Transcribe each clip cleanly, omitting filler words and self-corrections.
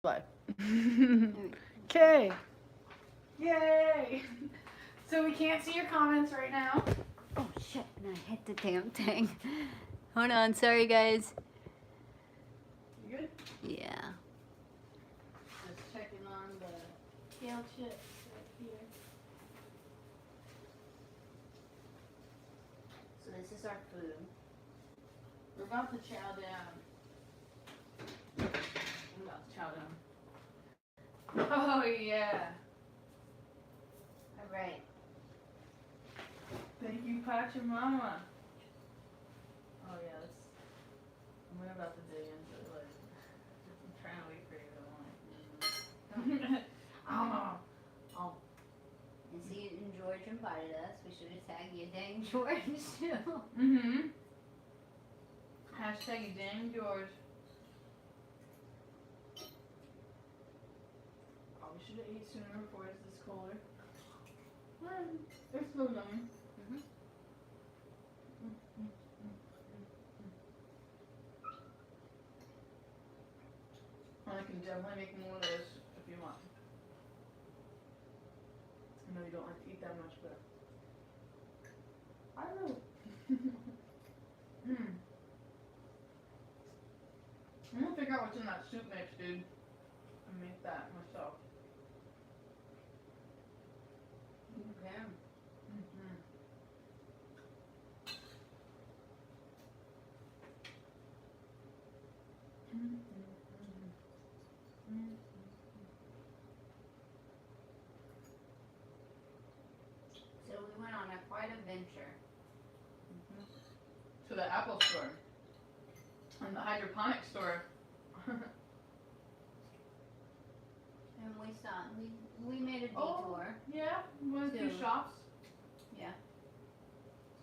Bye. Okay. Yay! So we can't see your comments right now. Oh shit, and I hit the damn thing. Hold on, sorry guys. You good? Yeah. Just checking on the kale chips right here. So this is our food. We're about to chow down. We're about to chow down. Oh yeah. Alright. Thank you, Pachamama. Oh yeah, I'm about to dig into it. Like, I'm trying to wait for you to want. Oh. And see, and George invited us. We should have tagged you, dang George, too. Mm-hmm. Hashtag you dang George. Probably should have ate sooner before it's this colder. It's still yummy. Mm-hmm. I can definitely make more of those if you want. I know you don't like to eat that much, but I don't know. I'm gonna figure out what's in that soup mix, dude, and make that myself. Okay. So we went on quite a venture. To the Apple store and the hydroponic store. And we saw, we made a detour. Yeah, we went to shops. Yeah.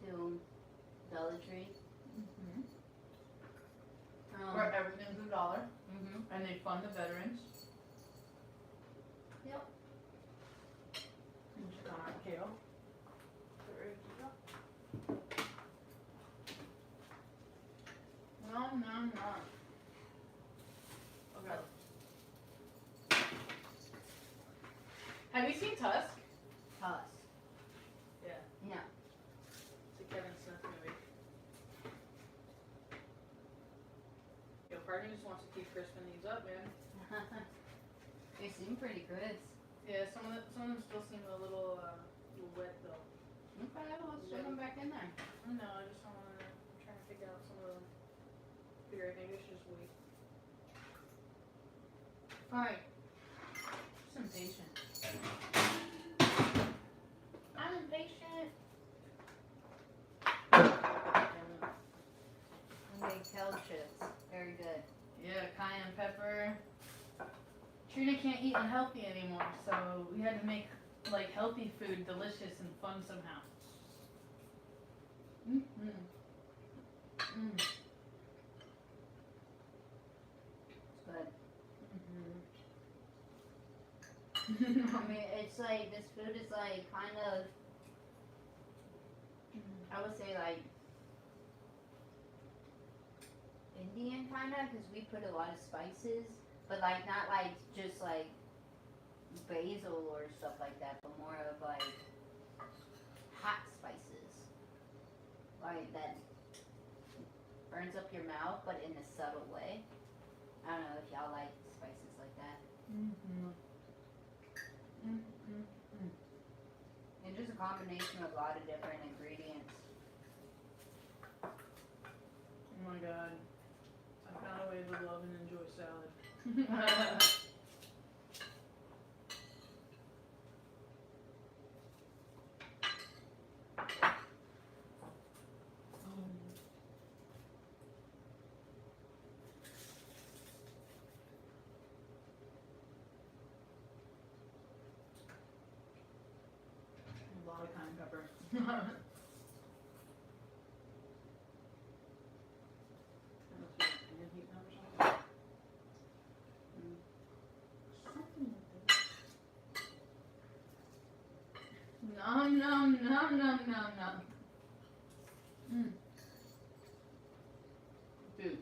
To Dollar Tree. Where everything's $1, Mm-hmm. and they fund the veterans. Yep. And check on our kale. Nom nom nom. Okay. Have you seen Tusk? Tusk. Yeah. No. It's a Kevin Smith movie. Yo, Party just wants to keep crisping these up, man. They seem pretty good. Yeah, some of them still seem a little wet though. Okay, well, let's shove them back in there. No, I just want to. I'm trying to figure out some of them. Maybe I should just wait. Alright. Just impatient. I'm impatient. We made kale chips. Very good. Yeah, cayenne pepper. Trina can't eat unhealthy anymore, so we had to make like healthy food delicious and fun somehow. It's good. I mean, it's like, this food is like kind of, I would say like Indian kind of, because we put a lot of spices, but like not like just like basil or stuff like that, but more of like hot spices, like that burns up your mouth, but in a subtle way. I don't know if y'all like spices like that. And just a combination of a lot of different ingredients. Oh my god. I found a way to love and enjoy salad. A lot of cayenne pepper. Nom nom nom nom nom nom. Dude,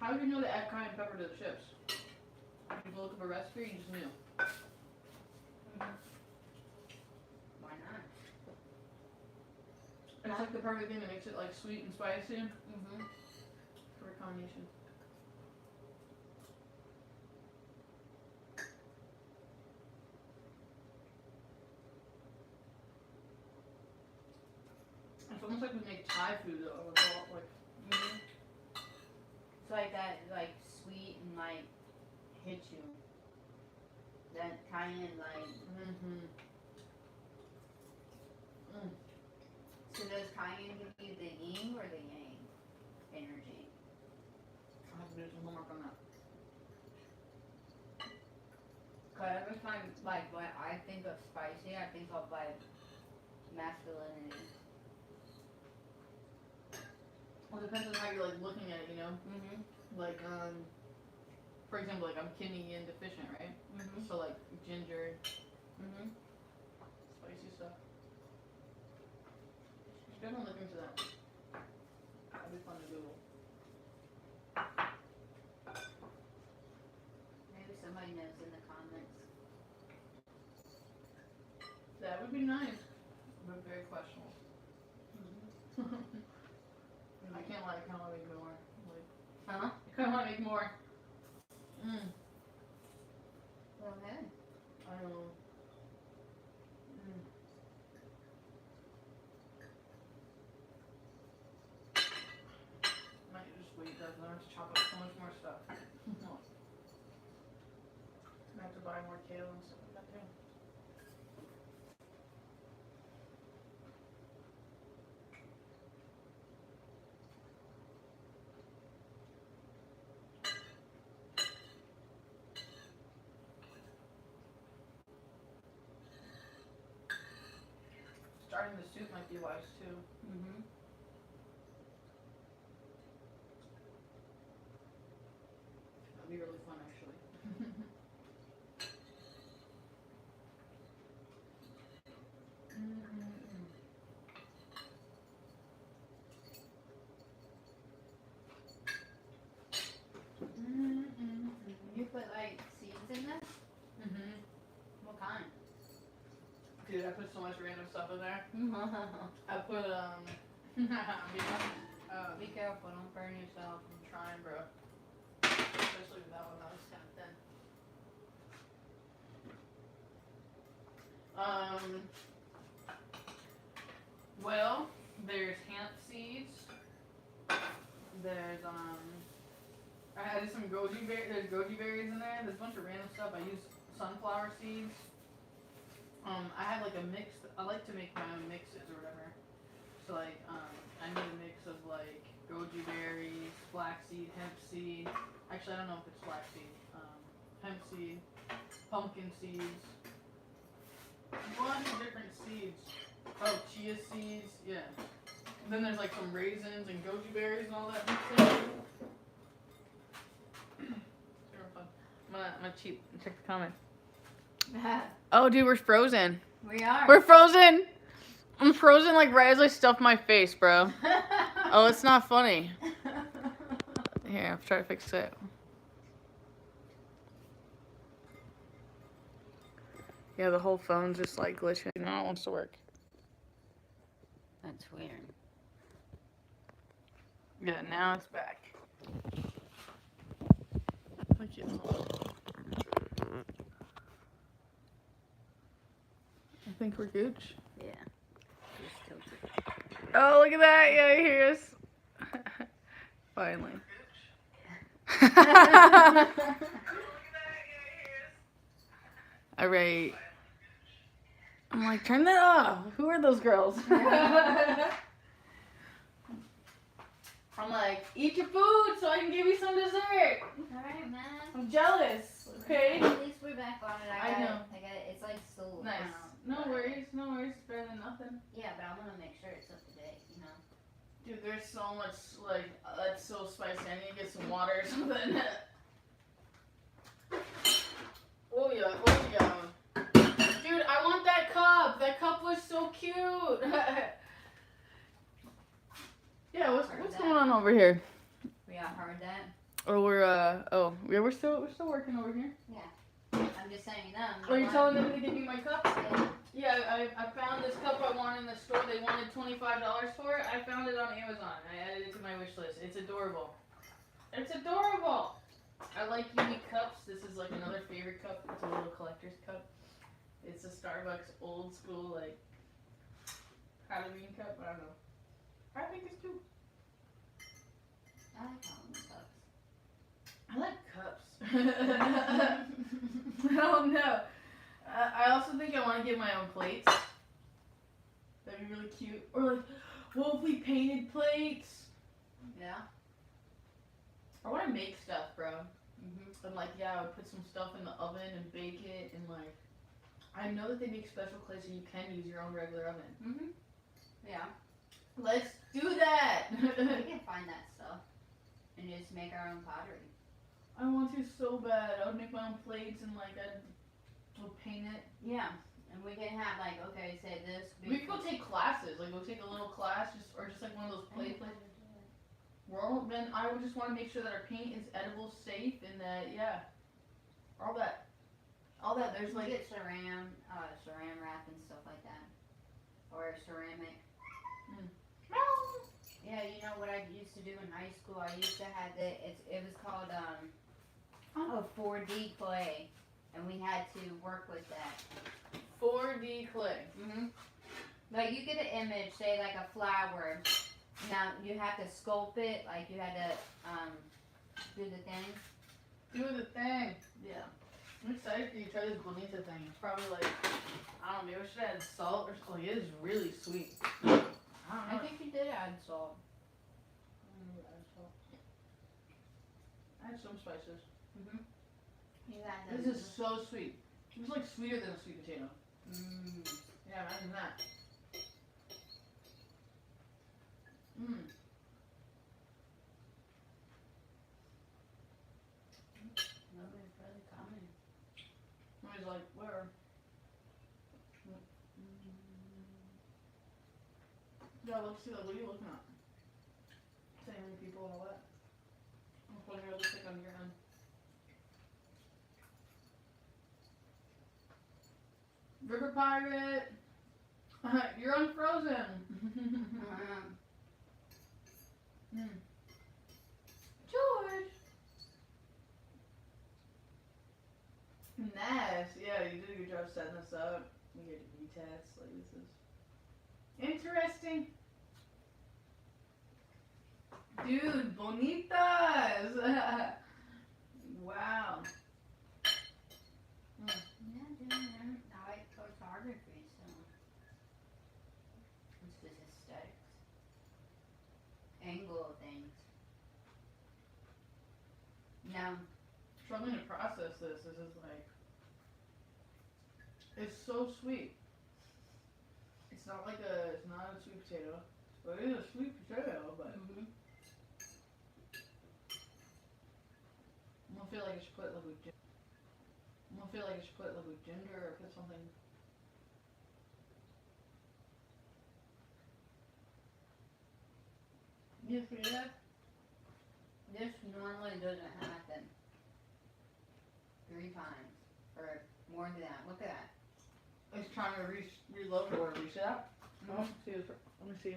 how did you know to add cayenne pepper to the chips? look up a recipe, you just knew. Why not? It's like the perfect thing that makes it like sweet and spicy. Mm-hmm. Perfect combination. It's almost like we make Thai food though. With all, like, Mm-hmm. It's like that, like sweet and like hit you. That kind of like. mm-hmm. So does cayenne give you the yin or the yang energy? I have to do some homework on that. Cause every time, like when I think of spicy, I think of like masculinity. Well, it depends on how you're like looking at it, you know. Mhm. Like for example, like I'm kidney yin deficient, right? Mhm. So like ginger, Mhm. spicy stuff. You should definitely look into that. That'd be fun to Google. Maybe somebody knows in the comments. That would be nice, but very questionable. I can't lie, I kind of want to make more. Like, Huh? I kind of want to make more. Go ahead. I don't know. Might just wait, though, 'cause I have to chop up so much more stuff. I have to buy more kale and stuff like that too. Starting the soup might be wise too. Mhm. That'd be really fun actually. You put like seeds in this? What kind? Dude, I put so much random stuff in there. Be I put careful, don't burn yourself. I'm trying, bro. Especially with that one, that was kind of thin. Well, there's hemp seeds. There's I added some goji berries. There's goji berries in there. There's a bunch of random stuff. I use sunflower seeds. I have like a mix. I like to make my own mixes or whatever. So like, I made a mix of like goji berries, flaxseed, hemp seed. Actually, I don't know if it's flaxseed. Hemp seed, pumpkin seeds. A bunch of different seeds. Oh, chia seeds. Yeah. And then there's like some raisins and goji berries and all that mixed in. Super fun. I'm gonna cheat and check the comments. Oh, dude, we're frozen. We are. We're frozen. I'm frozen like right as I stuff my face, bro. Oh, it's not funny. Here, I'll try to fix it. Yeah, the whole phone's just like glitching. No, it wants to work. That's weird. Yeah, now it's back. Thank you. I think we're gooch. Yeah. Oh, look at that. Yeah, he hears us. Finally. Alright. I'm like, turn that off. Who are those girls? I'm like, eat your food so I can give you some dessert. Alright, man. I'm jealous. Okay? At least we're back on it. I know. I got it. It's like still Nice. No worries. No worries. Better than nothing. Yeah, but I want to make sure it's up to date, you know? Dude, there's so much, like, that's so spicy. I need to get some water or something. Oh, yeah. Oh, yeah. Dude, I want that cup. That cup was so cute. Yeah, what's going on over here? Yeah, heard that. Or we're still working over here. I'm just saying them. Are you telling them to give me my cup? Yeah. Yeah, I found this cup I wanted in the store. They wanted $25 for it. I found it on Amazon. I added it to my wish list. It's adorable. It's adorable. I like unique cups. This is like another favorite cup. It's a little collector's cup. It's a Starbucks old school like Halloween cup. I don't know. I think it's cute. I like Halloween I cups. like cups. I don't know. I also think I want to get my own plates. That'd be really cute. Or like, what if we painted plates? Yeah. I want to make stuff, bro. Mhm. I'm like, yeah, I would put some stuff in the oven and bake it, and like, I know that they make special clay so you can use your own regular oven. Mhm. Yeah. Let's do that. We can find that stuff and just make our own pottery. I want to so bad. I would make my own plates and like I'd paint it. Yeah. And we can have like, okay, say this. We could go take classes. Like go take a little class, just like one of those play plates. Well, then I would just want to make sure that our paint is edible, safe, and that all that. There's We like get saran wrap and stuff like that, or ceramic. Yeah, you know what I used to do in high school? I used to have it was called 4D clay, and we had to work with that. 4D clay. Mhm. Like you get an image, say like a flower. Now you have to sculpt it, like you had to do the thing. Do the thing. Yeah. I'm excited for you to try this bonita thing. It's probably like, I don't know, maybe I should add salt or something. It is really sweet. I don't I know. think you did add salt. Add some spices. Mhm. You got This is so sweet. It's like sweeter than a sweet potato. Mmm. Yeah, imagine that. Mmm. Nobody's really coming. I was like, where? Yeah, let's see. Like, what are you looking at? Saying many people and all that. What do you look like on your end? River Pirate! You're unfrozen! George! Nice! Yeah, you did a good job setting this up. You get V-tats, like this is interesting. Dude, bonitas! Wow. I like photography, so it's just aesthetics. Angle of things. No. Struggling to process this. This is like, it's so sweet. It's not a sweet potato. But it is a sweet potato, but I don't feel like I should put it like with ginger. I don't feel like I should put it like with ginger or put something. You see that? This normally doesn't happen 3 times or more than that. Look at that. It's trying to reload or reset. Oh, let me see.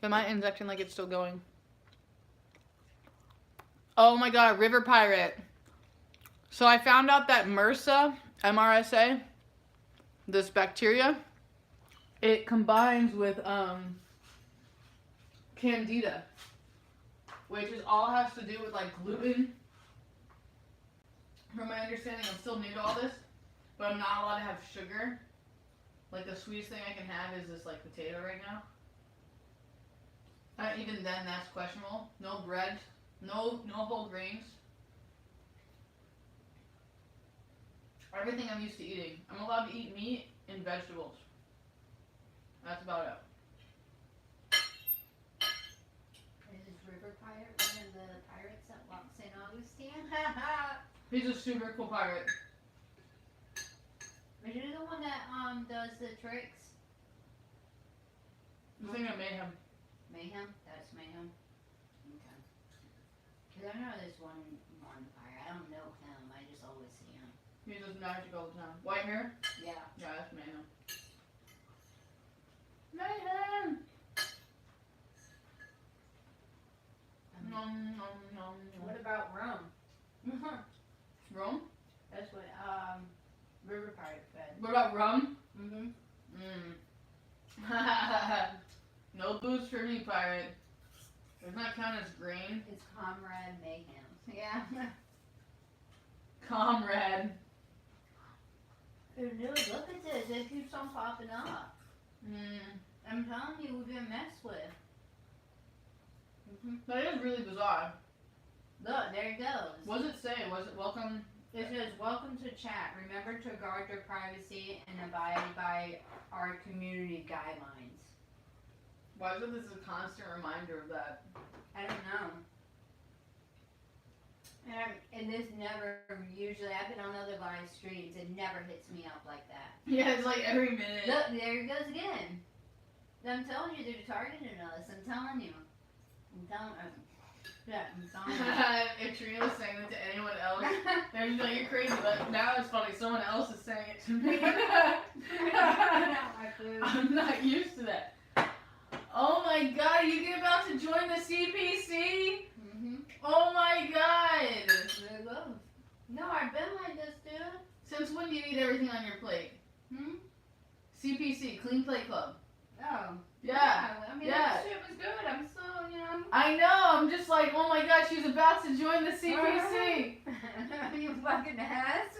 Am I injecting like it's still going? Oh my god, River Pirate. So I found out that MRSA, MRSA, this bacteria, it combines with Candida, which is all has to do with like gluten. From my understanding, I'm still new to all this, but I'm not allowed to have sugar. Like the sweetest thing I can have is this like potato right now. Even then, that's questionable. No bread, no whole grains. Everything I'm used to eating. I'm allowed to eat meat and vegetables. That's about it. Is this River Pirate one of the pirates that walks St. Augustine? He's a super cool pirate. Is he the one that does the tricks? The thing that made him. Mayhem? That's Mayhem? Okay. Cause I know this one pirate. I don't know him. I just always see him. He does magic all the time. White hair? Yeah. Yeah, that's Mayhem. Mayhem! Nom, nom, nom, nom. What about rum? Rum? That's what River Pirate fed. What about rum? Mhm. No booze for me, pirate. Doesn't that count as grain? It's Comrade Mayhem. Yeah. Comrade. Dude, look at this. It keeps on popping up. I'm telling you, we've been messed with. That is really bizarre. Look, there it goes. What does it say? Was it welcome? It says, welcome to chat. Remember to guard your privacy and abide by our community guidelines. Why is it this is a constant reminder of that? I don't know. And this never, usually, I've been on other live streams, it never hits me up like that. Yeah, it's like every minute. Look, there it goes again. I'm telling you, they're targeting us. I'm telling you. I'm telling you. Yeah, I'm telling you. If Trina was saying that to anyone else, they're just like, you're crazy. But now it's funny, someone else is saying it to me. I'm not used to that. Oh my god, are you about to join the CPC? Oh my god! There it goes. No, I've been like this, dude. Since when do you eat everything on your plate? CPC, Clean Plate Club. Oh. Yeah. I mean, yeah. that shit was good. I'm so, you know. I know, I'm just like, oh my god, she's about to join the CPC. You fucking ass.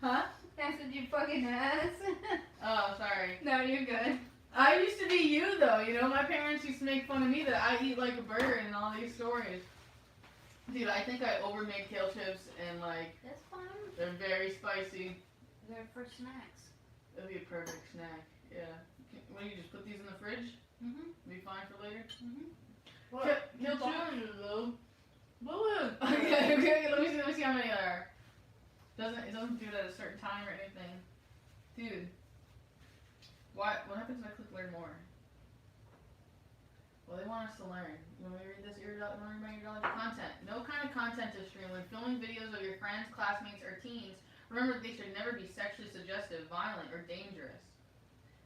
Huh? I said you fucking ass. Oh, sorry. No, you're good. I used to be you though, you know, my parents used to make fun of me that I eat like a bird and all these stories. Dude, I think I overmade kale chips and like, That's fine. they're very spicy. They're for snacks. That'd be a perfect snack, yeah. What do you just put these in the fridge? Be fine for later? What? Kale chips, though. Okay, let me see how many there are. It doesn't do it at a certain time or anything. Dude. What happens if I click learn more? Well, they want us to learn. When we read this, learn about your knowledge of content. No kind of content is streamed. When filming videos of your friends, classmates, or teens, remember that they should never be sexually suggestive, violent, or dangerous.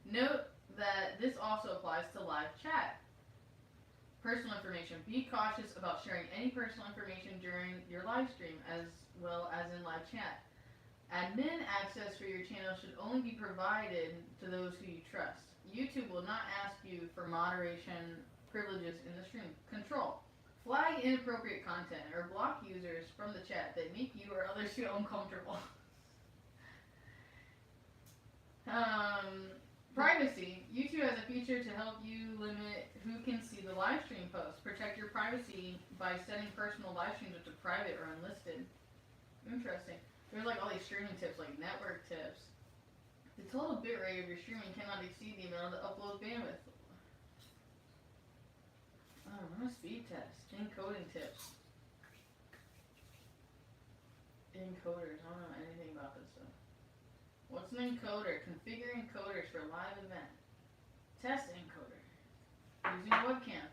Note that this also applies to live chat. Personal information. Be cautious about sharing any personal information during your live stream as well as in live chat. Admin access for your channel should only be provided to those who you trust. YouTube will not ask you for moderation privileges in the stream. Control. Flag inappropriate content or block users from the chat that make you or others feel uncomfortable. Privacy. YouTube has a feature to help you limit who can see the live stream posts. Protect your privacy by setting personal live streams to private or unlisted. Interesting. There's like all these streaming tips, like network tips. The total bitrate of your streaming cannot exceed the amount of the upload bandwidth. Run a speed test. Encoding tips. Encoders. I don't know anything about this stuff. What's an encoder? Configure encoders for live event. Test encoder. Using webcam.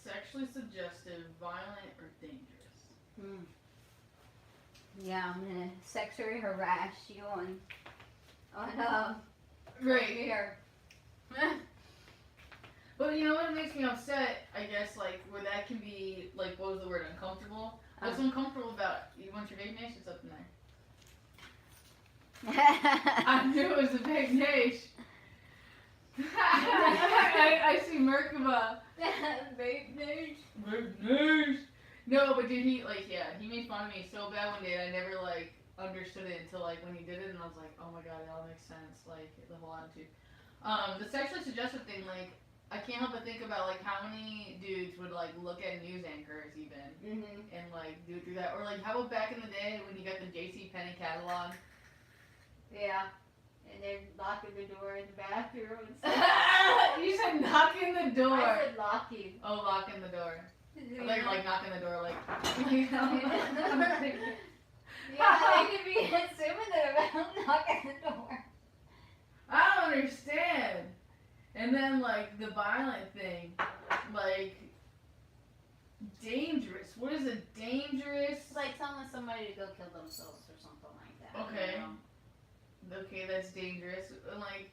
Sexually suggestive, violent, or dangerous. Yeah, I'm gonna sexually harass you on right here. But you know what makes me upset, I guess, like, where that can be, like, what was the word, uncomfortable? What's uncomfortable about it? You want your vape niche? It's up in there. I knew it was a vape niche. I see Merkaba. Vape niche. Vape niche. No, but dude, he made fun of me so bad one day, and I never, like, understood it until, like, when he did it, and I was like, oh my god, it all makes sense, like, the whole attitude. The sexually suggestive thing, like, I can't help but think about, like, how many dudes would, like, look at news anchors, even, and, like, do that. Or, like, how about back in the day when you got the J.C. Penney catalog? Yeah. And they're locking the door in the bathroom and stuff. You said knocking the door. I said locking. Oh, locking the door. I thought you were, like, knocking the door, like... Yeah, they could be assuming that I'm knocking the door. I don't understand. And then like the violent thing, like dangerous. What is a dangerous? It's like telling somebody to go kill themselves or something like that. Okay. You know? Okay, that's dangerous. Like,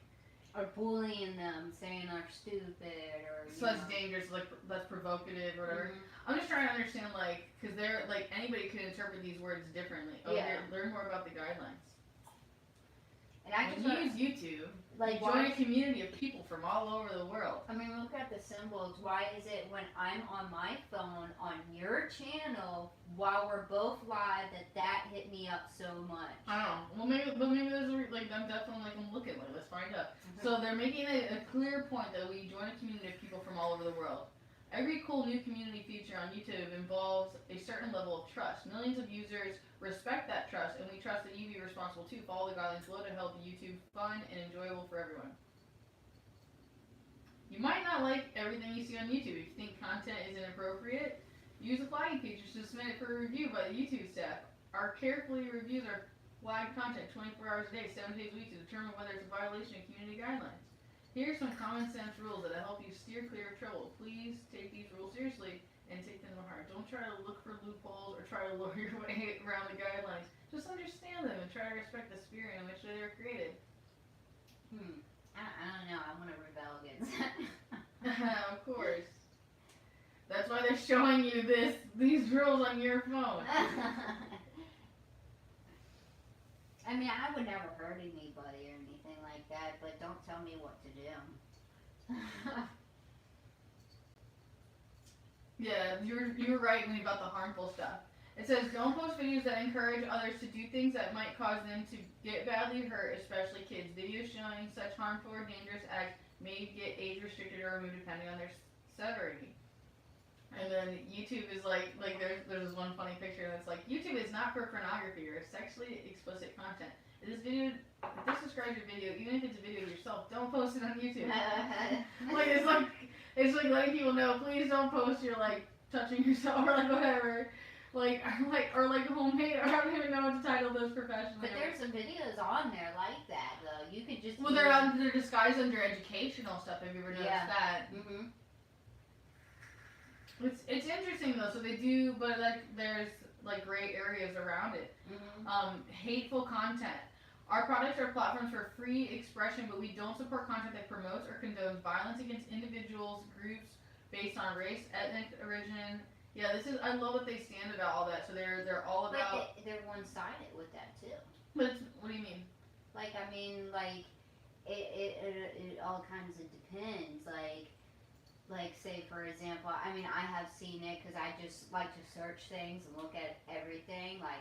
or bullying them, saying they're stupid, or so that's dangerous. Like that's provocative or whatever. I'm just trying to understand, like, because they're like anybody can interpret these words differently. Oh, yeah. Learn more about the guidelines. And I when you use YouTube, like join a community of people from all over the world. I mean, look at the symbols. Why is it when I'm on my phone on your channel while we're both live that hit me up so much? I don't know. Well, maybe there's like I'm definitely like I'm looking like let's find out. So they're making a clear point that we join a community of people from all over the world. Every cool new community feature on YouTube involves a certain level of trust. Millions of users respect that trust, and we trust that you be responsible too. Follow the guidelines below to help YouTube fun and enjoyable for everyone. You might not like everything you see on YouTube. If you think content is inappropriate, use the flagging features to submit it for review by the YouTube staff. Our carefully reviews our flagged content 24 hours a day, 7 days a week to determine whether it's a violation of community guidelines. Here are some common sense rules that will help you steer clear of trouble. Please take these rules seriously and take them to heart. Don't try to look for loopholes or try to lure your way around the guidelines. Just understand them and try to respect the spirit in which they were created. I don't know. I want to rebel against that. Of course. That's why they're showing you these rules on your phone. I mean, I would never hurt anybody or anything like that, but don't tell me what to do. Yeah, you were right about the harmful stuff. It says, don't post videos that encourage others to do things that might cause them to get badly hurt, especially kids. Videos showing such harmful or dangerous acts may get age restricted or removed depending on their severity. And then YouTube is like there's this one funny picture and it's like, YouTube is not for pornography or sexually explicit content. If this describes your video, even if it's a video of yourself, don't post it on YouTube. It's like letting people know, please don't post your like touching yourself or like whatever. Or homemade, or I don't even know what to title those professionally. But there's some videos on there like that though. You could just they're disguised under educational stuff. Have you ever noticed that? It's interesting though. So they do, but like there's like gray areas around it. Hateful content. Our products are platforms for free expression, but we don't support content that promotes or condones violence against individuals, groups based on race, ethnic origin. Yeah, I love that they stand about all that. So they're all about. But they're one-sided with that too. But what do you mean? It all kinds of depends. Like say for example, I mean I have seen it because I just like to search things and look at everything. I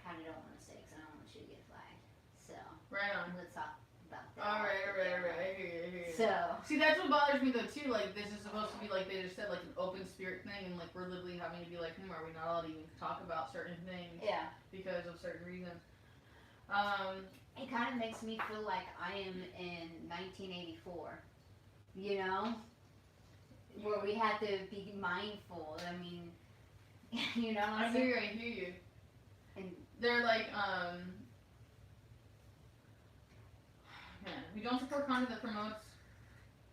kind of don't want to say because I don't want you to get flagged. So right on. Let's talk about that. All right. I hear you. So see, that's what bothers me though too. Like this is supposed to be like they just said like an open spirit thing, and like we're literally having to be like, are we not allowed to even talk about certain things? Yeah. Because of certain reasons. It kind of makes me feel like I am in 1984. You know, where we had to be mindful. I mean, you know. I hear you. And they're like, we don't support content that promotes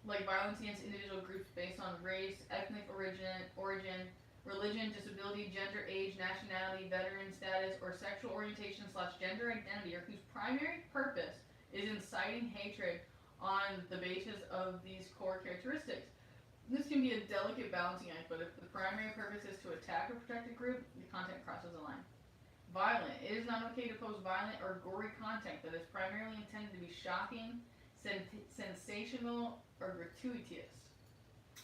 like violence against individual groups based on race, ethnic origin, religion, disability, gender, age, nationality, veteran status, or sexual orientation / gender identity, or whose primary purpose is inciting hatred on the basis of these core characteristics. This can be a delicate balancing act, but if the primary purpose is to attack or protect a group, the content crosses the line. Violent. It is not okay to post violent or gory content that is primarily intended to be shocking, sensational, or gratuitous.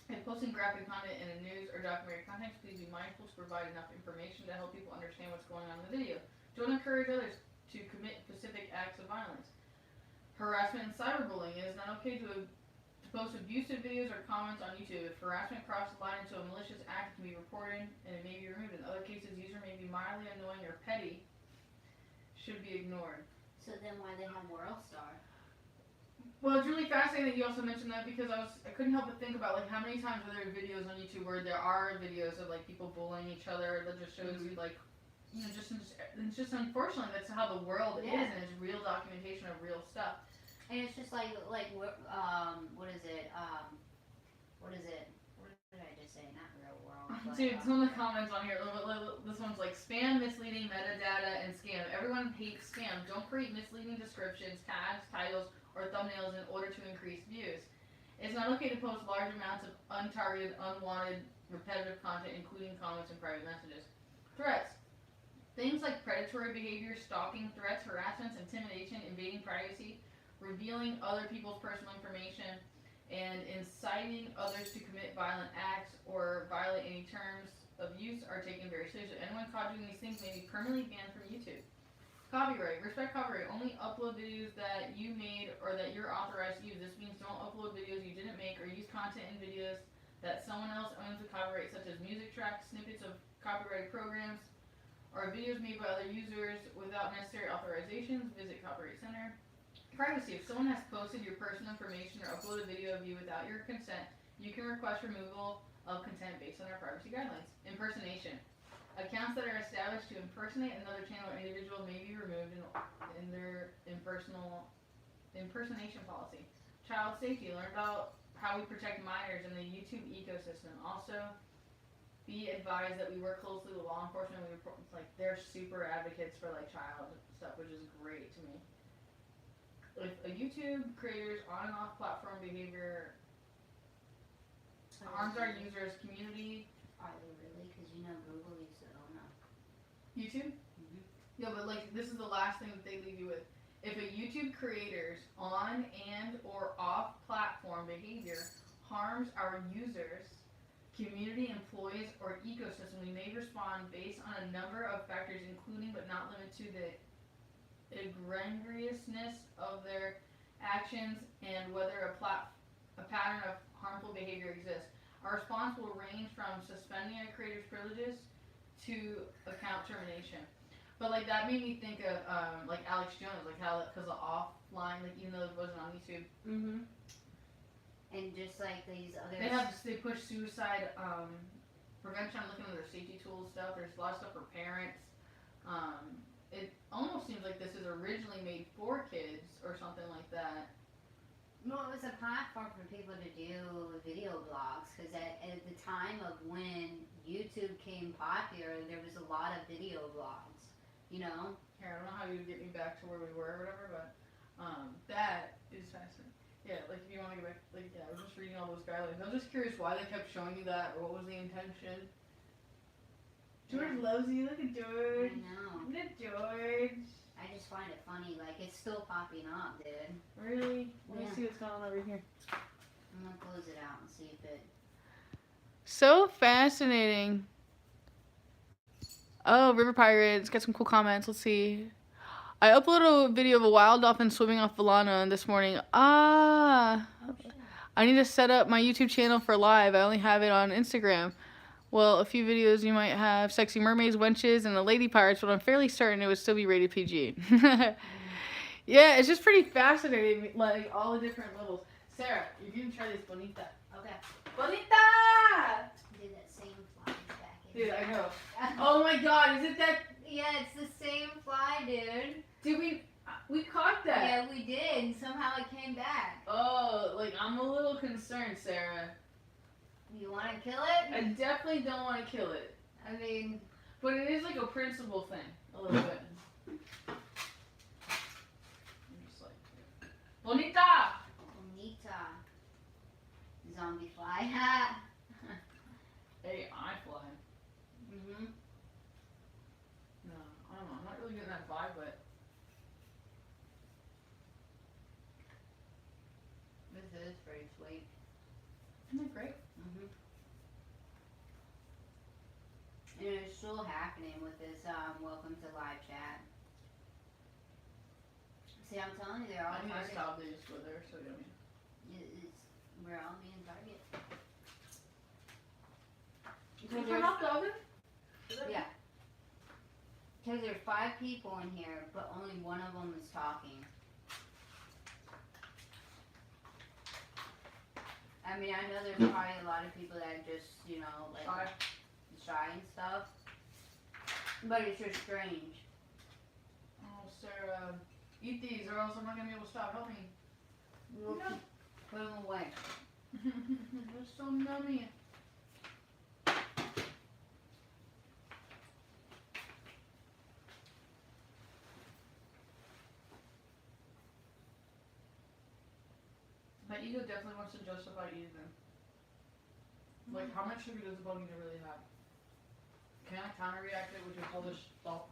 If posting graphic content in a news or documentary context, please be mindful to provide enough information to help people understand what's going on in the video. Don't encourage others to commit specific acts of violence. Harassment and cyberbullying. It is not okay to post abusive videos or comments on YouTube. If harassment crosses the line into a malicious act, it can be reported and it may be removed. In other cases, user may be mildly annoying or petty. Should be ignored. So then why they have WorldStar? Well, it's really fascinating that you also mentioned that because I couldn't help but think about like how many times are there videos on YouTube where there are videos of like people bullying each other that just shows you like, it's just unfortunately that's how the world is, and it's real documentation of real stuff. And it's just like what is it? What is it? What did I just say? Not real world. But, Dude, some of the comments on here, this one's like spam, misleading, metadata, and scam. Everyone hates spam. Don't create misleading descriptions, tags, titles, or thumbnails in order to increase views. It's not okay to post large amounts of untargeted, unwanted, repetitive content, including comments and private messages. Threats. Things like predatory behavior, stalking, threats, harassments, intimidation, invading privacy, revealing other people's personal information, and inciting others to commit violent acts or violate any terms of use are taken very seriously. Anyone caught doing these things may be permanently banned from YouTube. Copyright. Respect copyright. Only upload videos that you made or that you're authorized to use. This means don't upload videos you didn't make or use content in videos that someone else owns the copyright, such as music tracks, snippets of copyrighted programs, or videos made by other users without necessary authorizations. Visit Copyright Center. Privacy. If someone has posted your personal information or uploaded video of you without your consent, you can request removal of content based on our privacy guidelines. Impersonation. Accounts that are established to impersonate another channel or individual may be removed in their impersonation policy. Child safety. Learn about how we protect minors in the YouTube ecosystem. Also, be advised that we work closely with law enforcement. They're super advocates for like child stuff, which is great to me. If a YouTube creator's on and off platform behavior harms our users' community. Are they really? Because Google used to own them. YouTube? Mm-hmm. Yeah, but like this is the last thing that they leave you with. If a YouTube creator's on and or off platform behavior harms our users, community, employees, or ecosystem, we may respond based on a number of factors, including but not limited to the egregiousness of their actions and whether a pattern of harmful behavior exists. Our response will range from suspending a creator's privileges to account termination. But like that made me think of like Alex Jones, like how because of offline, like even though it wasn't on YouTube. Mm-hmm. And just like these other, They push suicide prevention. I'm looking at their safety tools stuff. There's a lot of stuff for parents. It almost seems like this is originally made for kids or something like that. Well, it was a platform for people to do video blogs because at the time of when YouTube came popular, there was a lot of video blogs. Here, I don't know how you would get me back to where we were or whatever, but that is fascinating. Yeah, like if you want to go back, like yeah, I was just reading all those guidelines. I was just curious why they kept showing you that or what was the intention. George loves you. Look at George. I know. Look at George. I just find it funny. Like it's still popping up, dude. Really? Let me see what's going on over here. I'm gonna close it out and see if it. So fascinating. Oh, River Pirates. Got some cool comments. Let's see. I uploaded a video of a wild dolphin swimming off Valana this morning. I need to set up my YouTube channel for live. I only have it on Instagram. Well, a few videos you might have sexy mermaids, wenches, and the lady pirates, but I'm fairly certain it would still be rated PG. Yeah, it's just pretty fascinating, like all the different levels. Sarah, you're gonna try this bonita. Okay. Bonita! Did that same fly back in. Dude, I know. Oh my god, is it that? Yeah, it's the same fly, dude. Did we caught that? Yeah, we did. Somehow it came back. Oh, like I'm a little concerned, Sarah. You want to kill it? I definitely don't want to kill it. I mean, but it is like a principle thing, a little bit. I'm just like, bonita! Bonita. Zombie fly. Ha! Hey, I fly. Mm-hmm. No, I don't know. I'm not really getting that vibe, but This is pretty sweet. isn't it great? Mm-hmm. And it's still happening with this welcome to live chat. See, I'm telling you, they're all I need to targeted. stop these for there, so yummy. We're all being targeted. Can you turn off the oven? Yeah. Because there's 5 people in here, but only one of them is talking. I mean, I know there's probably a lot of people that just, like shy and stuff. But it's just strange. Oh, Sarah, eat these or else I'm not going to be able to stop. Help me. We'll No. put them away. They're so yummy. My ego definitely wants to justify eating them. Like, how much sugar does a bug eater really have? Can I counter-react it with just all this salt?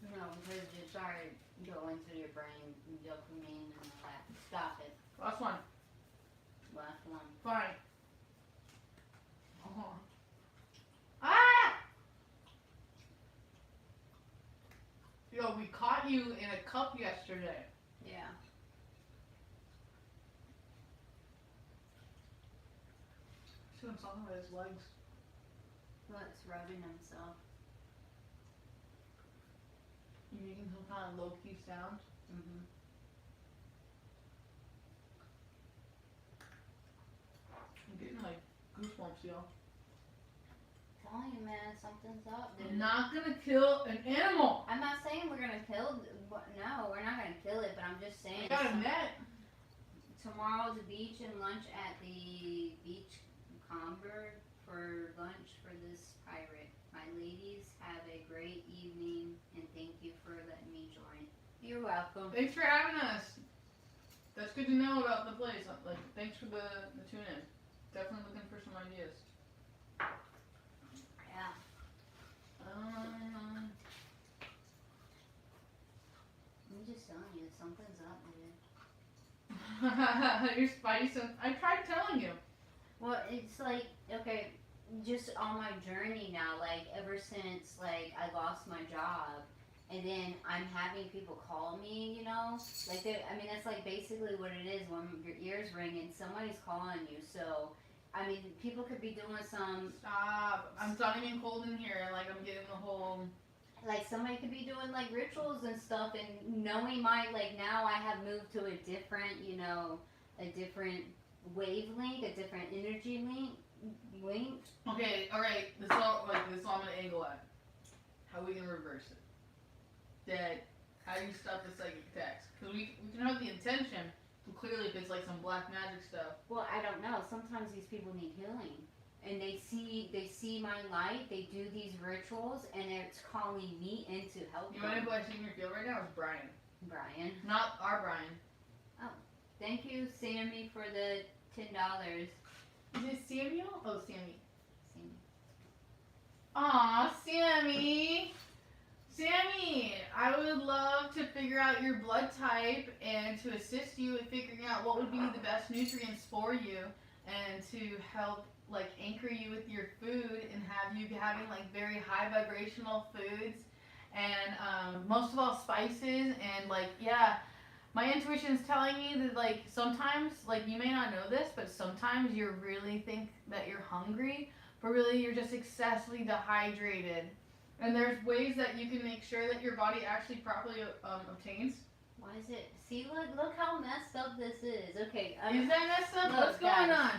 No, because you started going through your brain, dopamine and all that. Stop it. Last one. Last one. Fine. Oh. Ah! Yo, we caught you in a cup yesterday. Yeah. See him something with his legs. What's rubbing himself? You making some kind of low-key sound? Mm-hmm. I'm getting like goosebumps, yo. Telling you, man, something's up, dude. I'm not gonna kill an animal. I'm not saying we're gonna kill. No, we're not gonna kill it. But I'm just saying. I got a net. Tomorrow's a beach and lunch at the beach Comber for lunch for this pirate. My ladies, have a great evening and thank you for letting me join. You're welcome. Thanks for having us. That's good to know about the place. Like, thanks for the tune in. Definitely looking for some ideas. Yeah. I'm just telling you, something's up, dude. You're spicy. I tried telling you. Well, it's like, okay, just on my journey now, like, ever since, like, I lost my job, and then I'm having people call me, you know? Like, I mean, that's, like, basically what it is when your ears ring and somebody's calling you, so, I mean, people could be doing some... Stop. I'm starting getting cold in here. Like, I'm getting the whole... Like, somebody could be doing, like, rituals and stuff, and knowing my, like, now I have moved to a different, you know, a different wavelength, a different energy link. Okay, alright. This is all I'm gonna angle at. How we can reverse it. That, how do you stop the psychic attacks? Because we can have the intention, but clearly if it's like some black magic stuff. Well, I don't know. Sometimes these people need healing. And they see my light, they do these rituals, and it's calling me in to help You know them. who I see in your field right now is Brian. Brian. Not our Brian. Thank you, Sammy, for the $10. Is it Samuel? Oh, Sammy. Sammy. Aw, Sammy! Sammy, I would love to figure out your blood type and to assist you in figuring out what would be the best nutrients for you and to help like anchor you with your food and have you having like very high vibrational foods and most of all spices and like yeah, my intuition is telling me that like sometimes like you may not know this, but sometimes you really think that you're hungry, but really you're just excessively dehydrated. And there's ways that you can make sure that your body actually properly obtains. Why is it? See, look how messed up this is. Okay. Is that messed up? Look, What's going guys.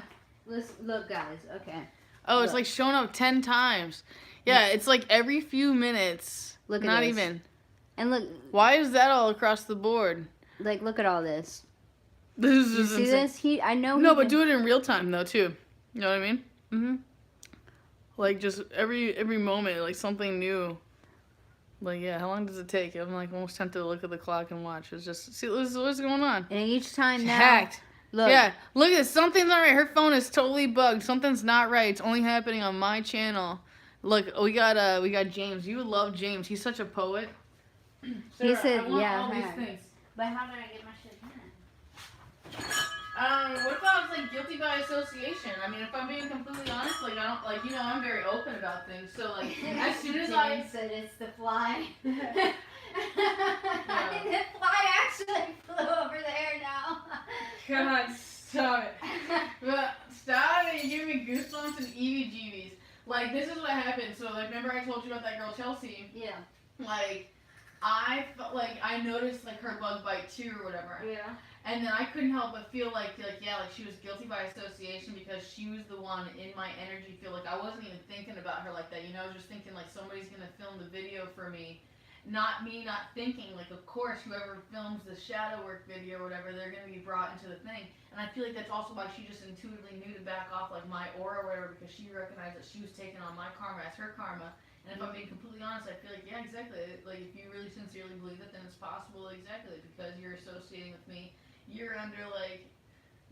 on? Look, guys. Okay. Oh, it's Look. like showing up 10 times. Yeah, it's like every few minutes. Look at Not this. even. And look, Why is that all across the board? like, look at all this. This You is see insane. this? I know. No, but do it in real time though too. You know what I mean? Mm-hmm. Like just every moment, like something new. Like yeah, how long does it take? I'm like almost tempted to look at the clock and watch. It's just see what's going on. And each time now. Hacked. Look. Yeah, look at this. Something's not right. Her phone is totally bugged. Something's not right. It's only happening on my channel. Look, we got James. You would love James. He's such a poet. He said, I want yeah, all these hack. things. But how did I get my shit done? What if I was like guilty by association? I mean, if I'm being completely honest, like I don't like I'm very open about things. So like as soon as I James said it's the fly. And the fly actually flew over there now. God, stop it. But stop it. You give me goosebumps and EVGBs. Like this is what happened. So like remember I told you about that girl Chelsea? Yeah. Like I felt like I noticed like her bug bite too or whatever. Yeah. And then I couldn't help but feel like she was guilty by association because she was the one in my energy field. Like I wasn't even thinking about her like that, I was just thinking like somebody's gonna film the video for me not me not thinking, like, of course, whoever films the shadow work video or whatever, they're going to be brought into the thing. And I feel like that's also why she just intuitively knew to back off, like, my aura or whatever, because she recognized that she was taking on my karma as her karma. And if I'm being completely honest, I feel like, yeah, exactly. Like, if you really sincerely believe it, then it's possible, exactly, because you're associating with me. You're under, like,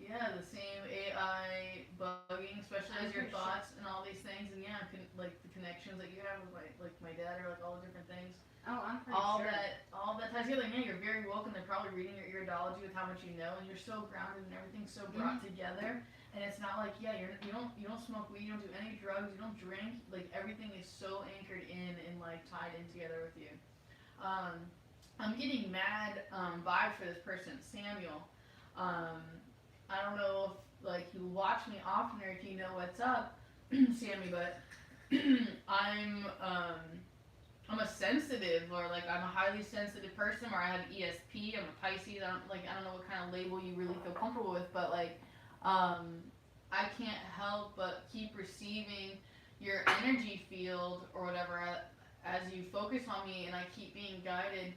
yeah, the same AI bugging, especially as your thoughts and all these things, and yeah, like the connections that you have with my dad, or like all the different things. Oh, I'm pretty all sure. all that ties together. Yeah, you're very woke, and they're probably reading your iridology with how much you know, and you're so grounded and everything's so brought together. And it's not like, yeah, you don't smoke weed, you don't do any drugs, you don't drink. Like, everything is so anchored in and like tied in together with you. I'm getting mad vibes for this person, Samuel. I don't know if like you watch me often or if you know what's up, Sammy, but I'm a sensitive, or like I'm a highly sensitive person, or I have ESP. I'm a Pisces. I don't know what kind of label you really feel comfortable with, but like I can't help but keep receiving your energy field or whatever as you focus on me, and I keep being guided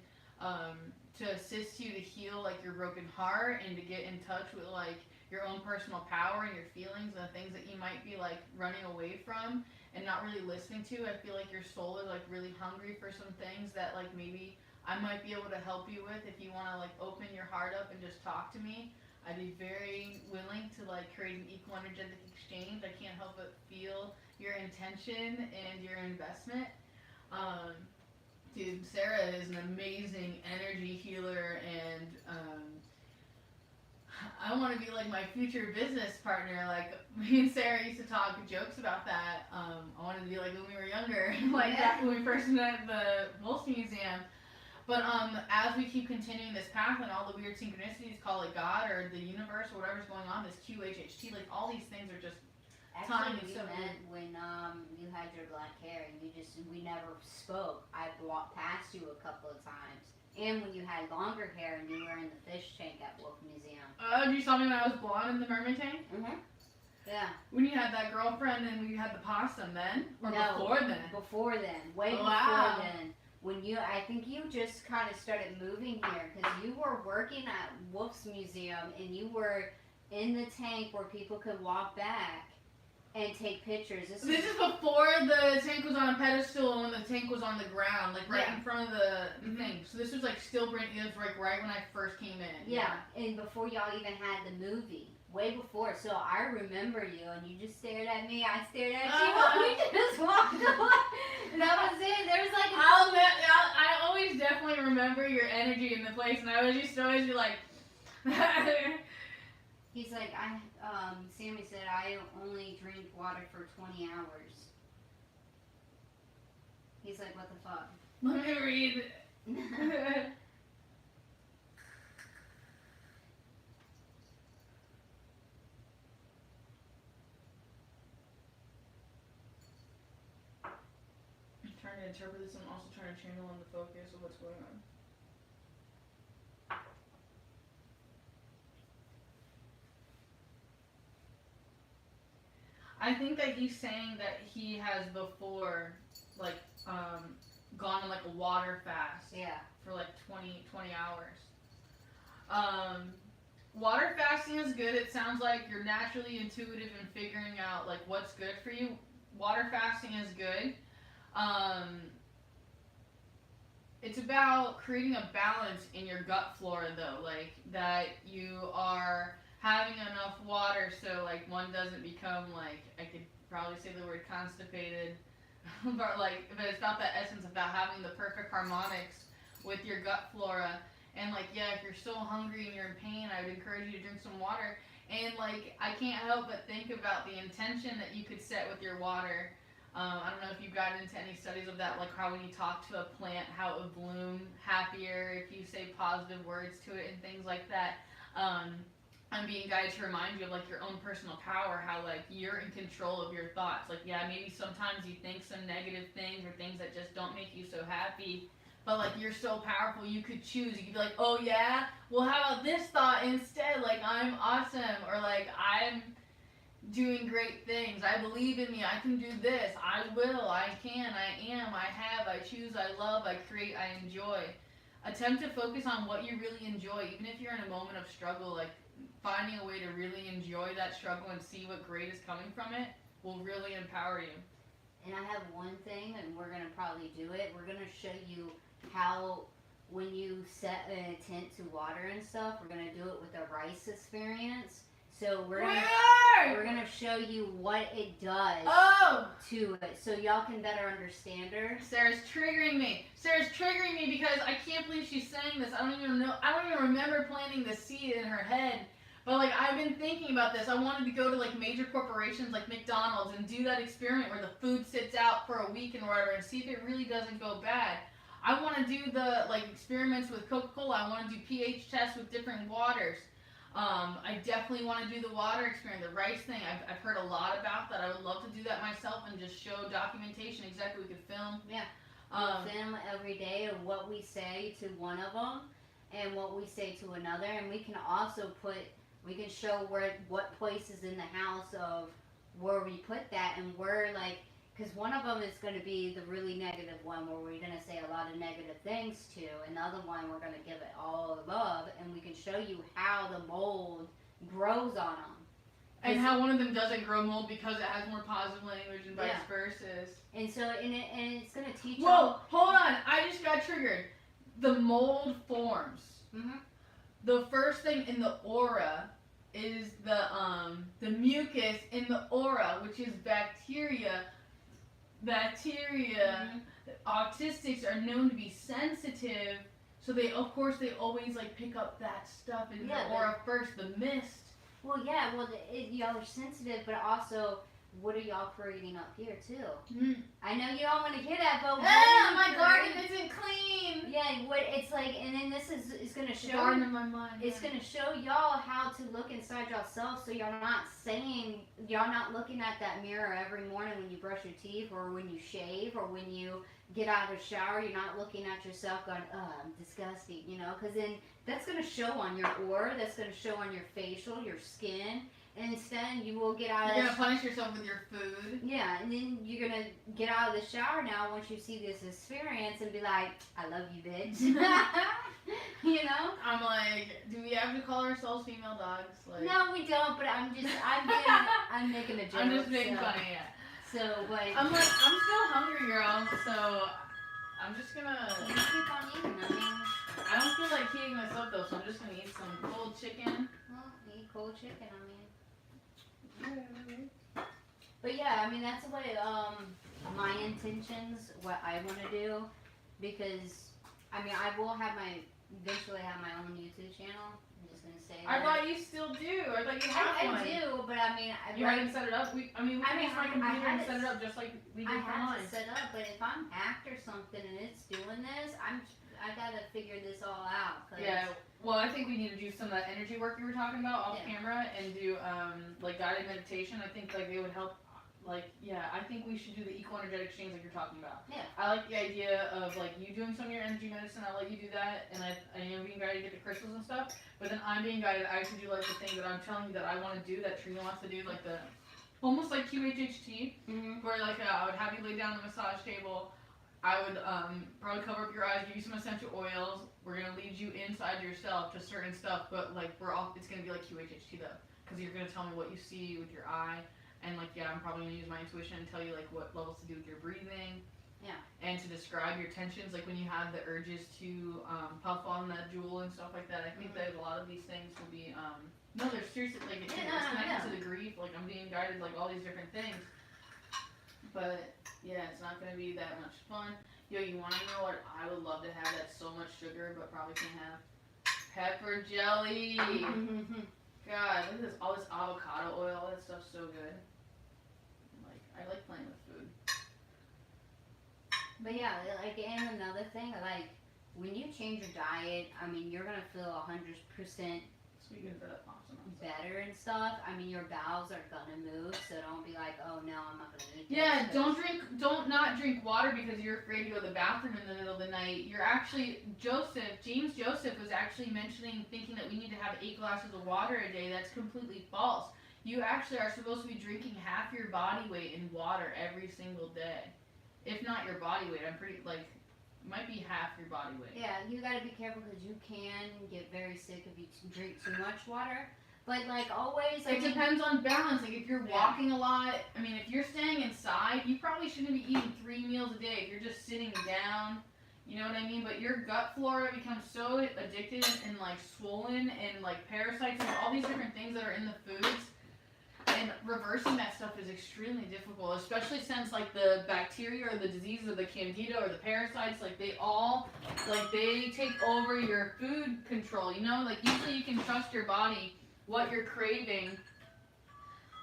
to assist you to heal like your broken heart and to get in touch with like your own personal power and your feelings and the things that you might be like running away from and not really listening to. I feel like your soul is like really hungry for some things that like maybe I might be able to help you with. If you want to like open your heart up and just talk to me, I'd be very willing to like create an equal energetic exchange. I can't help but feel your intention and your investment. Dude, Sarah is an amazing energy healer, and I want to be like my future business partner. Like, me and Sarah used to talk jokes about that. I wanted to be like when we were younger, like back when we first met at the Wolf Museum. But as we keep continuing this path and all the weird synchronicities, call it God or the universe or whatever's going on, this QHHT, like all these things are just Actually, we met when you had your black hair and we never spoke. I walked past you a couple of times. And when you had longer hair and you were in the fish tank at Wolf Museum. You saw me when I was blonde in the mermaid tank? Mm-hmm. Yeah. When you had that girlfriend and we had the possum then? Or no, before then? Before then. Way before then. When I think you just kind of started moving here because you were working at Wolf's Museum and you were in the tank where people could walk back and take pictures. This is before the tank was on a pedestal and when the tank was on the ground, like right in front of the thing. So this was like still brand new. It was like right when I first came in. Yeah, and before y'all even had the movie. Way before. So I remember you and you just stared at me. I stared at you. We just walked away. That was it. There was like I always definitely remember your energy in the place, and I was just always be like He's like, Sammy said, I only drink water for 20 hours. He's like, what the fuck? Let me read. I'm trying to interpret this and also trying to channel in the focus of what's going on. I think that he's saying that he has before, like, gone on like a water fast. Yeah. For like 20 hours. Water fasting is good. It sounds like you're naturally intuitive in figuring out like what's good for you. Water fasting is good. It's about creating a balance in your gut flora though, like that you are having enough water so like one doesn't become like, I could probably say the word constipated, but it's about that essence about having the perfect harmonics with your gut flora. And like, yeah, if you're so hungry and you're in pain, I would encourage you to drink some water. And like, I can't help but think about the intention that you could set with your water. I don't know if you've gotten into any studies of that, like how when you talk to a plant, how it would bloom happier if you say positive words to it and things like that. I'm being guided to remind you of like your own personal power, how like you're in control of your thoughts. Like, yeah, maybe sometimes you think some negative things or things that just don't make you so happy, but like you're so powerful, you could choose. You could be like, oh yeah, well how about this thought instead? Like, I'm awesome, or like doing great things. I believe in me. I can do this. I will. I can. I am. I have. I choose. I love. I create. I enjoy. Attempt to focus on what you really enjoy, even if you're in a moment of struggle. Like finding a way to really enjoy that struggle and see what great is coming from it will really empower you. And I have one thing, and we're gonna probably do it. We're gonna show you how when you set an intent to water and stuff, we're gonna do it with the rice experience. So we're gonna show you what it does to it, so y'all can better understand her. Sarah's triggering me. Sarah's triggering me because I can't believe she's saying this. I don't even know. I don't even remember planting the seed in her head. But like I've been thinking about this. I wanted to go to like major corporations like McDonald's and do that experiment where the food sits out for a week and whatever and see if it really doesn't go bad. I want to do the like experiments with Coca-Cola. I want to do pH tests with different waters. I definitely want to do the water experiment, the rice thing. I've heard a lot about that. I would love to do that myself and just show documentation exactly we could film. Yeah. We'll film every day of what we say to one of them and what we say to another, and we can also we can show what places in the house of where we put that, and where like, because one of them is going to be the really negative one where we're going to say a lot of negative things to, and the other one we're going to give it all love, and we can show you how the mold grows on them. And how one of them doesn't grow mold because it has more positive language and vice versa. And so, and it's going to teach them. Whoa, hold on. I just got triggered. The mold forms. Mm-hmm. The first thing in the aura is the mucus in the aura, which is bacteria. Autistics are known to be sensitive, so they always like pick up that stuff in the aura first, the mist. Well, yeah, y'all are sensitive, but also, what are y'all creating up here too? Mm. I know you don't want to hear that, but my garden isn't clean. Yeah, what it's like, and then this is gonna show. Garden in my mind. It's gonna show y'all how to look inside yourself, so y'all not looking at that mirror every morning when you brush your teeth, or when you shave, or when you get out of the shower. You're not looking at yourself going, "Oh, I'm disgusting," because then that's gonna show on your aura. That's gonna show on your facial, your skin. And instead, you will get out of. You're gonna punish yourself with your food. Yeah, and then you're gonna get out of the shower now once you see this experience and be like, "I love you, bitch." I'm like, do we have to call ourselves female dogs? Like, no, we don't. But I'm making a joke. I'm just making funny. Yeah. So, but I'm still hungry, girl. So I'm just gonna. You keep on eating. I mean, I don't feel like heating this up though, so I'm just gonna eat some cold chicken. Well, eat cold chicken. I mean. But yeah, I mean that's what my intentions, what I want to do, because I mean I will eventually have my own YouTube channel. I'm just gonna say. I thought you still do. I thought you had one. I do, but I mean. You hadn't set it up. We can use my computer and set it up just like we did for mine. I have to set up, but if I'm hacked or something and it's doing this, I gotta figure this all out. Yeah. Well, I think we need to do some of that energy work you were talking about off camera and do like guided meditation. I think like it would help. Like, yeah, I think we should do the equal energetic exchange like you're talking about. Yeah. I like the idea of like you doing some of your energy medicine. I'll let you do that, and I am being guided to get the crystals and stuff. But then I'm being guided. I should do like the thing that I'm telling you that I want to do. That Trina wants to do, like the almost like QHHT, where like I would have you lay down on the massage table. I would probably cover up your eyes, give you some essential oils. We're gonna lead you inside yourself to certain stuff, but like it's gonna be like QHHT though, because you're gonna tell me what you see with your eye. And like, yeah, I'm probably gonna use my intuition and tell you like what levels to do with your breathing. Yeah. And to describe your tensions, like when you have the urges to puff on that jewel and stuff like that. I think that a lot of these things will be no, they're seriously like it's connected to the grief. Like I'm being guided like all these different things. But yeah, it's not gonna be that much fun. Yo, you wanna know what I would love to have? That's so much sugar, but probably can't have pepper jelly. God, look at this, all this avocado oil. That stuff's so good. I like playing with food. But yeah, like, and another thing, like, when you change your diet, I mean, you're gonna feel 100% better and stuff. I mean, your bowels are gonna move, so don't be like, oh no, I'm not gonna eat this. Yeah, don't not drink water because you're afraid to go to the bathroom in the middle of the night. You're actually, James Joseph was actually thinking that we need to have 8 glasses of water a day. That's completely false. you actually are supposed to be drinking half your body weight in water every single day. If not your body weight, I'm pretty like might be half your body weight. Yeah, you gotta be careful because you can get very sick if you drink too much water. But like always, It depends on balance. Like if you're Yeah. walking a lot, I mean, if you're staying inside, you probably shouldn't be eating 3 meals a day. If you're just sitting down, you know what I mean. But your gut flora becomes so addicted and like swollen and like parasites and all these different things that are in the foods. And reversing that stuff is extremely difficult, especially since like the bacteria or the diseases of the candida or the parasites, like they all, like they take over your food control. You know, like usually you can trust your body what you're craving,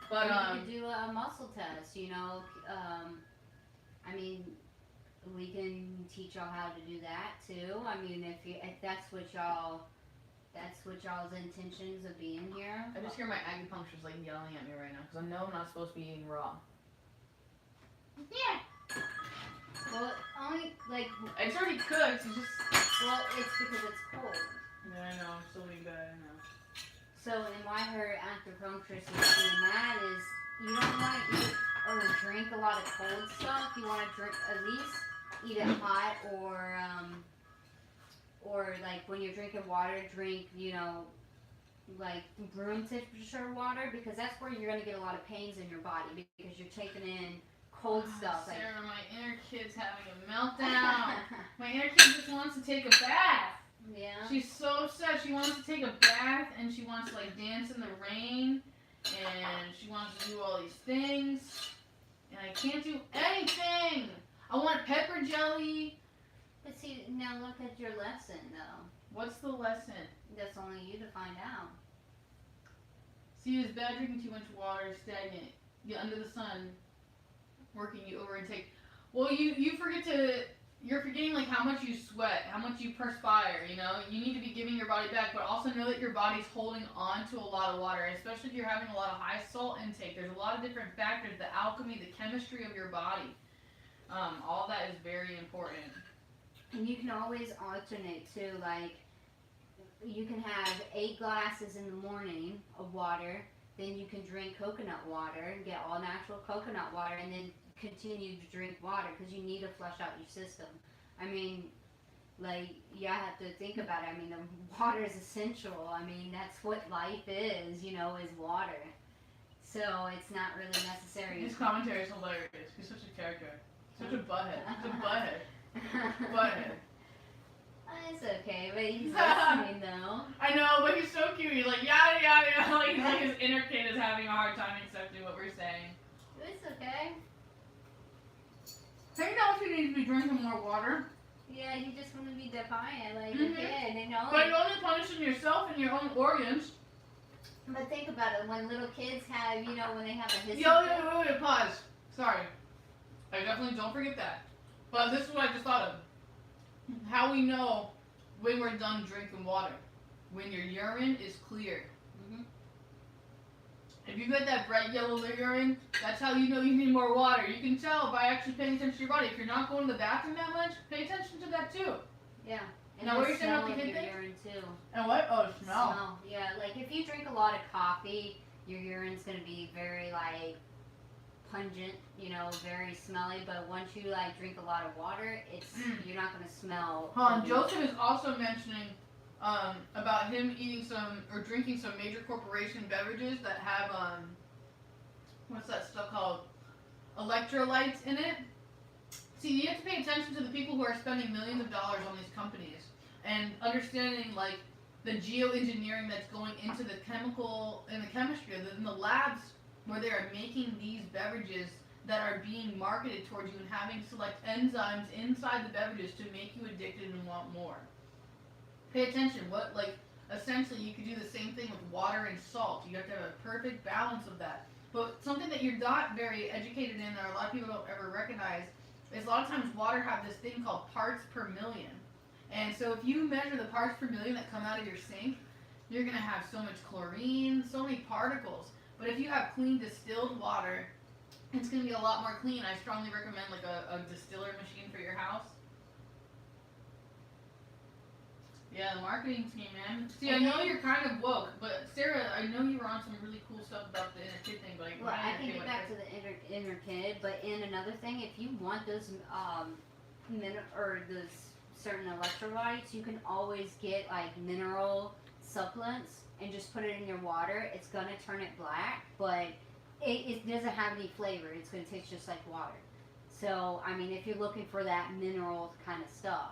but you could do a muscle test. You know, I mean, we can teach y'all how to do that too. I mean, if that's what y'all's intentions of being here. I just hear my acupuncturist like yelling at me right now because I know I'm not supposed to be eating raw. Yeah. Well, only like It's already cooked. It's just. well, it's because it's cold. Yeah, I know. I'm still eating bad. I know. So, and why her acupuncturist is doing that is you don't want to eat or drink a lot of cold stuff. You want to drink at least eat it hot or like when you're drinking water, drink like room temperature water because that's where you're gonna get a lot of pains in your body because you're taking in cold stuff. Sarah, my inner kid's having a meltdown. My inner kid just wants to take a bath. Yeah. She's so upset. She wants to take a bath and she wants to like dance in the rain and she wants to do all these things and I can't do anything. I want pepper jelly. But see, now look at your lesson though. What's the lesson? That's only you to find out. See, it's bad drinking too much water, stagnant. Get under the sun, working you over intake. Well, you forget to. You're forgetting like how much you sweat, how much you perspire, you know? You need to be giving your body back, but also know that your body's holding on to a lot of water, especially if you're having a lot of high salt intake. There's a lot of different factors, the alchemy, the chemistry of your body. All that is very important. And you can always alternate too, like you can have 8 glasses in the morning of water, then you can drink coconut water and get all natural coconut water and then continue to drink water because you need to flush out your system. I mean, like, you have to think about it. I mean, the water is essential. I mean, that's what life is, you know, is water. So it's not really necessary. His commentary is hilarious. He's such a character. Such a butthead. He's a butthead. Butthead. It's okay, but he's listening though. I know, but he's so cute. He's like, yada, yada, yada. Like, he's like his inner kid is having a hard time accepting what we're saying. It's okay. He knows he needs to be drinking more water. Yeah, you just want to be defiant, like a kid, you know? But you're only punishing yourself and your own organs. But think about it, when little kids have, you know, when they have a history. Wait, pause. Sorry. I definitely don't forget that. But this is what I just thought of. How we know when we're done drinking water. When your urine is clear. If you get that bright yellow urine, that's how you know you need more water. You can tell by actually paying attention to your body. If you're not going to the bathroom that much, pay attention to that too. Yeah. And now, what are you saying about the kid thing? Urine too. And what? Oh, smell. Smell. Yeah, like if you drink a lot of coffee, your urine's gonna be very like pungent, you know, very smelly. But once you like drink a lot of water, it's you're not gonna smell. Joseph is also mentioning about him eating some or drinking some major corporation beverages that have what's that stuff called? Electrolytes in it. See, you have to pay attention to the people who are spending millions of dollars on these companies and understanding like the geoengineering that's going into the chemical and the chemistry in the labs where they are making these beverages that are being marketed towards you and having select enzymes inside the beverages to make you addicted and want more. Pay attention. Essentially you could do the same thing with water and salt. You have to have a perfect balance of that. But something that you're not very educated in or a lot of people don't ever recognize is a lot of times water have this thing called parts per million. And so if you measure the parts per million that come out of your sink, you're going to have so much chlorine, so many particles. But if you have clean distilled water, it's going to be a lot more clean. I strongly recommend like a distiller machine for your house. Yeah, the marketing scheme, man. See, And I know then- you're kind of woke, but Sarah, I know you were on some really cool stuff about the inner kid thing, but like, Well, my I inner can kid get went back to crazy. the inner kid, but in another thing, if you want those or those certain electrolytes, you can always get like mineral supplements and just put it in your water. It's gonna turn it black, but it doesn't have any flavor. It's gonna taste just like water. So I mean, if you're looking for that mineral kind of stuff,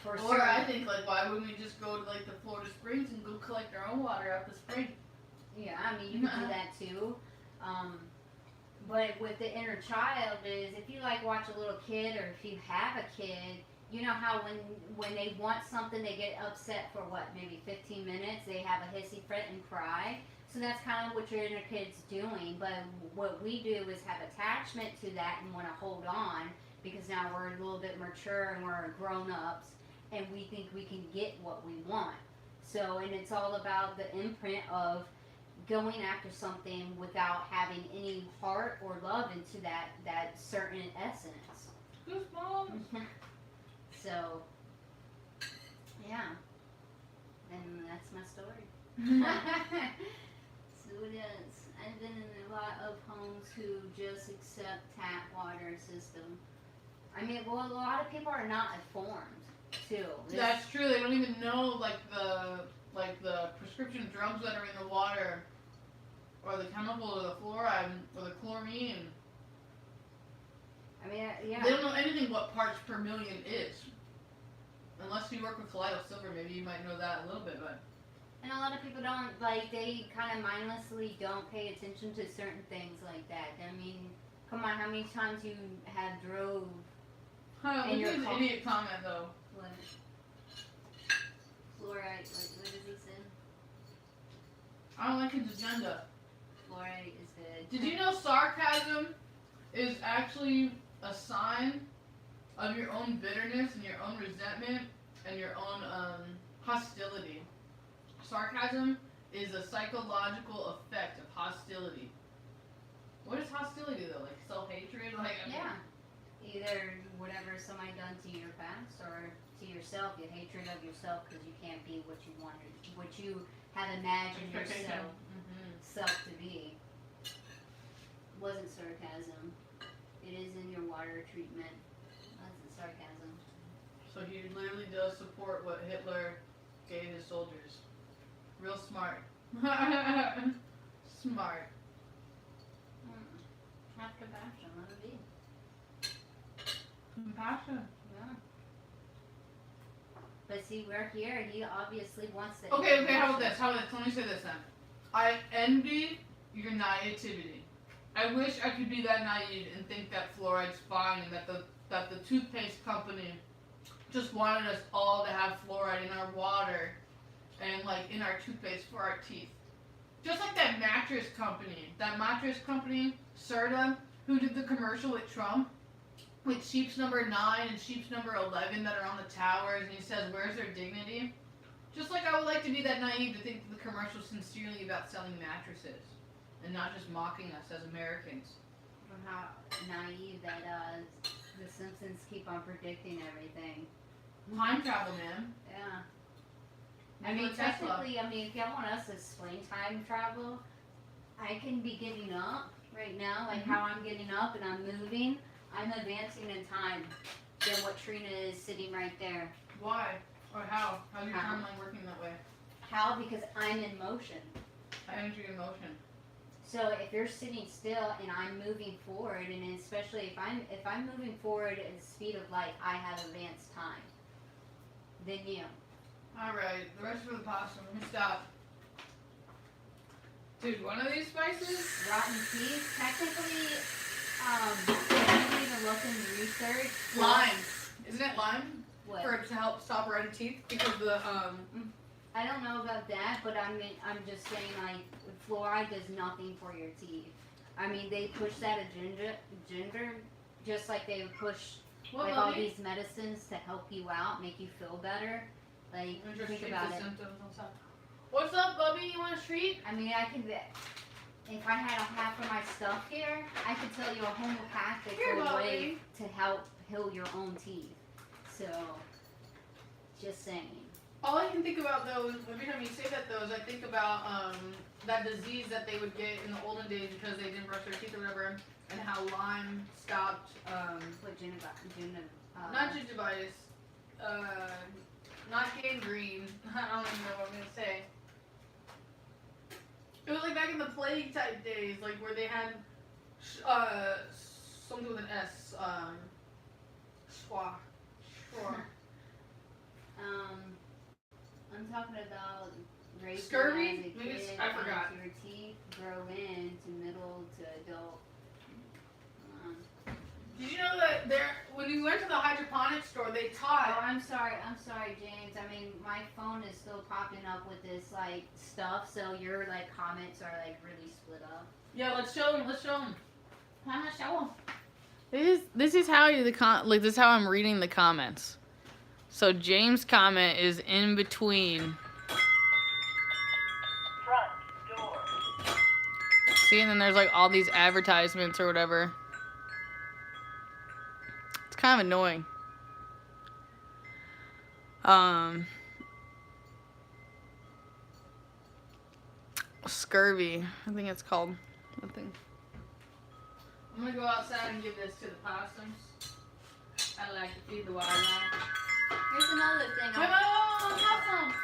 for Or certain, I think, like, why wouldn't we just go to, like, the Florida Springs and go collect our own water out the spring? yeah, I mean, you can do that too. But with the inner child is if you like watch a little kid or if you have a kid, you know how when they want something they get upset for what, maybe 15 minutes, they have a hissy fit and cry. So that's kind of what your inner kid's doing. But what we do is have attachment to that and want to hold on because now we're a little bit mature and we're grown ups and we think we can get what we want. So, and it's all about the imprint of going after something without having any heart or love into that certain essence. Goosebumps. So, yeah, and that's my story. So it is. I've been in a lot of homes who just accept tap water system. I mean, well, a lot of people are not informed too. That's true. They don't even know, like the prescription drugs that are in the water, or the chemical, or the fluoride, or the chlorine. I mean, yeah. They don't know anything what parts per million is. Unless you work with colloidal silver, maybe you might know that a little bit, but. And a lot of people don't, like, they kind of mindlessly don't pay attention to certain things like that. I mean, come on, how many times you have drove Huh, in look your at his car? idiot comment, though. What? Fluoride, what is this in? I don't like his agenda. Fluoride is good. Did you know sarcasm is actually a sign of your own bitterness and your own resentment and your own hostility? Sarcasm is a psychological effect of hostility. What is hostility though? Like self-hatred? Like, I mean, Yeah. Either whatever somebody done to your past or to yourself, your hatred of yourself because you can't be what you wanted, what you have imagined yourself self to be. Wasn't sarcasm. It is in your water treatment. That's sarcasm. So he literally does support what Hitler gave his soldiers. Real smart. Smart. Have compassion. Let it be. Compassion. Yeah. But see, we're here. He obviously wants to. Okay, how about this? Let me say this then. I envy your naivety. I wish I could be that naive and think that fluoride's fine and that the toothpaste company just wanted us all to have fluoride in our water and like in our toothpaste for our teeth. Just like that mattress company, Serta, who did the commercial with Trump, with sheep's number 9 and sheep's number 11 that are on the towers, and he says, where's their dignity? Just like I would like to be that naive to think that the commercial's sincerely about selling mattresses and not just mocking us as Americans. From how naive that the Simpsons keep on predicting everything. Time travel, man. Yeah. I mean, Nikola Tesla. technically, if y'all want us to explain time travel, I can be getting up right now, like how I'm getting up and I'm moving. I'm advancing in time than what Trina is sitting right there. Why? Or how? How's your How? timeline working that way? How? Because I'm in motion. I enter in motion. So if you're sitting still and I'm moving forward, and especially if I'm moving forward at the speed of light, I have advanced time. Then you. Alright, the rest for the pasta. Let me stop. Dude, one of these spices? Rotten teeth, technically, I didn't even look into research. Lime. Isn't it lime? What? For to help stop rotten teeth? Because the, I don't know about that, but I'm just saying, like, fluoride does nothing for your teeth. I mean, they push that agenda just like they would push what, like all Lovey? these medicines to help you out, make you feel better. Like, And just think treat about the it. symptoms and stuff. What's up, Bubby? You want a treat? I mean, I could, if I had a half of my stuff here, I could tell you a homeopathic Here, way Bobby. to help heal your own teeth. So, just saying. All I can think about though, every time you say that though, is I think about that disease that they would get in the olden days because they didn't brush their teeth or whatever, and how Lyme stopped. What Not gingivitis, not gangrene. I don't even know what I'm gonna say. It was like back in the plague type days, like where they had something with an S. Schwa. I'm talking about raising Scurvy? as a Maybe kid, I forgot. Your teeth grow into middle to adult. Did you know that when you went to the hydroponic store, they Oh, taught. I'm sorry, James. I mean, my phone is still popping up with this like stuff, so your like comments are like really split up. Yeah, let's show them. Let's show them. I'm not showing. This is how this is how I'm reading the comments. So James' comment is in between. Front door. See, and then there's like all these advertisements or whatever. It's kind of annoying. Scurvy, I think it's called. Nothing. I'm gonna go outside and give this to the possums. I like to feed the wildlife. Here's another thing. Wait, possum!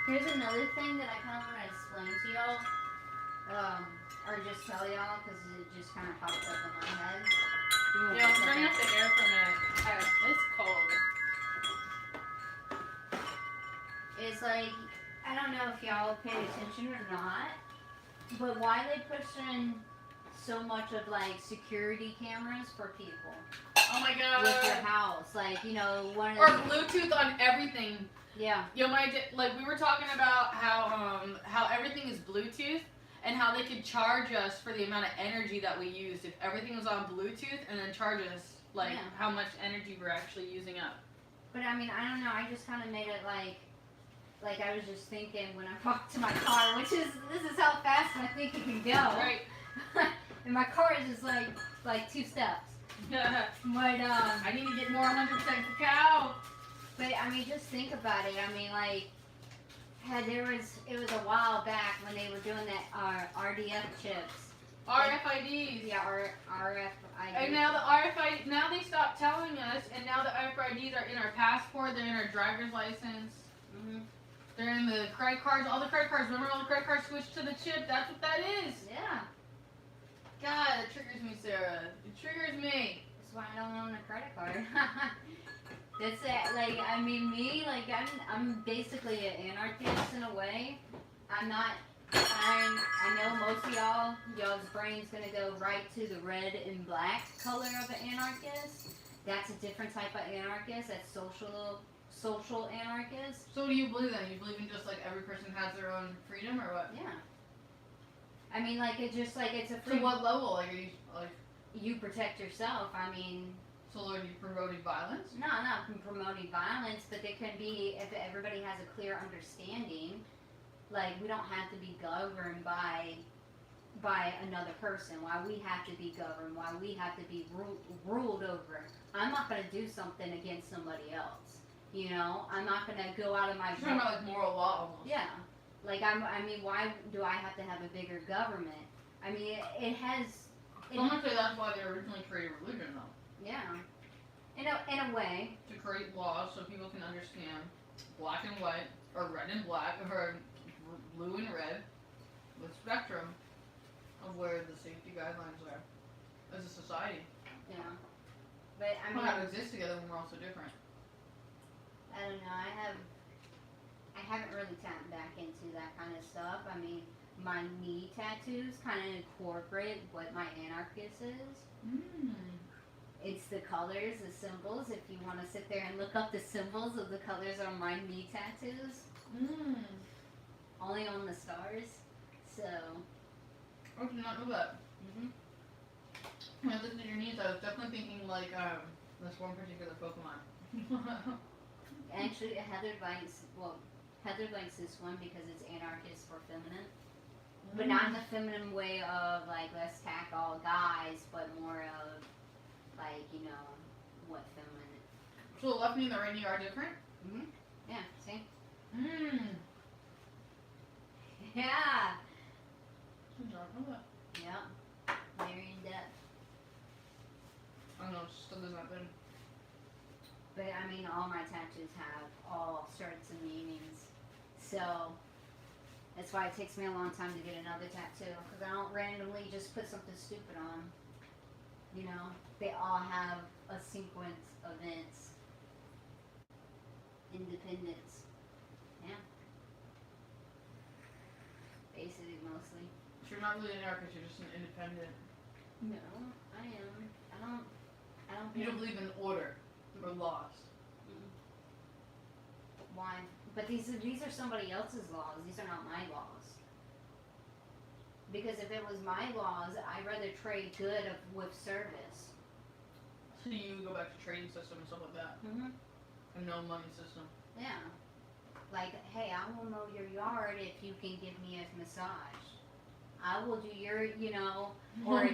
Here's another thing that I kind of want to explain to y'all, or just tell y'all, because it just kind of popped up in my head. Yeah, I'm turning off the air for a minute. It's cold. It's like, I don't know if y'all pay attention or not, but why they pushing so much of like security cameras for people Oh my god. with your house? Like, you know, one of Or the, Bluetooth on everything. yeah. Yo, like we were talking about how everything is Bluetooth and how they could charge us for the amount of energy that we used if everything was on Bluetooth and then charge us like Yeah. how much energy we're actually using up. But I mean, I don't know, I just kind of made it like I was just thinking when I walked to my car, this is how fast my thinking can go. Right. And my car is just like 2 steps. But I need to get more 100% cacao. But I mean, just think about it. I mean, like, it was a while back when they were doing that RDF chips. RFIDs. Yeah, RFID. And now the RFID, now they stopped telling us, and now the RFIDs are in our passport, they're in our driver's license, they're in the credit cards, all the credit cards. Remember all the credit cards switched to the chip? That's what that is. Yeah. God, it triggers me, Sarah. It triggers me. That's why I don't own a credit card. That's it. Like, I mean, me, like, I'm basically an anarchist in a way. I'm not. I know most of y'all's brain's gonna go right to the red and black color of an anarchist. That's a different type of anarchist. That's social anarchist. So what do you believe then? You believe in just like every person has their own freedom or what? Yeah. I mean, like, it's just like it's a free. To what level? Like, are you like? You protect yourself. I mean. So are you promoting violence? No, not promoting violence, but there can be if everybody has a clear understanding. Like, we don't have to be governed by another person. Why we have to be governed? Why we have to be ruled over? I'm not gonna do something against somebody else. You know, I'm not gonna go out of my. You're talking about like moral law almost. Yeah, like I mean, why do I have to have a bigger government? I mean, it has. I'm gonna say that's why they originally created religion, though. Yeah, in a way. To create laws so people can understand black and white, or red and black, or blue and red, with spectrum of where the safety guidelines are as a society. Yeah, but I mean, We have to exist together when we're all so different. I don't know. I haven't really tapped back into that kind of stuff. I mean, my knee tattoos kind of incorporate what my anarchist is. It's the colors, the symbols. If you want to sit there and look up the symbols of the colors on my knee tattoos, only on the stars. So. I did not know that. When I looked at your knees, I was definitely thinking like this one particular Pokemon. Actually, Heather likes this one because it's anarchist for feminine. But not in the feminine way of like let's tack all guys, but more of like, you know, what feminine. So the left knee and the right knee are different? Mhm. Yeah. See. Mmm. Yeah. I Yeah. Very in depth. don't know, it still does not good. But I mean, all my tattoos have all sorts of meanings. So that's why it takes me a long time to get another tattoo. Because I don't randomly just put something stupid on. You know, they all have a sequence of events. Independence. Yeah. Basically, mostly. So you're not really an anarchist, you're just an independent. No, I am. I don't. You don't believe in order or laws. Why? But these are somebody else's laws. These are not my laws. Because if it was my laws, I'd rather trade good with service. So you go back to trading system and stuff like that. Mhm. And no money system. Yeah. Like, hey, I will mow your yard if you can give me a massage. I will do your, or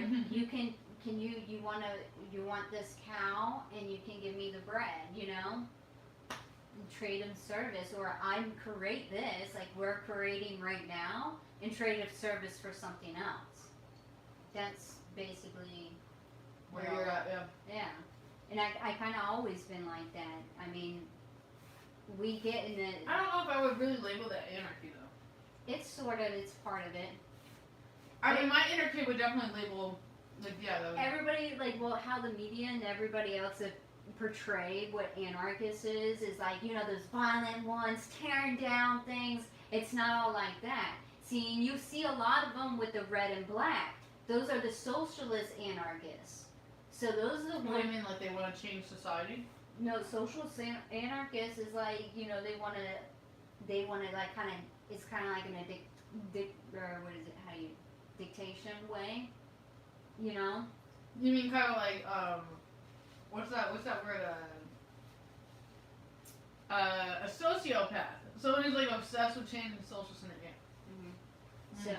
you want this cow and you can give me the bread, Trade of service, or I create this, like we're creating right now, and trade of service for something else. That's basically Where you're at, yeah. Yeah. And I kind of always been like that. I mean, we get in the... I don't know if I would really label that anarchy, though. It's part of it. I mean, my inner kid would definitely label, like, yeah, that would... Everybody, like, well, how the media and everybody else have portrayed what anarchist is like, those violent ones tearing down things. It's not all like that. See, and you see a lot of them with the red and black. Those are the socialist anarchists. So those are the ones... What do you mean, like they want to change society? No, socialist anarchists is like, they want to like kind of, it's kind of like in a or what is it, how do you, dictation way, You mean kind of like, what's that word, a sociopath. Someone who's like obsessed with changing social scenario. Mm-hmm. So,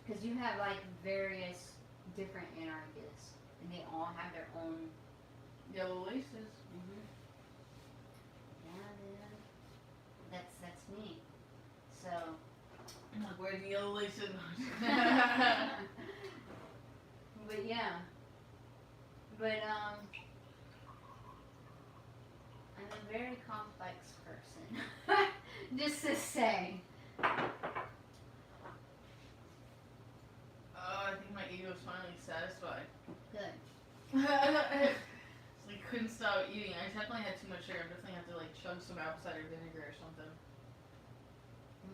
because you have like various different anarchists, and they all have their own yellow laces. Mm-hmm. Yeah, that's me. So. I'm like, where's the yellow laces? But yeah. But I'm a very complex person. Just to say. I think my ego is finally satisfied. Good. I couldn't stop eating. I definitely had too much sugar. I definitely have to like chug some apple cider vinegar or something.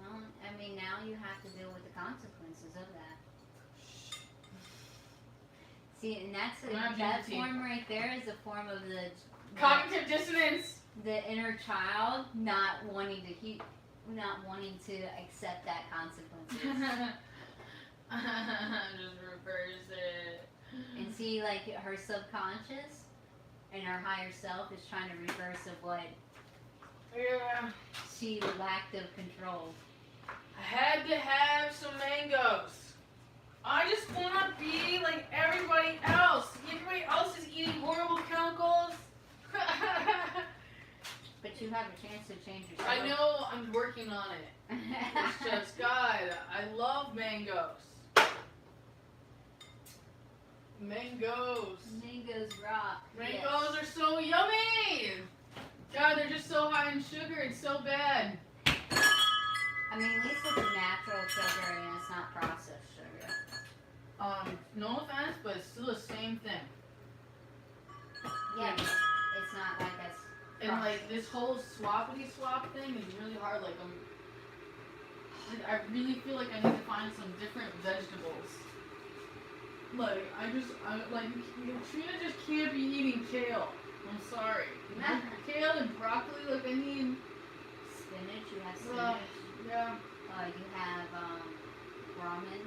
Well, I mean, now you have to deal with the consequences of that. See, and that form right there is a form of the cognitive dissonance. The inner child not wanting to accept that consequences. Just reverse it. And see, like her subconscious and her higher self is trying to reverse of what she lacked of control. I had to have some mangoes. I just want to be like everybody else. Everybody else is eating horrible chemicals. But you have a chance to change yourself. I know, I'm working on it. It's just, God, I love mangoes. Mangoes. Mangoes rock. Mangoes yes. are so yummy. God, they're just so high in sugar. It's so bad. I mean, at least it's natural sugar and it's not processed sugar. No offense, but it's still the same thing. Yeah, it's not like that's. And like this whole swappity swap thing is really hard. Like I really feel like I need to find some different vegetables. Like Trina just can't be eating kale. I'm sorry. Kale and broccoli. Like I need spinach. You have spinach. Yeah. You have ramen.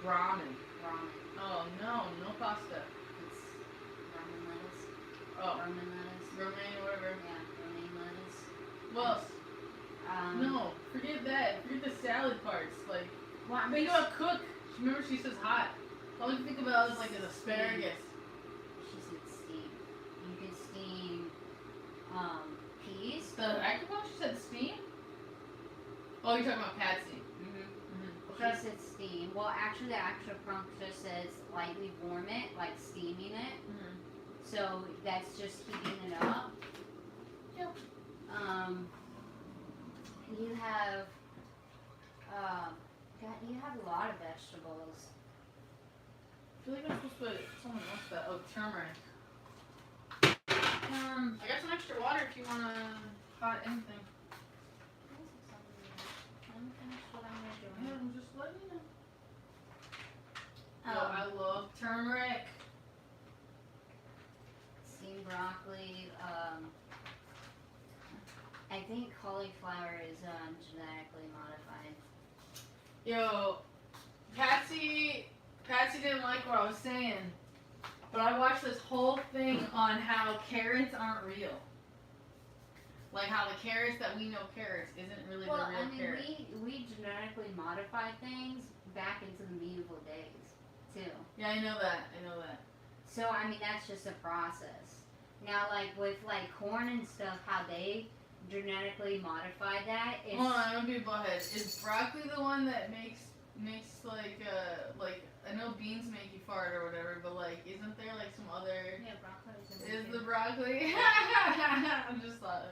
Ramen. Ramen. Oh no pasta. It's ramen lettuce. Oh. Ramen lettuce. Romaine, whatever. Yeah, romaine lettuce. Well, no, forget that. Forget the salad parts. Like, well, think about cook. Remember, she says hot. All you think about is like an asparagus. She said steam. You can peas. The acupuncture said steam? Oh, you're talking about Patsy. She said steam. Well, actually, the acupuncture says lightly warm it, like steaming it. So that's just heating it up. Yep. You have, you have a lot of vegetables. I feel like I'm supposed to put someone else that. Oh, turmeric. I got some extra water if you want to hot anything. Let me finish what I'm doing. Yeah, I'm just letting you know. Oh. Yo, I love turmeric. Steamed broccoli. I think cauliflower is genetically modified. Yo, Patsy didn't like what I was saying, but I watched this whole thing on how carrots aren't real. Like how the carrots that we know carrots isn't really the real carrot. We genetically modify things back into the medieval days, too. Yeah, I know that. So, I mean, that's just a process. Now, like, with, like, corn and stuff, how they genetically modify that is... Hold on, I'm gonna be a butthead. Is broccoli the one that makes like, I know beans make you fart or whatever, but, like, isn't there, like, some other... Yeah, broccoli is the broccoli? I'm just like...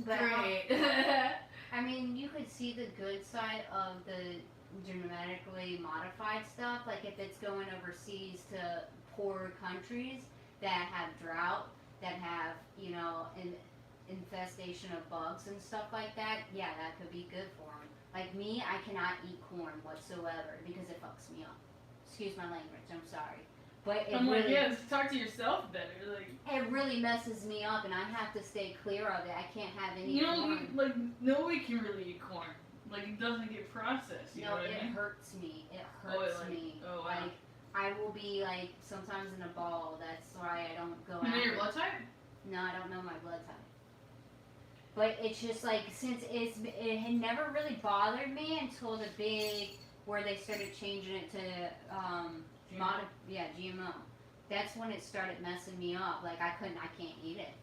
but Great. I mean, you could see the good side of the genetically modified stuff. Like if it's going overseas to poorer countries that have drought, that have, you know, an infestation of bugs and stuff like that, yeah, that could be good for them. Like me, I cannot eat corn whatsoever because it fucks me up. Excuse my language, I'm sorry. But it I'm really, like, yeah, talk to yourself better. Like, it really messes me up, and I have to stay clear of it. I can't have any corn. Like, nobody can really eat corn. Like, it doesn't get processed. You know what I mean? Hurts me. It hurts me. Oh, wow. Like, I will be, like, sometimes in a ball. That's why I don't go You know out. your blood type? No, I don't know my blood type. But it's just, like, since it had never really bothered me until the big, where they started changing it to, GMO. That's when it started messing me up. Like, I can't eat it.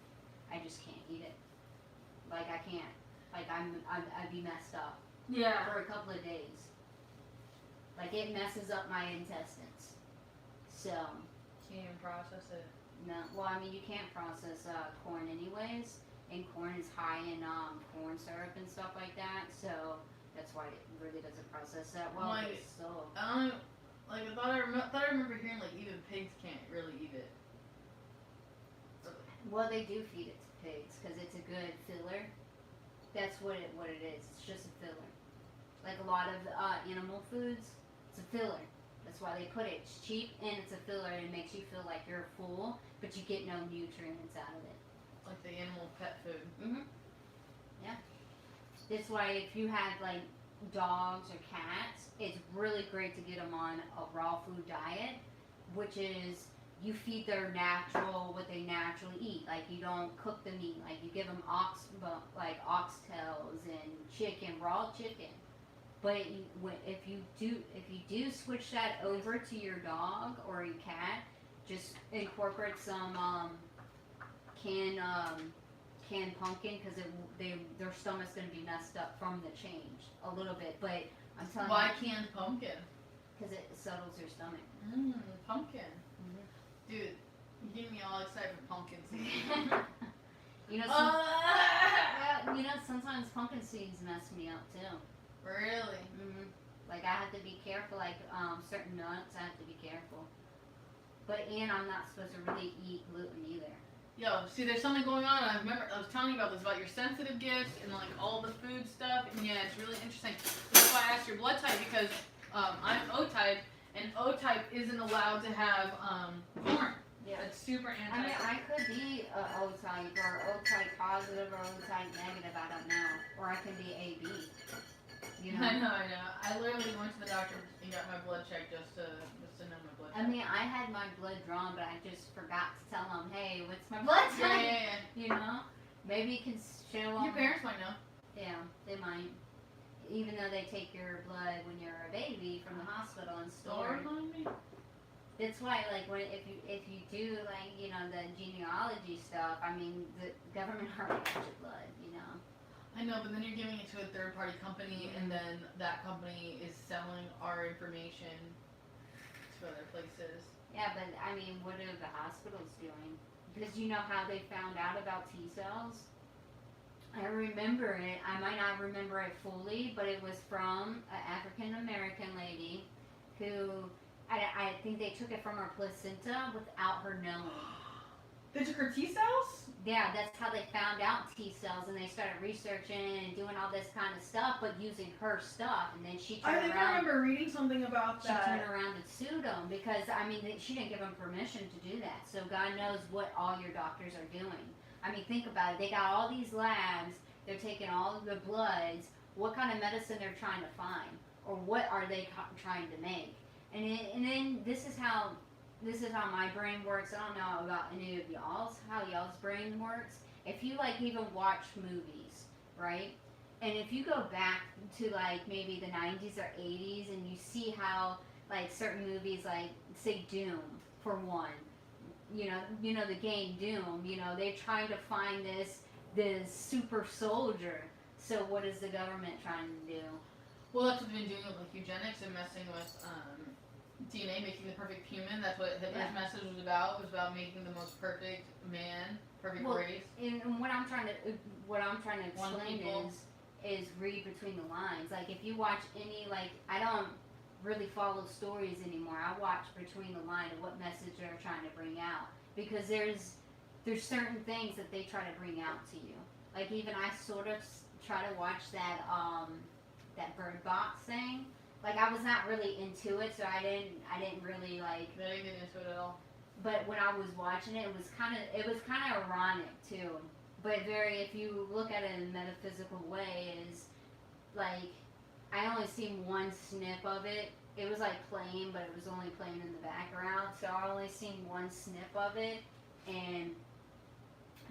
I just can't eat it. Like, I can't. Like, I'd be messed up. Yeah. For a couple of days. Like, it messes up my intestines. So. Can't even process it. No, well, I mean, you can't process corn anyways. And corn is high in corn syrup and stuff like that. So, that's why it really doesn't process that well. Like, so. Like, I thought I remember hearing, like, even pigs can't really eat it. Well, they do feed it to pigs because it's a good filler. That's what it is. It's just a filler. Like a lot of animal foods, it's a filler. That's why they put it. It's cheap and it's a filler and it makes you feel like you're full, but you get no nutrients out of it. Like the animal pet food. Mhm. Yeah. That's why if you have like dogs or cats, it's really great to get them on a raw food diet, which is you feed their natural, what they naturally eat. Like you don't cook the meat. Like you give them oxtails and chicken, raw chicken. But if you do switch that over to your dog or your cat, just incorporate some canned pumpkin because their stomach's gonna be messed up from the change a little bit. But I'm telling you, why canned pumpkin? Because it settles your stomach. Pumpkin. Dude, you get me all excited for pumpkin seeds. you know, sometimes pumpkin seeds mess me up too. Really? Like I have to be careful. Like certain nuts, I have to be careful. But I'm not supposed to really eat gluten either. Yo, see, there's something going on. I was telling you about this, about your sensitive gifts and like all the food stuff. And yeah, it's really interesting. That's why I asked your blood type because I'm O type. And O type isn't allowed to have corn. Yeah. It's super anti. I mean, I could be O type or O type positive or O type negative. I don't know. Or I can be AB. You know. I know. I literally went to the doctor and got my blood checked just to know my blood type. I mean, I had my blood drawn, but I just forgot to tell them, hey, what's my blood type? Yeah. You know. Maybe you can show them. Your parents might know. Yeah, they might. Even though they take your blood when you're a baby from the hospital and store it. Remind me. That's why, like, when if you do like the genealogy stuff, I mean, the government already has your blood, you know. I know, but then you're giving it to a third party company, and then that company is selling our information to other places. Yeah, but I mean, what are the hospitals doing? Because you know how they found out about T cells. I remember it. I might not remember it fully, but it was from an African American lady who I think they took it from her placenta without her knowing. They took her T cells? Yeah, that's how they found out T cells, and they started researching and doing all this kind of stuff, but using her stuff. And then she I turned think I around. remember reading something about She that. turned around and sued them because I mean she didn't give them permission to do that. So God knows what all your doctors are doing. I mean, think about it. They got all these labs. They're taking all of the bloods. What kind of medicine they're trying to find, or what are they trying to make? And then this is how my brain works. I don't know about any of y'all's, how y'all's brain works. If you like even watch movies, right? And if you go back to like maybe the 90s or 80s and you see how like certain movies, like say Doom for one, you know the game Doom, they're trying to find this super soldier. So what is the government trying to do? Well, that's what they've been doing with like eugenics and messing with DNA, making the perfect human. That's what Hitler's message was about. It was about making the most perfect man, perfect race. And what I'm trying to explain is read between the lines. Like if you watch any, like I don't really follow stories anymore. I watch between the line of what message they're trying to bring out, because there's certain things that they try to bring out to you. Like even I sort of try to watch that Bird Box thing. Like I was not really into it, so I didn't really like. I didn't get into it at all. But when I was watching it, it was kind of ironic too. But if you look at it in a metaphysical way, is like I only seen one snip of it. It was like playing, but it was only playing in the background. So I only seen one snip of it, and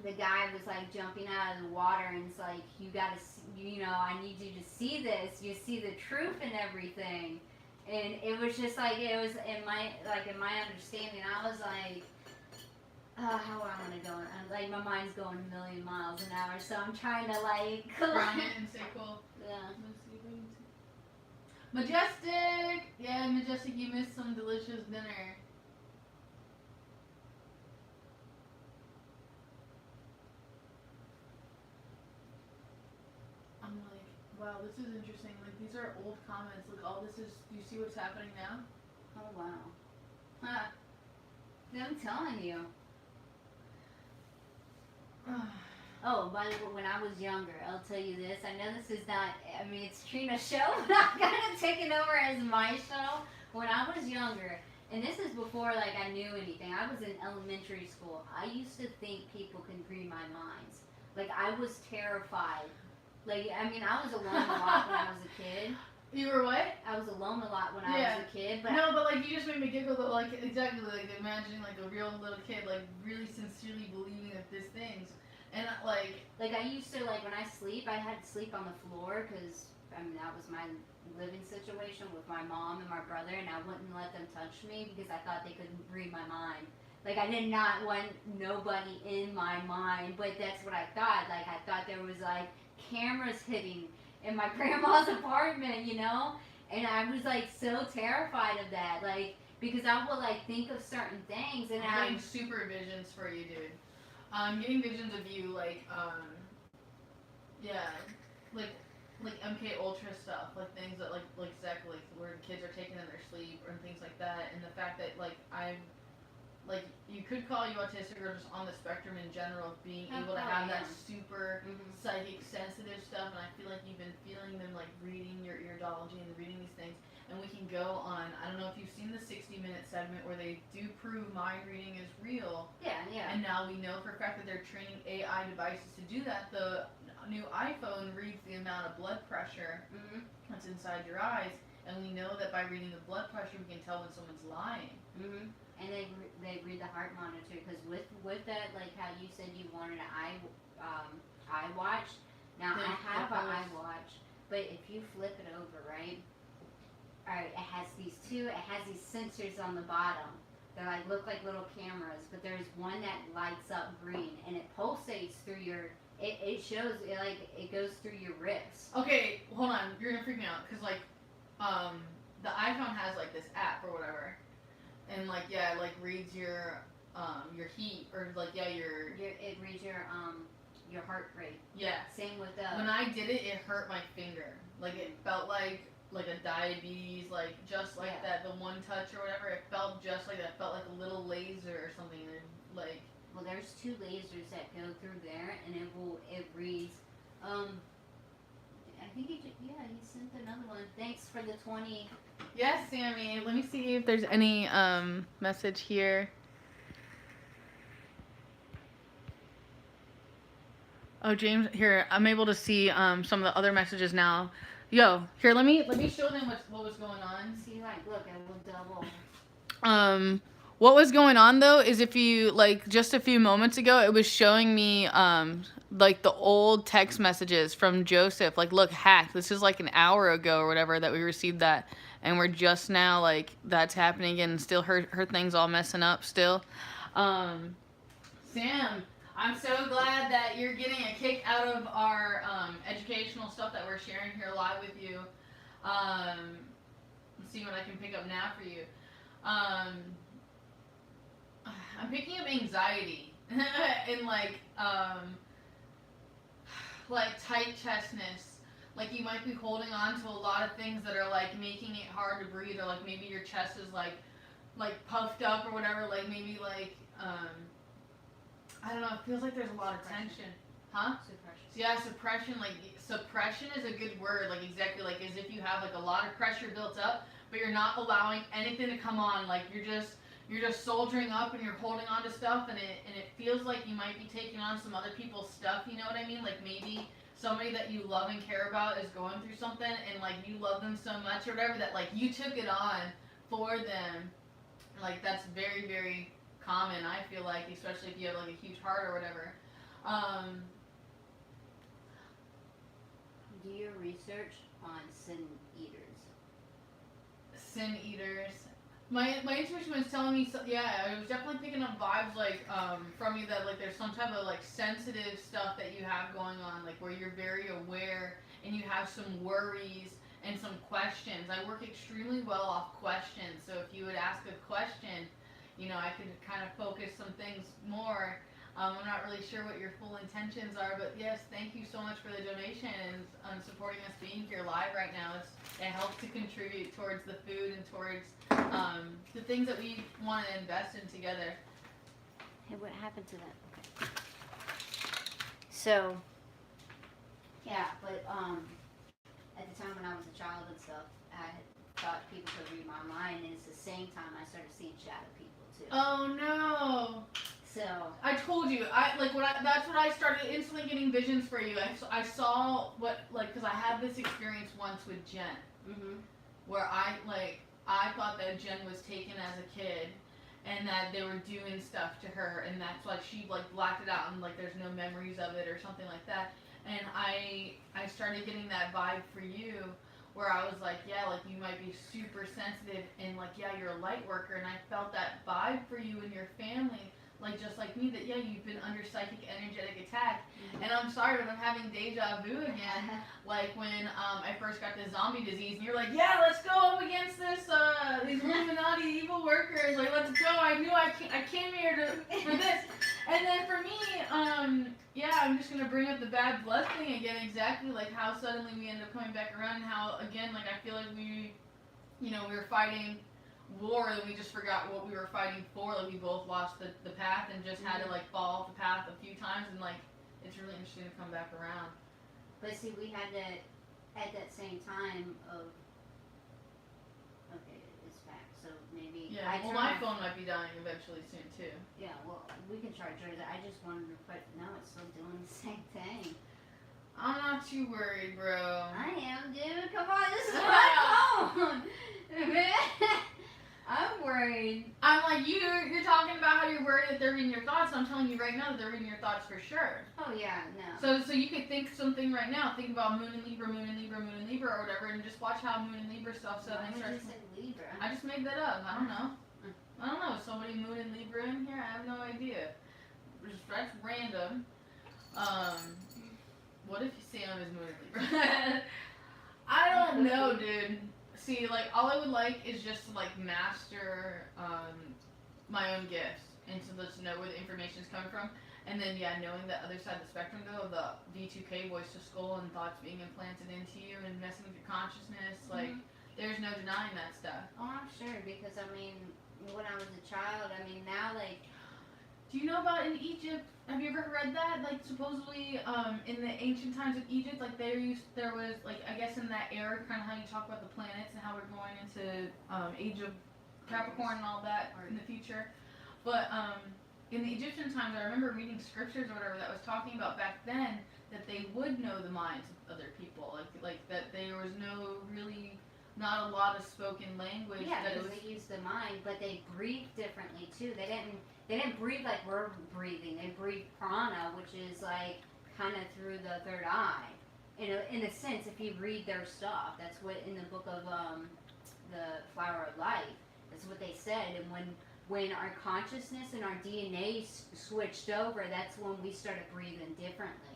the guy was like jumping out of the water, and it's like, you gotta, I need you to see this. You see the truth in everything, and it was just like it was in my understanding. I was like, how am I gonna go? And like my mind's going a million miles an hour, so I'm trying to like ground it and say cool. Yeah. Majestic, yeah, Majestic, you missed some delicious dinner. I'm like, wow, this is interesting. Like, these are old comments. Like, all this is, do you see what's happening now? Oh, wow. Huh. I'm telling you. Oh, by the way, when I was younger, I'll tell you this. I know this is not, I mean, it's Trina's show, but I'm kind of taking over as my show. When I was younger, and this is before, like, I knew anything. I was in elementary school. I used to think people can read my minds. Like, I was terrified. Like, I mean, I was alone a lot when I was a kid. You were what? I was alone a lot when I was a kid. But no, but like you just made me giggle though, like exactly like imagining like a real little kid like really sincerely believing that this thing's and like I used to like when I sleep, I had to sleep on the floor because I mean that was my living situation with my mom and my brother, and I wouldn't let them touch me because I thought they could read my mind. Like I did not want nobody in my mind, but that's what I thought. Like I thought there was like cameras hitting in my grandma's apartment, and I was like so terrified of that, like because I would like think of certain things, and I'm getting super visions for you, dude. I'm getting visions of you like like MK Ultra stuff, like things that like exactly like where kids are taken in their sleep and things like that, and the fact that like I'm like you could call you autistic or just on the spectrum in general, being able to have that super psychic sensitive stuff, and I feel like you've been feeling them like reading your iridology and reading these things, and we can go on. I don't know if you've seen the 60-minute segment where they do prove mind reading is real. Yeah. And now we know for a fact that they're training AI devices to do that. The new iPhone reads the amount of blood pressure that's inside your eyes, and we know that by reading the blood pressure we can tell when someone's lying. And they read the heart monitor, because with that, like how you said you wanted an eye watch. Now I have an eye watch, but if you flip it over, right? All right, it has these sensors on the bottom. They like look like little cameras, but there's one that lights up green and it pulsates through your. It shows it like it goes through your wrist. Okay, hold on. You're gonna freak me out because like, the iPhone has like this app or whatever, and like yeah, it like reads your heat or like yeah It reads your heart rate. yeah. Same with When I did it, it hurt my finger. Like it felt like a diabetes, like just like Yeah. that. The one touch or whatever, it felt just like that. It felt like a little laser or something. And like Well, there's 2 lasers that go through there, and it reads. I think he sent another one. Thanks for the 20. yes, Sammy. Let me see if there's any message here. Oh, James, here I'm able to see some of the other messages now. Yo, here let me show them what was going on. See, like, look, I will double. What was going on though is if you like just a few moments ago, it was showing me like the old text messages from Joseph. Like, look, hacked. This is like an hour ago or whatever that we received that, and we're just now like that's happening again. And still her things all messing up still. Sam, I'm so glad that you're getting a kick out of our educational stuff that we're sharing here live with you. Let's see what I can pick up now for you. I'm picking up anxiety and like tight chestness. Like you might be holding on to a lot of things that are like making it hard to breathe, or like maybe your chest is like puffed up or whatever. Like maybe like I don't know. It feels like there's a lot of tension, huh? Suppression. Yeah, suppression. Like suppression is a good word. Like exactly like as if you have like a lot of pressure built up, but you're not allowing anything to come on. Like you're just soldiering up and you're holding on to stuff, and it feels like you might be taking on some other people's stuff. You know what I mean? Like maybe somebody that you love and care about is going through something, and like you love them so much or whatever that like you took it on for them. Like that's very, very common, I feel like, especially if you have like a huge heart or whatever. Do your research on sin eaters. Sin eaters. My intuition was telling me, yeah, I was definitely picking up vibes like from you that like there's some type of like sensitive stuff that you have going on, like where you're very aware and you have some worries and some questions. I work extremely well off questions, so if you would ask a question, you know, I could kind of focus some things more. I'm not really sure what your full intentions are, but yes, thank you so much for the donation and supporting us being here live right now. It helps to contribute towards the food and towards the things that we want to invest in together. Hey, what happened to that? Okay. So, yeah, but at the time when I was a child and stuff, I thought people could read my mind, and it's the same time I started seeing shadow people too. Oh no! So I told you, that's what I started instantly getting visions for you. I saw what, like, because I had this experience once with Jen, where I thought that Jen was taken as a kid, and that they were doing stuff to her, and that's why she like blacked it out, and like there's no memories of it or something like that. And I started getting that vibe for you, where I was like, yeah, like you might be super sensitive, and like yeah, you're a light worker, and I felt that vibe for you and your family. Like just like me, that yeah, you've been under psychic energetic attack, and I'm sorry, but I'm having deja vu again. Like when I first got the zombie disease, and you're like, yeah, let's go up against this these Illuminati evil workers. Like let's go. I knew I came here for this, and then for me, yeah, I'm just gonna bring up the bad blood thing again. Exactly like how suddenly we end up coming back around, and how again like I feel like we were fighting war, and we just forgot what we were fighting for. Like we both lost the path and just had to like fall off the path a few times, and like it's really interesting to come back around. but see, we had that at that same time of okay, it's back. So maybe Yeah, well my phone might be dying eventually soon too. Yeah, well we can charge yours. I just wanted to put no, it's still doing the same thing. I'm not too worried, bro. I am, dude. Come on, this is my phone. I'm worried. I'm like, you're talking about how you're worried that they're reading your thoughts, and I'm telling you right now that they're reading your thoughts for sure. Oh yeah, no. So you could think something right now. Think about Moon and Libra, Moon and Libra, Moon and Libra, or whatever, and just watch how Moon and Libra stuff Why suddenly would you starts. say Libra? I just made that up. I don't know. I don't know. Somebody Moon and Libra in here? I have no idea. That's random. What if Sam is Moon and Libra? I don't know, dude. See, like, all I would like is just to, like, master my own gifts and to just know where the information is coming from. And then, yeah, knowing the other side of the spectrum, though, the V2K, voice to skull, and thoughts being implanted into you and messing with your consciousness, like, there's no denying that stuff. Oh, I'm sure, because, I mean, when I was a child, I mean, now, like... Do you know about in Egypt? Have you ever read that? Like, supposedly, in the ancient times of Egypt, like, there was, like, I guess in that era, kind of how you talk about the planets and how we're going into age of Capricorn and all that in the future. But, in the Egyptian times, I remember reading scriptures or whatever that was talking about back then that they would know the minds of other people, like that there was not a lot of spoken language. Yeah, that because they used the mind, but they breathed differently too. They didn't breathe like we're breathing. They breathed prana, which is like kind of through the third eye. In a sense, if you read their stuff, that's what in the book of the Flower of Life. That's what they said, and when our consciousness and our DNA switched over, that's when we started breathing differently.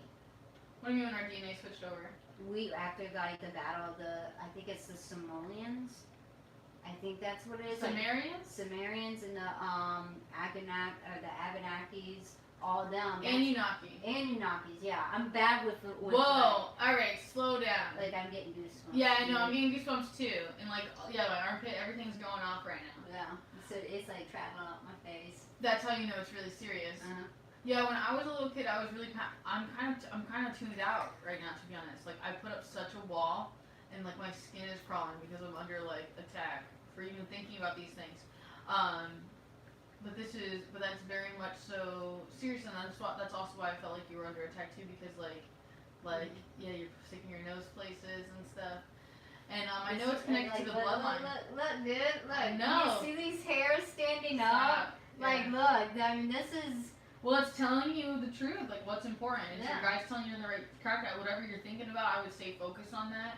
What do you mean when our DNA switched over? We, after like the battle of I think it's the Somalians. I think that's what it is. Sumerians? Like, Sumerians and the Abenakis, all them. Anunnakis, yeah. I'm bad with Whoa! Alright, slow down. Like, I'm getting goosebumps. Yeah, I know, I'm getting goosebumps too. And like, yeah, my armpit, everything's going off right now. Yeah. So it's like traveling up my face. That's how you know it's really serious. Uh-huh. Yeah, when I was a little kid, I was really I'm kind of tuned out right now, to be honest. Like, I put up such a wall, and like my skin is crawling because I'm under like attack for even thinking about these things. But that's very much so serious, and that's also why I felt like you were under attack too, because like yeah, you're sticking your nose places and stuff. And I know it's connected to the bloodline. Look, dude, look. I know. You see these hairs standing Stop. up? Like, look, I mean, this is... Well, it's telling you the truth, like what's important. It's Yeah. your guys telling you in the right track. Whatever you're thinking about, I would say focus on that.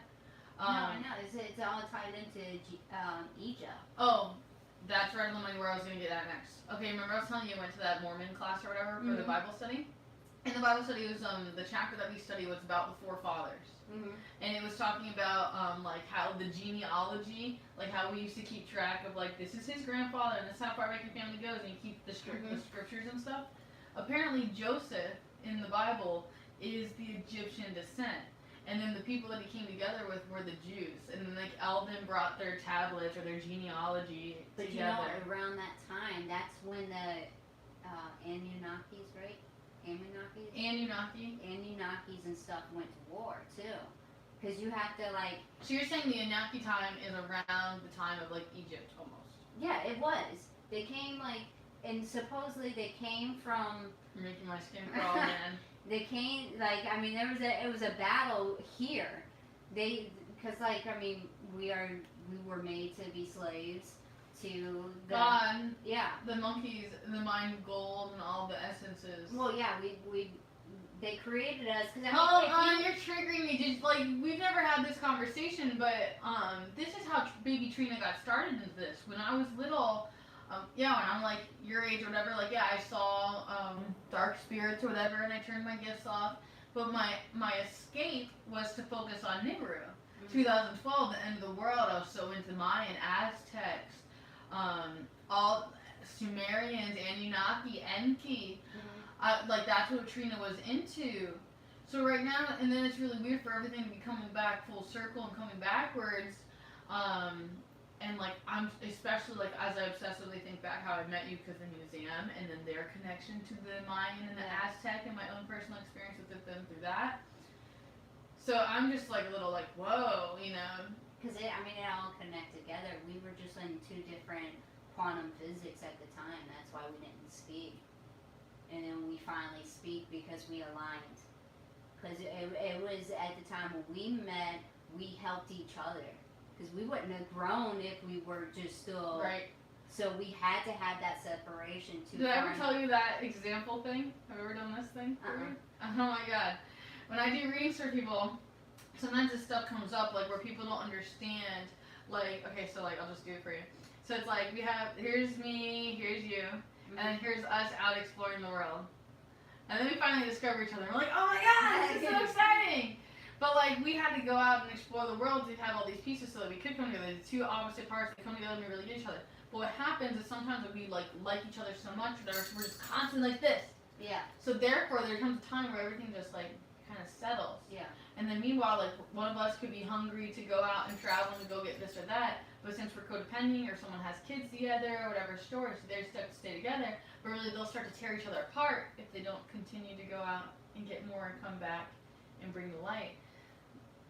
no, I know. It's all tied into Egypt. Oh, that's right on the money where I was going to get at next. Okay, remember I was telling you I went to that Mormon class or whatever for the Bible study? And the Bible study was, the chapter that we studied was about the forefathers. And it was talking about, like, how the genealogy, like, how we used to keep track of, like, this is his grandfather, and this is how far back your family goes, and you keep the scriptures and stuff. Apparently, Joseph, in the Bible, is the Egyptian descent. And then the people that he came together with were the Jews. And then, like, all of them brought their tablets or their genealogy But together. you know, around that time, that's when the Anunnakis, right? Anunnakis and stuff went to war, too. Because you have to, like... So you're saying the Anunnaki time is around the time of, like, Egypt, almost? Yeah, it was. They came, like... And supposedly they came from... You're making my skin crawl, man. They came, like, I mean, it was a battle here. Because, like, I mean, we were made to be slaves to the... God. Yeah. The monkeys, the mine gold, and all the essences. Well, yeah, they created us. Cause, I mean, Hold on, you're triggering me. Just, like, we've never had this conversation, but, this is how baby Trina got started into this. When I was little... yeah, when I'm like your age or whatever, like, yeah, I saw dark spirits or whatever, and I turned my gifts off. But my escape was to focus on Nibiru. 2012, the end of the world. I was so into Mayan, Aztecs, all Sumerians, Anunnaki, Enki. Like, that's what Trina was into. So right now, and then it's really weird for everything to be coming back full circle and coming backwards. And, like, I'm especially, like, as I obsessively think back how I met you because of the museum, and then their connection to the Mayan and the Aztec, and my own personal experience with them through that. So I'm just, like, a little, like, whoa, you know? Because, it all connected together. We were just in two different quantum physics at the time. That's why we didn't speak. And then we finally speak because we aligned. Because it was at the time when we met, we helped each other. Because we wouldn't have grown if we were just still... Right. So we had to have that separation to... Did I ever tell you that example thing? Have I ever done this thing for you? Oh my god. When I do readings for people, sometimes this stuff comes up, like, where people don't understand, like, okay, so like I'll just do it for you. So it's like we have here's me, here's you, and then here's us out exploring the world. And then we finally discover each other. And we're like, oh my god, this is so exciting! But like we had to go out and explore the world to have all these pieces so that we could come together. The two opposite parts, they come together and we really get each other. But what happens is sometimes we like each other so much that we're just constantly like this. Yeah. So therefore there comes a time where everything just like kind of settles. Yeah. And then meanwhile, like one of us could be hungry to go out and travel and to go get this or that, but since we're codependent or someone has kids together or whatever story, so they're stuck to stay together, but really they'll start to tear each other apart if they don't continue to go out and get more and come back and bring the light.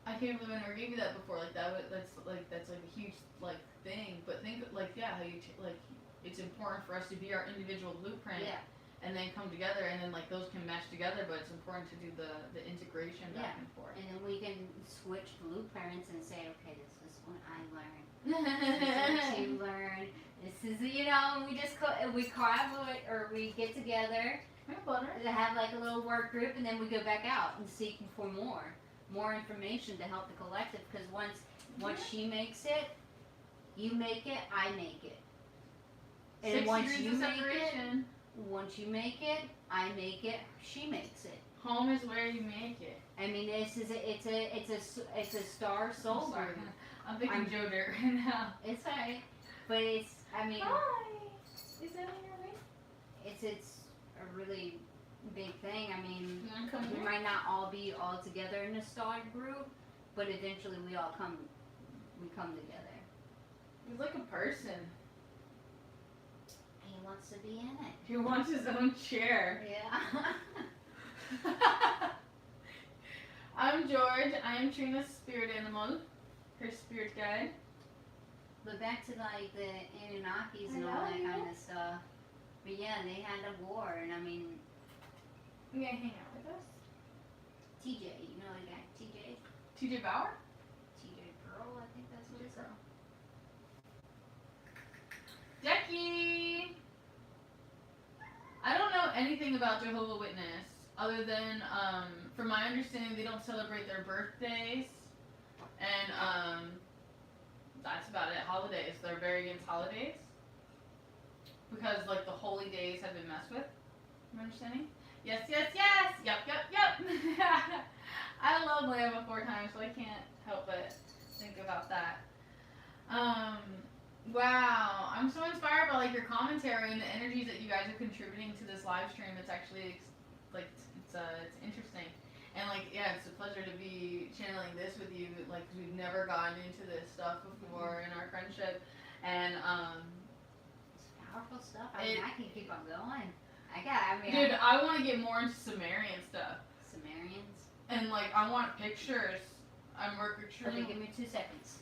I can't believe I never gave you that before. Like that's like a huge like thing. But think like how you like it's important for us to be our individual blueprint. Yeah. And then come together, and then like those can mesh together. But it's important to do the integration back and forth. And then we can switch blueprints and say, okay, this is what I learned. This is what you learned. This is we collaborate or we get together to have like a little work group, and then we go back out and seek for more information to help the collective. Because once she makes it, you make it, I make it. And 6 once degrees you of make separation. Once you make it, I make it, she makes it. Home is where you make it. I mean, it's a star soul Sorry. group. I'm thinking Joe Dirt right now. It's alright, but Hi. Is that on your way? it's a really big thing. I mean, You wanna come we here? might not all be all together in a star group, but eventually we come together. He's like a person. He wants to be in it. He wants his own chair. Yeah. I'm George. I am Trina's spirit animal, her spirit guide. But back to like the Anunnakis and all that kind of stuff. But yeah, they had a war, and I mean, You gonna hang out with us? TJ, you know the guy, TJ Bauer? Pearl, I think that's what it's called. Jackie! I don't know anything about Jehovah's Witness other than, from my understanding, they don't celebrate their birthdays, and that's about it. Holidays, they're very against holidays because like the holy days have been messed with. Am I understanding? Yes, yes, yes. Yep. I love Land Before Time, so I can't help but think about that. Wow, I'm so inspired by like your commentary and the energies that you guys are contributing to this live stream. It's actually like it's interesting, and like yeah, it's a pleasure to be channeling this with you. Like we've never gotten into this stuff before in our friendship, and It's powerful stuff. I mean, I can keep on going. Dude, I want to get more into Sumerian stuff, Sumerians. and like I want pictures. I'm working. Okay, give me 2 seconds.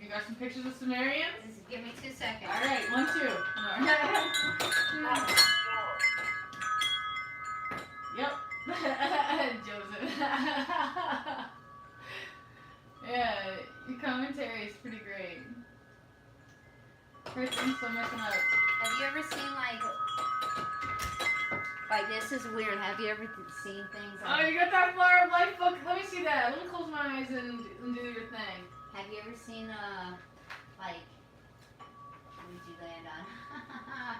You got some pictures of Sumerians? Just give me 2 seconds. All right, 1, 2. Yep. Joseph. Yeah, your commentary is pretty great. First, thanks so much. Have you ever seen like this is weird. Have you ever seen things Oh, like you got that Flower of Life book? Let me see that. Let me close my eyes and do your thing. have you ever seen like what did you land on?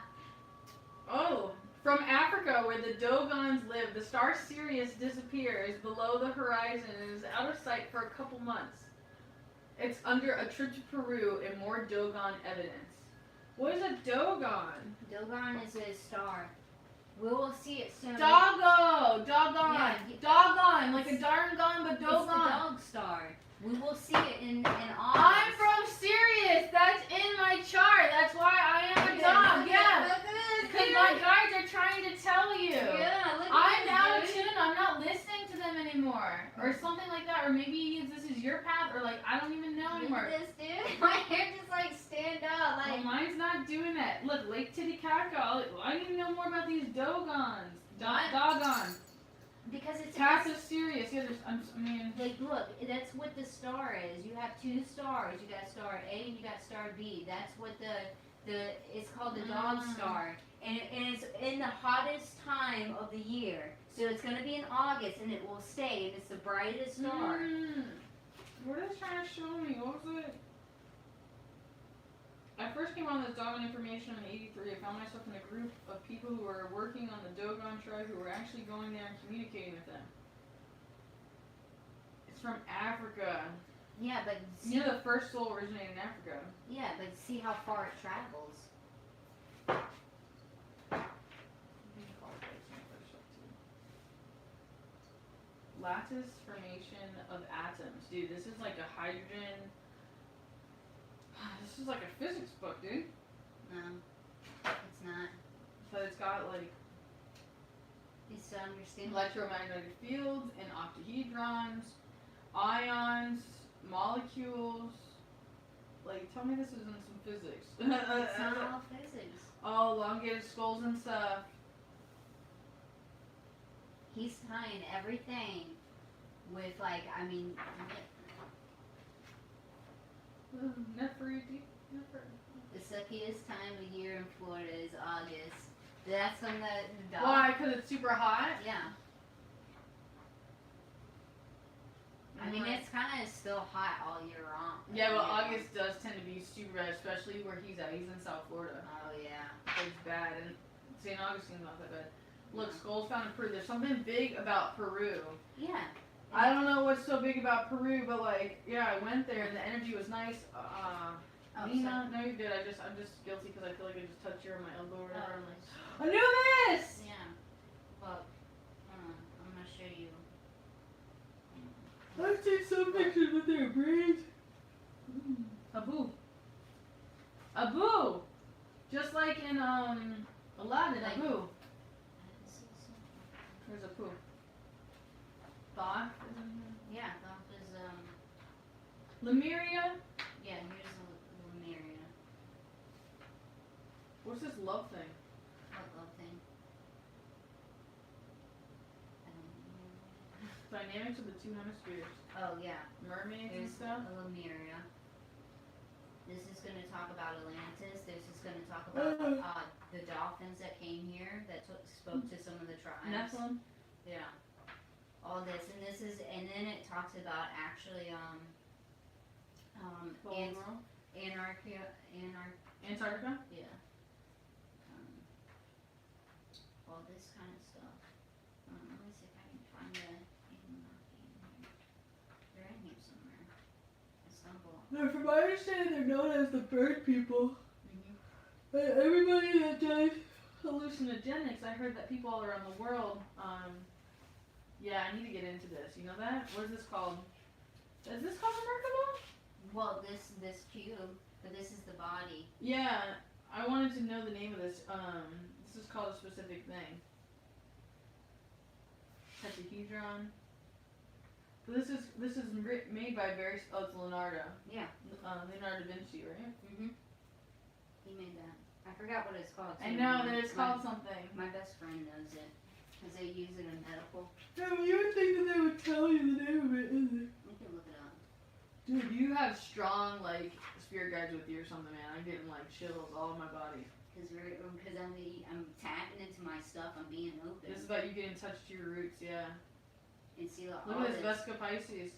Oh, from Africa, where the Dogons live, the star Sirius disappears below the horizon and is out of sight for a couple months. It's under a trip to Peru and more Dogon evidence. What is a Dogon? Dogon is a star. We will see it soon. Doggo! Dogon! Yeah. Dogon! Like a darn gon, but It's the Dogon. dog star. We will see it in August. I'm from Sirius! That's in my chart! That's why I am a dog! Yeah! Because my guides are trying to tell you! Yeah, look at I'm this, out of dude. tune. I'm not listening to them anymore. Or something like that. Or maybe this is your path. Or like, I don't even know Look anymore. at this, dude. My hair just like stand up. Well, Like, mine's not doing that. Look, Lake Titicaca. I need to know more about these Dogons. What? Dogon. because it's Path of Sirius. Yeah, like, look, that's what the star is. You have 2 stars. You got star A and you got star B. That's what it's called the dog star. And it's in the hottest time of the year. So it's going to be in August and it will stay. And it's the brightest star. What are they trying to show me? What was it? came on this Dogon information in '83, I found myself in a group of people who were working on the Dogon tribe who were actually going there and communicating with them. It's from Africa. Yeah, but see, You know the first soul originated in Africa. yeah, but see how far it travels. Lattice formation of atoms. Dude, this is like a hydrogen. This is like a physics book, dude. No, it's not. But it's got like It's to understand. electromagnetic fields and octahedrons, ions, molecules. Like, tell me this isn't some physics. It's not all physics. Oh, elongated skulls and stuff. He's tying everything with, like, I mean, Nefertiti. the suckiest time of year in Florida is August. That's when the dog. Why? Because it's super hot? Yeah. I mean, it's kind of still hot all year round. Yeah, but August does tend to be super bad, especially where he's at. He's in South Florida. Oh, yeah. It's bad, and St. Augustine's not that bad. Look, skulls found in Peru. There's something big about Peru. Yeah. I don't know what's so big about Peru, but like, yeah, I went there and the energy was nice. Nina, no, you're good. I'm just guilty because I feel like I just touched you on my elbow or whatever. I'm like, I knew this. Yeah. Well, I'm gonna show you. I've seen some pictures with their braids. Abu. Abu. Just like in Aladdin, Like- Abu. There's a poo. Thoth is in here. Yeah, that was Lemuria. yeah. Here's the Lemuria. What's this love thing? What love thing? I don't know. Dynamics of the two hemispheres. Oh yeah. Mermaids and Here's stuff. a Lemuria. This is going to talk about Atlantis. This is going to talk about the dolphins that came here that spoke to some of the tribes. Nephilim. Yeah. All this and then it talks about actually Antarctica. Antarctica. Yeah. All this kind of stuff. Let me see if I can find the they're in here somewhere. I stumble. No, from my understanding, they're known as the bird people. Mm-hmm. Everybody that does hallucinogenics, I heard that people all around the world. Yeah, I need to get into this. You know that? What is this called? Is this called the Merkaba? Well, this cube, but this is the body. Yeah, I wanted to know the name of this. This is called a specific thing. Tetrahedron. This is made by very. Oh, it's Leonardo. Yeah. Leonardo da Vinci, right? Mhm. He made that. I forgot what it's called. I too. know that it's called something. My best friend knows it, cause they use it in medical. Yeah, but you would think that they would tell you the name of it, isn't it? We can look it up. Dude, you have strong like spirit guides with you or something, man. I'm getting like chills all in my body. Cause I'm tapping into my stuff. I'm being open. This is about you getting in touch to your roots, yeah. And see all Look at this this. Vesica Pisces.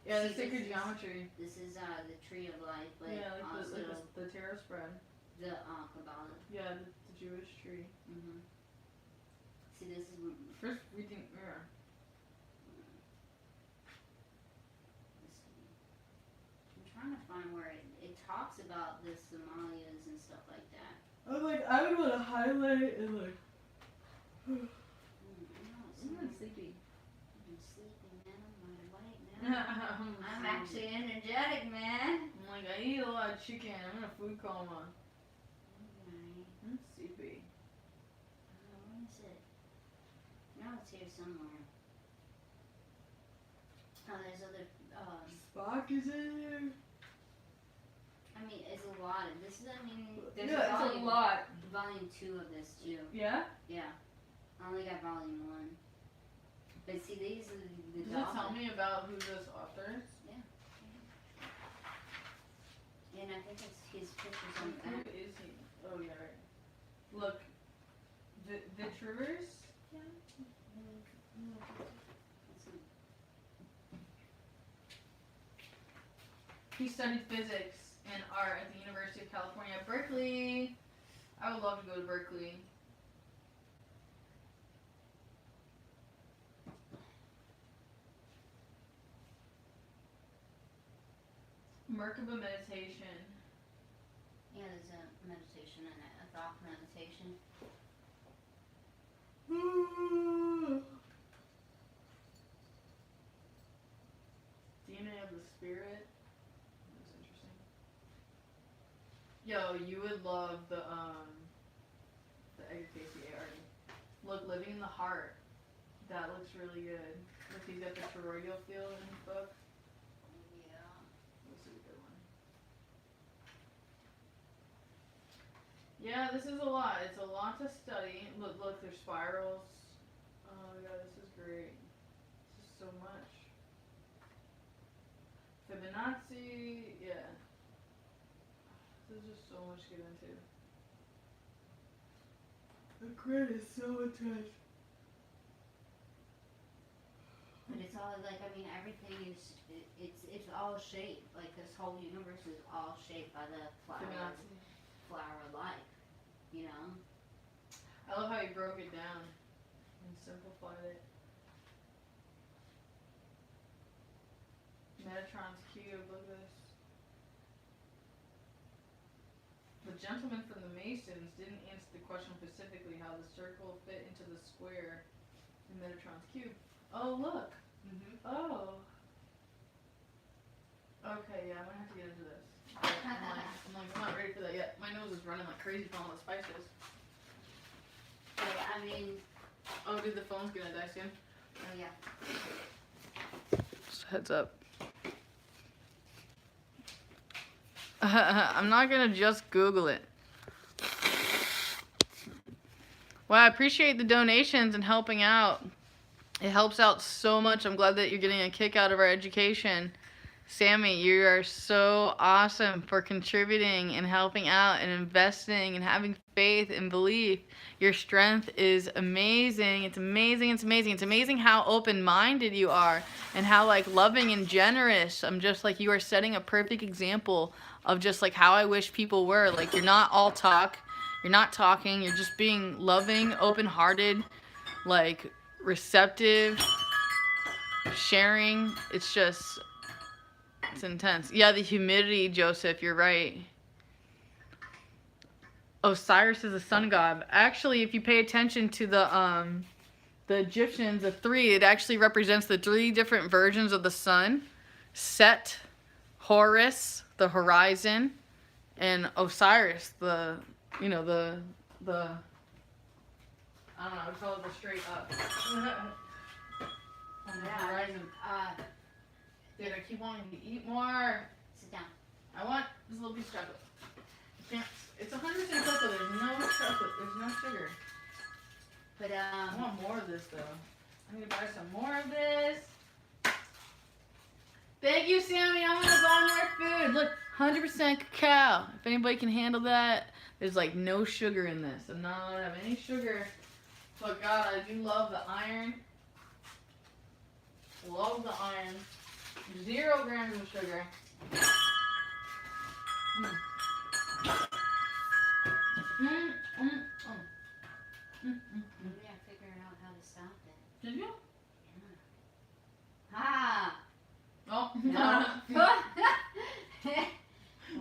Yeah, the See, sacred this is- geometry. This is the tree of life, but Yeah, like also the tarot spread. the Kabbalah. Yeah, the Jewish tree. Mhm. See, this is First reading mirror. I'm trying to find where it talks about the Somalias and stuff like that. I'm like, I would want to highlight and like. I'm not I'm sleepy. I'm sleeping, man. I'm wide awake now. I'm actually energetic, man. I'm like, I eat a lot of chicken. I'm in a food coma. Okay. I'm sleepy. Where is it? No, it's here somewhere. Oh, there's other. Spock is in there. I mean, it's a lot. This is. I mean, there's Yeah, it's volume, a lot. volume 2 of this too. Yeah? Yeah. I only got volume 1. But see, these are the Does it tell me about who this author is? And I think it's his pictures on the Who back. is he? Oh, yeah, right. Look. The Traverse? He studied physics. and art at the University of California, Berkeley. I would love to go to Berkeley. Merkaba meditation. Yeah, there's a meditation and a thought meditation. DNA of the spirit. That's interesting. Yo, you would love the AKCA. Look, living in the heart. That looks really good. Look, he's got the toroidal field in his book. Yeah. This is a good one. Yeah, this is a lot. It's a lot to study. Look, there's spirals. Oh my god, this is great. This is so much. Fibonacci, yeah. There's just so much to get into. The grid is so intense. But it's all like, I mean, everything is, it's all shaped. Like this whole universe is all shaped by the flower of life. You know. I love how he broke it down and simplified it. Metatron's cube. Look at this. The gentleman from the Masons didn't answer the question specifically how the circle fit into the square in Metatron's cube. Oh, look. Oh. Okay, yeah, I'm gonna have to get into this. I'm not ready for that yet. My nose is running like crazy from all the spices. But I mean. Oh, dude, the phone's gonna die soon. Oh yeah. Just heads up. I'm not gonna just Google it. Well, I appreciate the donations and helping out. It helps out so much. I'm glad that you're getting a kick out of our education. Sammy, you are so awesome for contributing and helping out and investing and having faith and belief. Your strength is amazing. It's amazing. It's amazing. It's amazing how open-minded you are and how like loving and generous. I'm just like, you are setting a perfect example of just like how I wish people were. Like, you're not all talk. You're not talking. You're just being loving, open-hearted, like receptive, sharing. It's just, it's intense. Yeah, the humidity, Joseph, you're right. Osiris is a sun god. Actually, if you pay attention to the Egyptians, the three, it actually represents the three different versions of the sun. Set, Horus, the horizon, and Osiris, the I don't know, I call it the straight up. On the horizon. Dude, I keep wanting to eat more. Sit down. I want this little piece of chocolate. It's 100% cocoa. There's no chocolate. There's no sugar. But I want more of this though. I need to buy some more of this. Thank you, Sammy. I'm gonna buy more food. Look, 100% cacao. If anybody can handle that, there's like no sugar in this. I'm not allowed to have any sugar. But God, I do love the iron. Love the iron. 0 grams of sugar. maybe I figured out how to stop it. Did you? Yeah. Ha! Oh. No.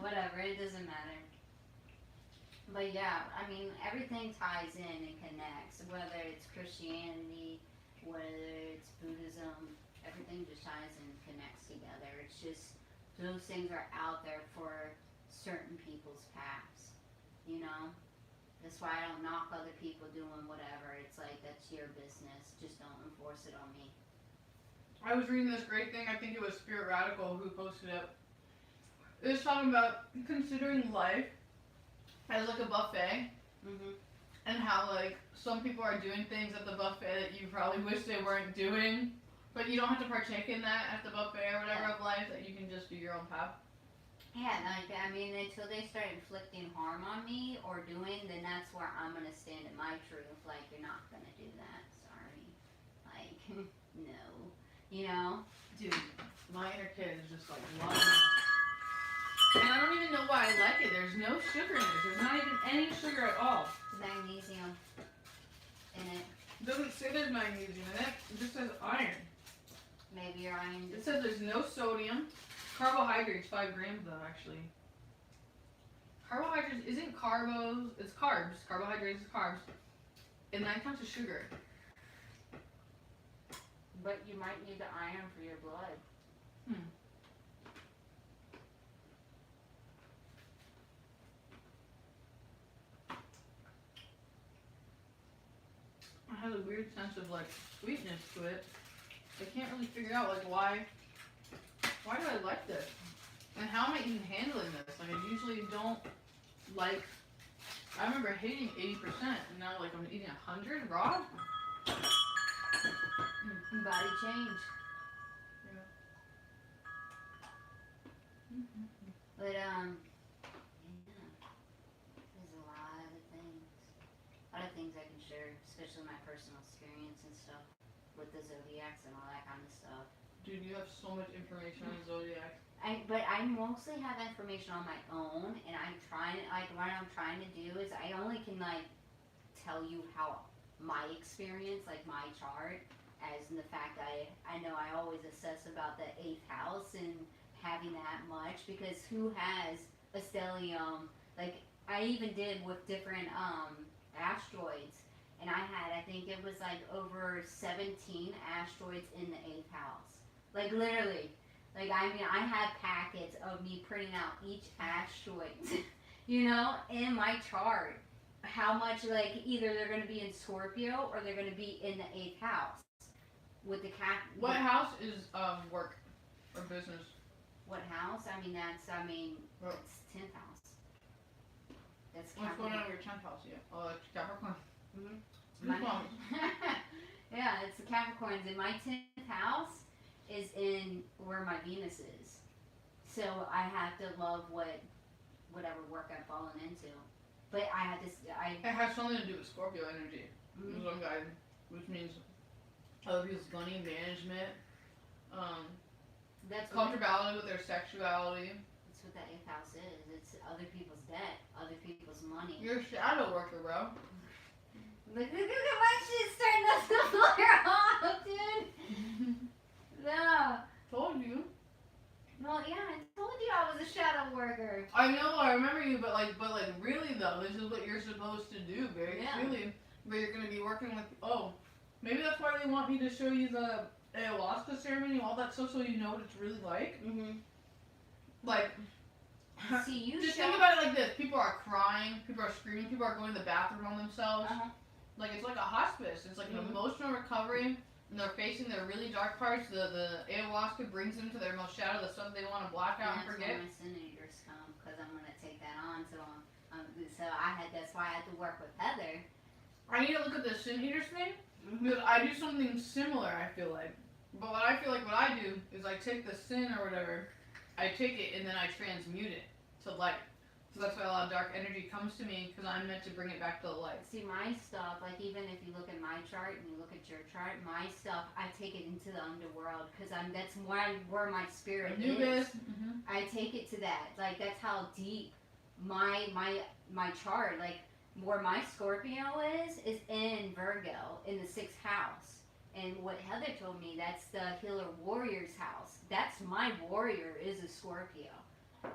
Whatever, it doesn't matter. But yeah, I mean, everything ties in and connects. Whether it's Christianity, whether it's Buddhism, everything just ties and connects together. It's just those things are out there for certain people's paths, you know? That's why I don't knock other people doing whatever. It's like, that's your business. Just don't enforce it on me. I was reading this great thing. I think it was Spirit Radical who posted it. It was talking about considering life as like a buffet. And how like some people are doing things at the buffet that you probably wish they weren't doing. But you don't have to partake in that at the buffet or whatever of life, that you can just do your own path. Yeah, like, I mean, until they start inflicting harm on me or doing, then that's where I'm going to stand in my truth. Like, you're not going to do that. Sorry. Like, no. You know? Dude, my inner kid is just like loving it. And I don't even know why I like it. There's no sugar in it. There's not even any sugar at all. Magnesium in it. It doesn't say there's magnesium in it. It just says iron. Maybe your iron. It says there's no sodium. Carbohydrates, 5 grams though, actually. Carbohydrates isn't carbos. It's carbs. Carbohydrates is carbs. And 9 counts of sugar. But you might need the iron for your blood. It has a weird sense of like sweetness to it. I can't really figure out like why do I like this? And how am I even handling this? Like I usually don't like, I remember hating 80% and now like I'm eating 100 raw. Body change. Yeah. But yeah. There's a lot of things. A lot of things I can share, especially my personal experience and stuff with the zodiacs and all that kind of stuff. Dude, you have so much information on zodiac. But I mostly have information on my own, and I'm trying, like, what I'm trying to do is I only can, like, tell you how my experience, like, my chart, as in the fact that I know I always assess about the 8th house and having that much, because who has a stellium, like, I even did with different, asteroids, and I had, I think it was, like, over 17 asteroids in the 8th house. Like, literally. Like, I mean, I have packets of me printing out each asteroid, you know, in my chart. How much, like, either they're going to be in Scorpio or they're going to be in the 8th house. With the What house is work or business? What house? I mean, that's, Well, it's 10th house. That's what's going Capricorn. on in your 10th house? Yeah. Oh, it's Capricorn. Mm-hmm. Yeah, it's the Capricorns. And my 10th house is in where my Venus is. So I have to love whatever work I've fallen into. But I have to, It has something to do with Scorpio energy. Mhm. Some guy, which means other people's money management, that's what, comfortability with their sexuality. that's what the 8th house is. It's other people's debt, other people's money. You're a shadow worker, bro. Look at my shit starting to flare off, dude. No. Told you. Well, yeah, I told you I was a shadow worker. I know, I remember you, but really though, this is what you're supposed to do, very Yeah. clearly. But you're gonna be working with, maybe that's why they want me to show you the ayahuasca ceremony, all that stuff, so you know what it's really like. Mm-hmm. Like, See, you just think about it like this: people are crying, people are screaming, people are going to the bathroom on themselves. Uh-huh. Like it's like a hospice. It's like an emotional recovery. And they're facing their really dark parts. The ayahuasca brings them to their most shadow, the stuff they want to black out and forget. That's when my sin eaters come, because I'm going to take that on. So that's why I had to work with Heather. I need to look at the sin eaters thing, Mm-hmm. because I do something similar, I feel like. But what I do is I take the sin or whatever, I take it and then I transmute it to light. So that's why a lot of dark energy comes to me, because I'm meant to bring it back to the light. See, my stuff, like even if you look at my chart and you look at your chart, my stuff, I take it into the underworld, because that's where my spirit is. I take it to that. Like, that's how deep my chart, like, where my Scorpio is in Virgo, in the 6th house. And what Heather told me, that's the Healer Warrior's house. That's my warrior is a Scorpio.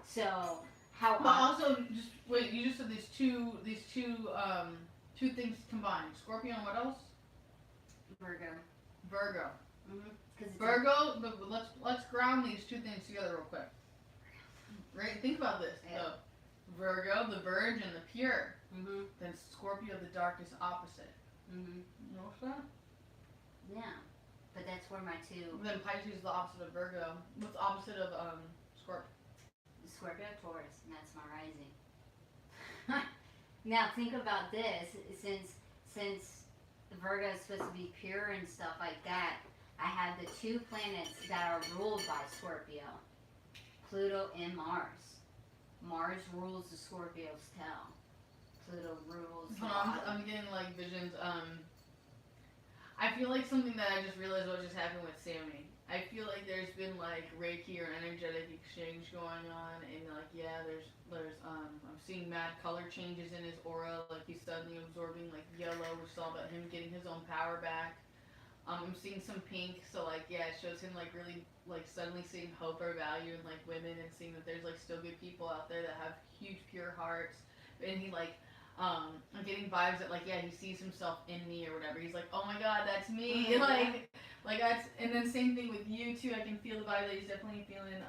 So, how But also, just wait, you just said these two things combined. Scorpio and what else? Virgo. Virgo. Mm-hmm. Virgo, but let's ground these two things together real quick. Right? Think about this. Yeah. Virgo, the virgin, the pure. Mm-hmm. Then Scorpio, the darkest opposite. Mm-hmm. You know what's that? Yeah. But that's where my two... Then Pisces is the opposite of Virgo. What's the opposite of Scorpio? Scorpio, Taurus, and that's my rising. Now think about this. Since Virgo is supposed to be pure and stuff like that, I have the 2 planets that are ruled by Scorpio, Pluto and Mars. Mars rules the Scorpio's tail. Pluto rules. I'm getting like visions. I feel like something that I just realized what just happened with Sammy. I feel like there's been like Reiki or energetic exchange going on, and like there's I'm seeing mad color changes in his aura, like he's suddenly absorbing like yellow, which is all about him getting his own power back. I'm seeing some pink, so like it shows him like really like suddenly seeing hope or value in like women and seeing that there's like still good people out there that have huge pure hearts, and he like I'm getting vibes that like he sees himself in me or whatever. He's like, oh my god, that's me. Like that's, and then same thing with you too. I can feel the vibe that he's definitely feeling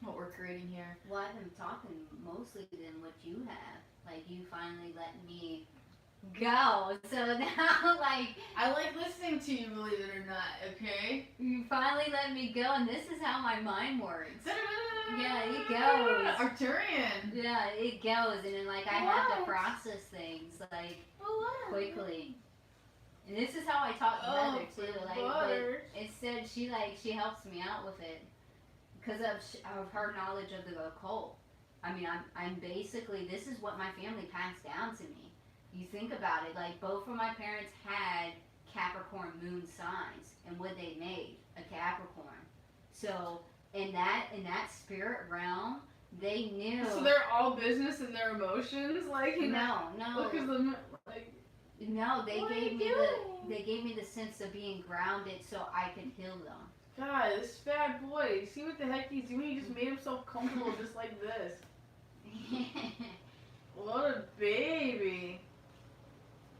what we're creating here. Well, I've been talking mostly than what you have. Like you finally let me go. So now like I like listening to you, believe it or not. Okay. you finally let me go, and this is how my mind works. Yeah, it goes. Arcturian. Yeah, it goes, and then like I have to process things like quickly. And this is how I talk to Heather too. Like, but instead she helps me out with it because of her knowledge of the occult. I mean, I'm basically, this is what my family passed down to me. You think about it, like both of my parents had Capricorn moon signs, and what they made a Capricorn. So in that spirit realm, they knew. So they're all business and their emotions, like no. Because the like. No, they gave me the sense of being grounded so I could heal them. God, this fat boy. See what the heck he's doing? He just made himself comfortable just like this. What a baby.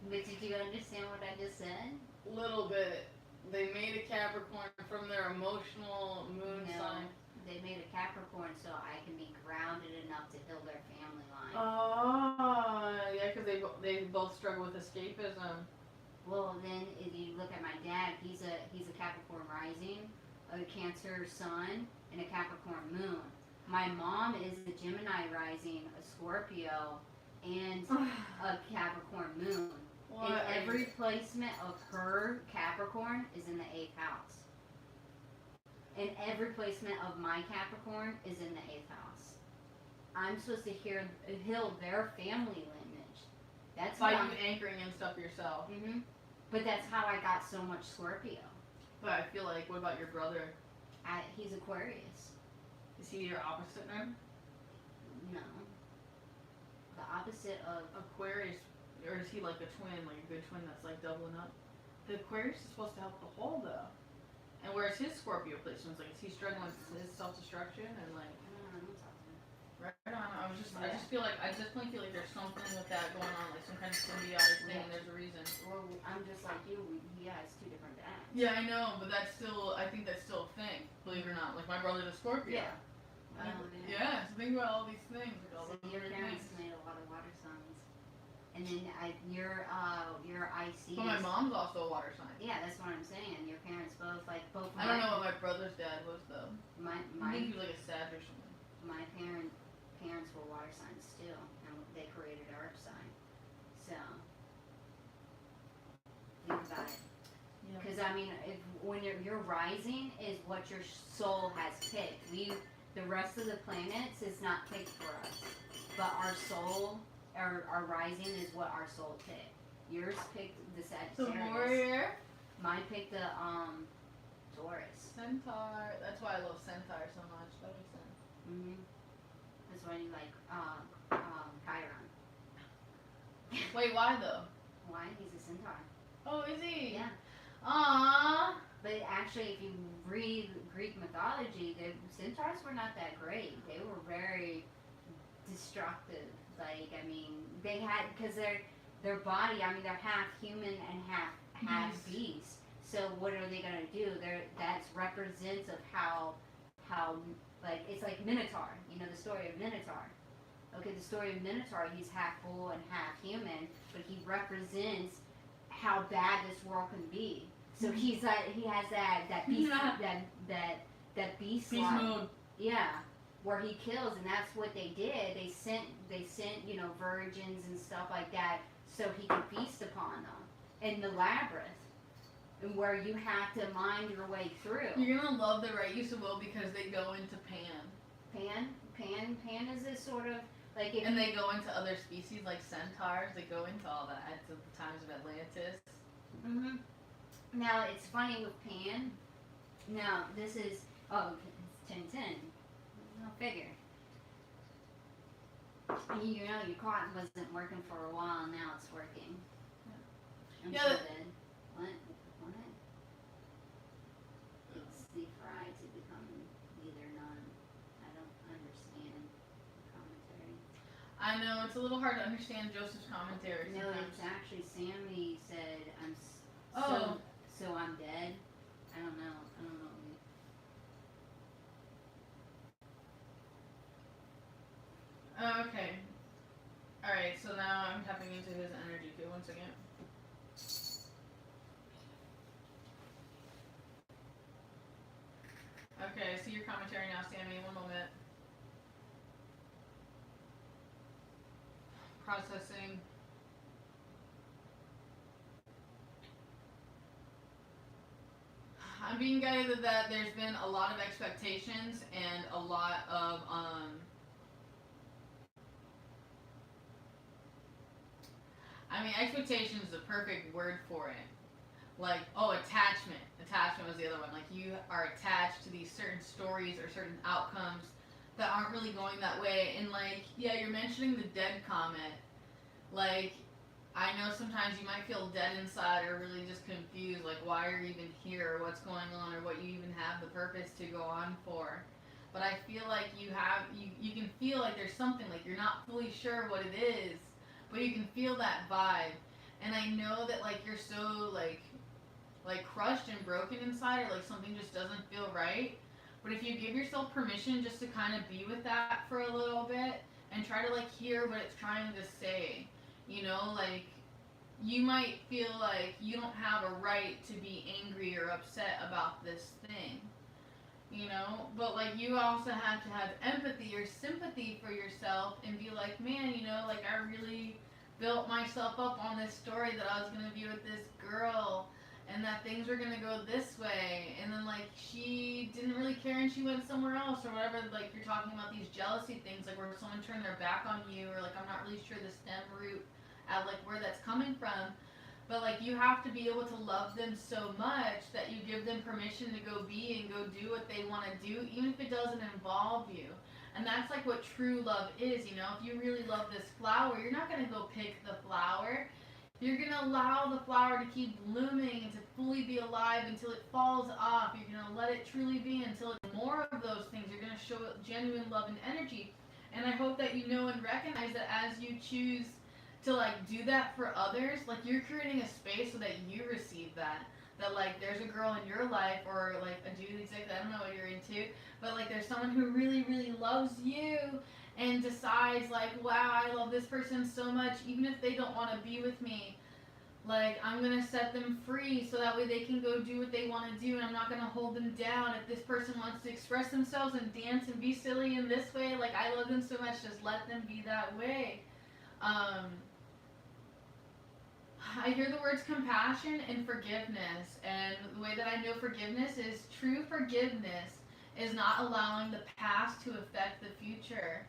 But did you understand what I just said? Little bit. They made a Capricorn from their emotional moon sign. They made a Capricorn so I can be grounded enough to heal their family line. Oh, yeah, because they both struggle with escapism. Well, then if you look at my dad, he's a Capricorn rising, a Cancer sun, and a Capricorn moon. My mom is a Gemini rising, a Scorpio, and a Capricorn moon. What? And every placement of her Capricorn is in the 8th house. And every placement of my Capricorn is in the 8th house. I'm supposed to heal their family lineage. That's by you anchoring in stuff yourself. Mm-hmm. But that's how I got so much Scorpio. But I feel like, what about your brother? He's Aquarius. Is he your opposite then? No. The opposite of Aquarius, or is he like a twin, like a good twin that's like doubling up? The Aquarius is supposed to help the whole though. And where's his Scorpio placements? Like, is he struggling with his self-destruction and like? Right on. I just feel like I definitely feel like there's something with that going on, like some kind of symbiotic thing. There's a reason. Well, I'm just like you. He has 2 different dads. Yeah, I know, but that's still. I think that's still a thing. Believe it or not, like my brother's a Scorpio. Yeah. Yeah. So think about all these things. Like all So those your weird parents things. made a lot of water signs, and then your IC. But my mom's also a water sign. Yeah, that's what I'm saying. Your parents both. I don't know what my brother's dad was though. My I think he was like a Sag or something. my parents were water signs too, and they created our sign. So think about it. Because I mean, when your rising is what your soul has picked. The rest of the planets is not picked for us, but our soul, our rising is what our soul picked. Yours picked the The Sagittarius. warrior. Mine picked the Taurus. Centaur. That's why I love Centaur so much. That makes sense. Mhm. That's why you like Chiron. Wait, why though? Why? He's a centaur. Oh, is he? Yeah. Aww. But actually, if you read Greek mythology, the centaurs were not that great. They were very destructive. Like, I mean, they had, because their body, I mean, they're half human and half beast. So what are they gonna do? That's represents of how like, it's like Minotaur. You know the story of Minotaur. Okay, the story of Minotaur. He's half bull and half human, but he represents how bad this world can be. So he's like, he has that beast, that beast mode. Yeah, where he kills, and that's what they did. They sent virgins and stuff like that, so he could feast upon them in the labyrinth, and where you have to mind your way through. You're gonna love the right use of will because they go into Pan. Pan is this sort of like if and they go into other species like centaurs. They go into all that at the times of Atlantis. Mhm. Now it's funny with Pan. No, this is, oh, it's 10-10. No figure. You know, your clock wasn't working for a while, now it's working. I'm Yeah, so dead. What? It's the fry to become neither none. I don't understand the commentary. I know, it's a little hard to understand Joseph's commentary No, sometimes. it's actually Sammy said, Oh. so I'm dead. I don't know. Okay. Alright, so now I'm tapping into his energy too. 1 second. Okay, I see your commentary now, Sammy. 1 moment. Processing. I'm being guided that there's been a lot of expectations and a lot of I mean, expectation is the perfect word for it. Like, oh, attachment. Attachment was the other one. Like, you are attached to these certain stories or certain outcomes that aren't really going that way. And, like, yeah, you're mentioning the dead comment. Like, I know sometimes you might feel dead inside or really just confused. Like, why are you even here? Or what's going on? Or what you even have the purpose to go on for. But I feel like you can feel like there's something. Like, you're not fully sure what it is. But you can feel that vibe. And I know that, like, you're so, like crushed and broken inside, or like something just doesn't feel right. But if you give yourself permission just to kind of be with that for a little bit and try to like hear what it's trying to say, you know, like you might feel like you don't have a right to be angry or upset about this thing, you know, but like you also have to have empathy or sympathy for yourself and be like, man, you know, like I really built myself up on this story that I was going to be with this girl and that things were gonna go this way, and then like she didn't really care and she went somewhere else or whatever. Like you're talking about these jealousy things, like where someone turned their back on you, or like I'm not really sure the stem root at like where that's coming from. But like you have to be able to love them so much that you give them permission to go be and go do what they want to do, even if it doesn't involve you. And that's like what true love is, you know. If you really love this flower, you're not gonna go pick the flower. You're going to allow the flower to keep blooming and to fully be alive until it falls off. You're going to let it truly be until it's more of those things. You're going to show genuine love and energy. And I hope that you know and recognize that as you choose to like do that for others, like you're creating a space so that you receive that. That like there's a girl in your life or like a dude exactly, I don't know what you're into, but like there's someone who really, really loves you and decides like, wow, I love this person so much, even if they don't want to be with me, like I'm gonna set them free so that way they can go do what they want to do, and I'm not gonna hold them down. If this person wants to express themselves and dance and be silly in this way, like I love them so much, just let them be that way. I hear the words compassion and forgiveness, and the way that I know forgiveness is true forgiveness is not allowing the past to affect the future.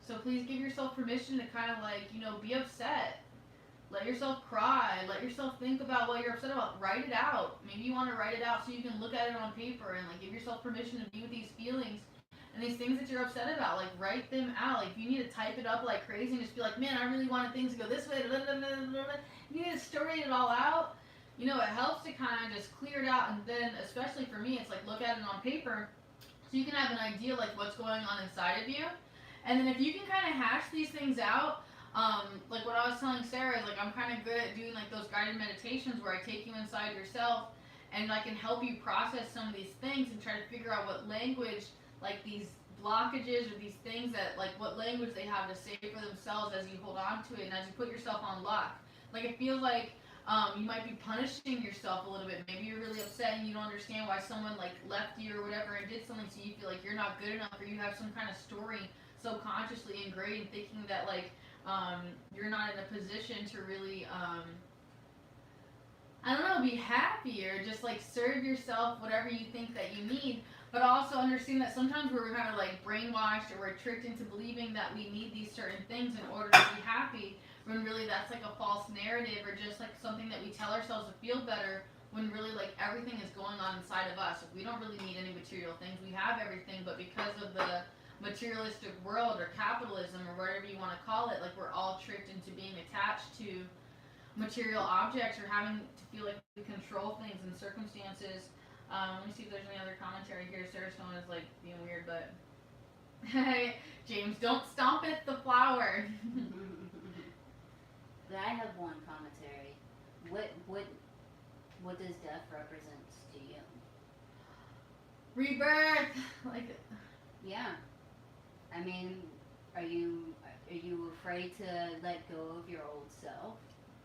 So please give yourself permission to kind of like, you know, be upset. Let yourself cry. Let yourself think about what you're upset about. Write it out. Maybe you want to write it out so you can look at it on paper and like give yourself permission to be with these feelings and these things that you're upset about. Like write them out. Like if you need to type it up like crazy and just be like, man, I really wanted things to go this way. You need to story it all out. You know, it helps to kind of just clear it out, and then especially for me, it's like look at it on paper so you can have an idea like what's going on inside of you. And then if you can kind of hash these things out, like what I was telling Sarah, like I'm kind of good at doing like those guided meditations where I take you inside yourself and I can help you process some of these things and try to figure out what language, like these blockages or these things that like what language they have to say for themselves as you hold on to it and as you put yourself on lock. Like it feels like you might be punishing yourself a little bit. Maybe you're really upset and you don't understand why someone like left you or whatever and did something, so you feel like you're not good enough, or you have some kind of story subconsciously ingrained thinking that like you're not in a position to really I don't know, be happy or just like serve yourself whatever you think that you need. But also understand that sometimes we're kind of like brainwashed or we're tricked into believing that we need these certain things in order to be happy, when really that's like a false narrative or just like something that we tell ourselves to feel better when really like everything is going on inside of us. Like, we don't really need any material things. We have everything, but because of the materialistic world or capitalism or whatever you want to call it, like we're all tricked into being attached to material objects or having to feel like we control things and circumstances. Let me see if there's any other commentary here. Sarah Stone is like being weird, but James, don't stomp at the flower. But I have one commentary. What does death represent to you? Rebirth. Like, Yeah. I mean, are you afraid to let go of your old self?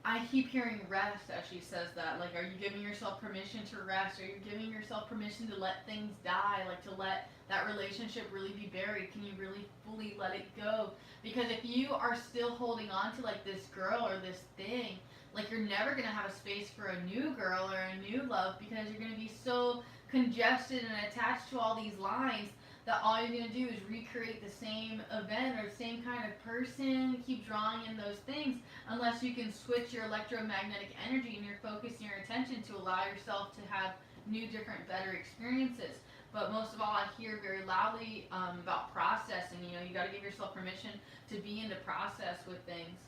I keep hearing rest as she says that. Like, are you giving yourself permission to rest? Are you giving yourself permission to let things die? Like, to let that relationship really be buried? Can you really fully let it go? Because if you are still holding on to, like, this girl or this thing, like, you're never going to have a space for a new girl or a new love because you're going to be so congested and attached to all these lines that all you're going to do is recreate the same event or the same kind of person, keep drawing in those things, unless you can switch your electromagnetic energy and your focus and your attention to allow yourself to have new, different, better experiences. But most of all, I hear very loudly about processing. You know, you got to give yourself permission to be into process with things.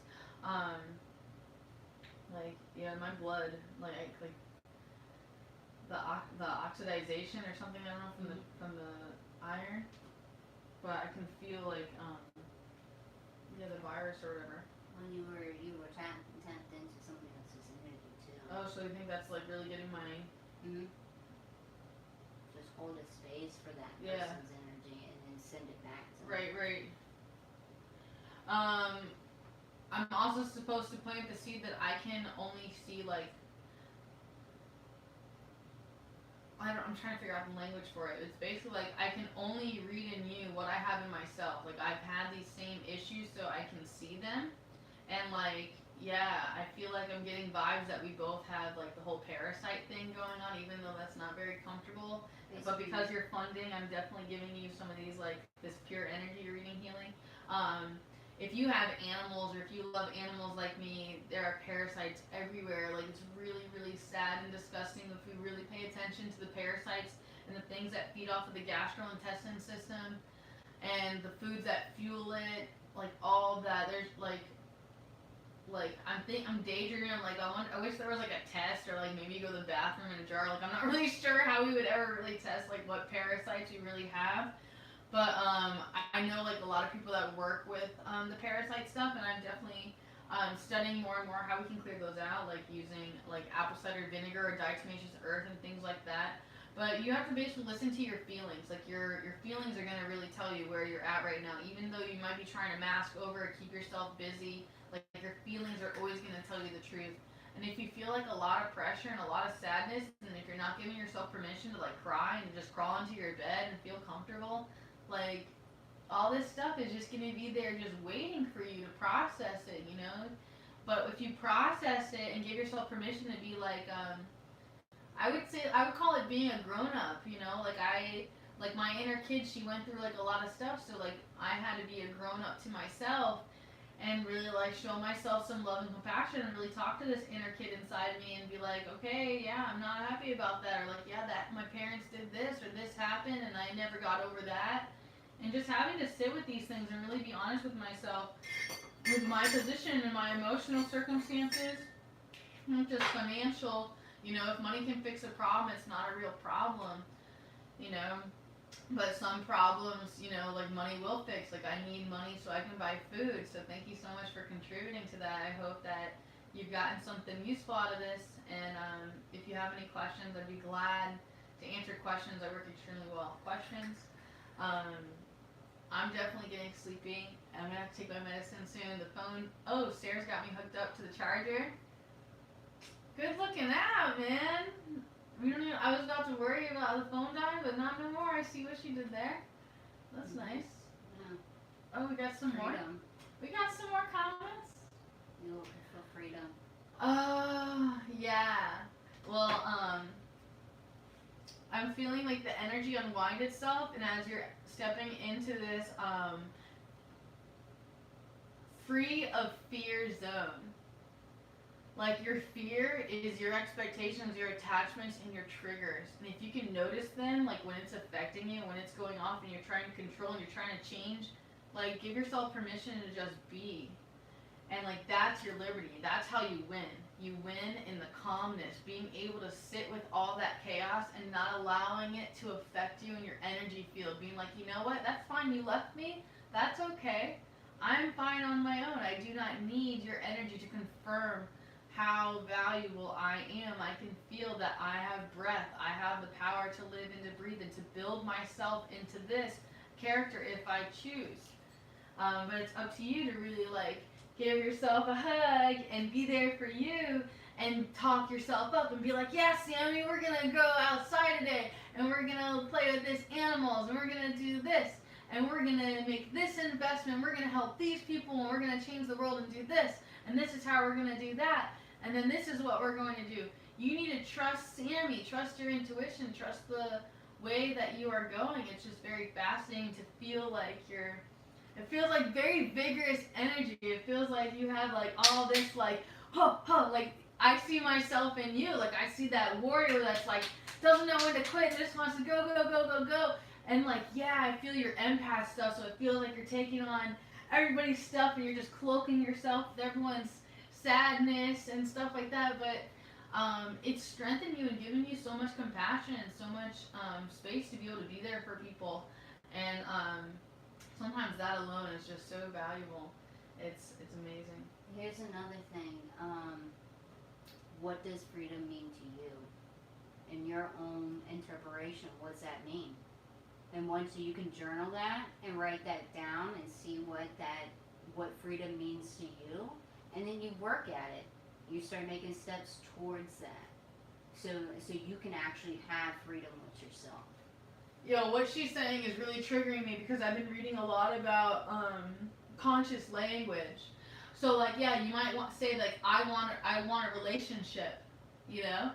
Like, yeah, my blood, like the oxidization or something, I don't know, from the iron, but I can feel like the virus or whatever. When you were tapped into somebody else's energy too. Oh, so you think that's like really getting my Just hold a space for that Yeah. person's energy and then send it back to them. right. I'm also supposed to plant the seed that I can only see like I'm trying to figure out the language for it. It's basically like I can only read in you what I have in myself. Like I've had these same issues so I can see them. And like, yeah, I feel like I'm getting vibes that we both have like the whole parasite thing going on, even though that's not very comfortable. But because you're funding, I'm definitely giving you some of these like this pure energy reading healing. If you have animals or if you love animals like me, there are parasites everywhere. Like it's really, really sad and disgusting if we really pay attention to the parasites and the things that feed off of the gastrointestinal system and the foods that fuel it, like all that. There's like I'm daydreaming. Like I wish there was like a test or like maybe you go to the bathroom in a jar. Like I'm not really sure how we would ever really test like what parasites we really have. But I know like a lot of people that work with the parasite stuff, and I'm definitely studying more and more how we can clear those out, like using like apple cider vinegar or diatomaceous earth and things like that. But you have to basically listen to your feelings. Like your feelings are gonna really tell you where you're at right now, even though you might be trying to mask over or keep yourself busy. Like your feelings are always gonna tell you the truth. And if you feel like a lot of pressure and a lot of sadness, and if you're not giving yourself permission to like cry and just crawl into your bed and feel comfortable, like all this stuff is just gonna be there just waiting for you to process it, you know? But if you process it and give yourself permission to be like, I would call it being a grown up, you know? Like my inner kid, she went through like a lot of stuff, so like I had to be a grown up to myself and really like show myself some love and compassion and really talk to this inner kid inside of me and be like, okay, yeah, I'm not happy about that, or like, yeah, that my parents did this or this happened and I never got over that. And just having to sit with these things and really be honest with myself, with my position and my emotional circumstances, not just financial. You know, if money can fix a problem, it's not a real problem, you know. But some problems, you know, like money will fix. Like I need money so I can buy food. So thank you so much for contributing to that. I hope that you've gotten something useful out of this. And if you have any questions, I'd be glad to answer questions. I work extremely well with questions. I'm definitely getting sleepy. I'm gonna have to take my medicine soon. The phone. Oh, Sarah's got me hooked up to the charger. Good looking out, man. We don't even, I was about to worry about the phone dying, but not no more. I see what she did there. That's nice. Yeah. Oh, we got some more. Freedom. We got some more comments. You're looking for freedom. Yeah. Well, I'm feeling like the energy unwind itself, and as you're stepping into this free of fear zone, Like, your fear is your expectations, your attachments, and your triggers. And if you can notice them, like when it's affecting you, when it's going off and you're trying to control and you're trying to change, like, give yourself permission to just be. And, like, that's your liberty. That's how you win. You win in the calmness, being able to sit with all that chaos and not allowing it to affect you in your energy field. Being like, you know what, that's fine, you left me, that's okay. I'm fine on my own. I do not need your energy to confirm how valuable I am. I can feel that I have breath. I have the power to live and to breathe and to build myself into this character if I choose. But it's up to you to really, like, give yourself a hug and be there for you and talk yourself up and be like, yeah, Sammy, we're going to go outside today and we're going to play with these animals and we're going to do this and we're going to make this investment. We're going to help these people and we're going to change the world and do this. And this is how we're going to do that. And then this is what we're going to do. You need to trust Sammy, trust your intuition, trust the way that you are going. It's just very fascinating to feel like it feels like very vigorous energy. It feels like you have like all this like, like I see myself in you. Like I see that warrior that's like, doesn't know when to quit, just wants to go, go, go, go, go. And like, yeah, I feel your empath stuff, so it feels like you're taking on everybody's stuff and you're just cloaking yourself with everyone's sadness and stuff like that, but it's strengthened you and given you so much compassion and so much space to be able to be there for people, and sometimes that alone is just so valuable. It's amazing. Here's another thing. What does freedom mean to you? In your own interpretation, what's that mean? And once you can journal that and write that down and see what freedom means to you, and then you work at it. You start making steps towards that. So you can actually have freedom with yourself. Yo, what she's saying is really triggering me because I've been reading a lot about conscious language. So like, yeah, you might say like, I want a relationship, you know?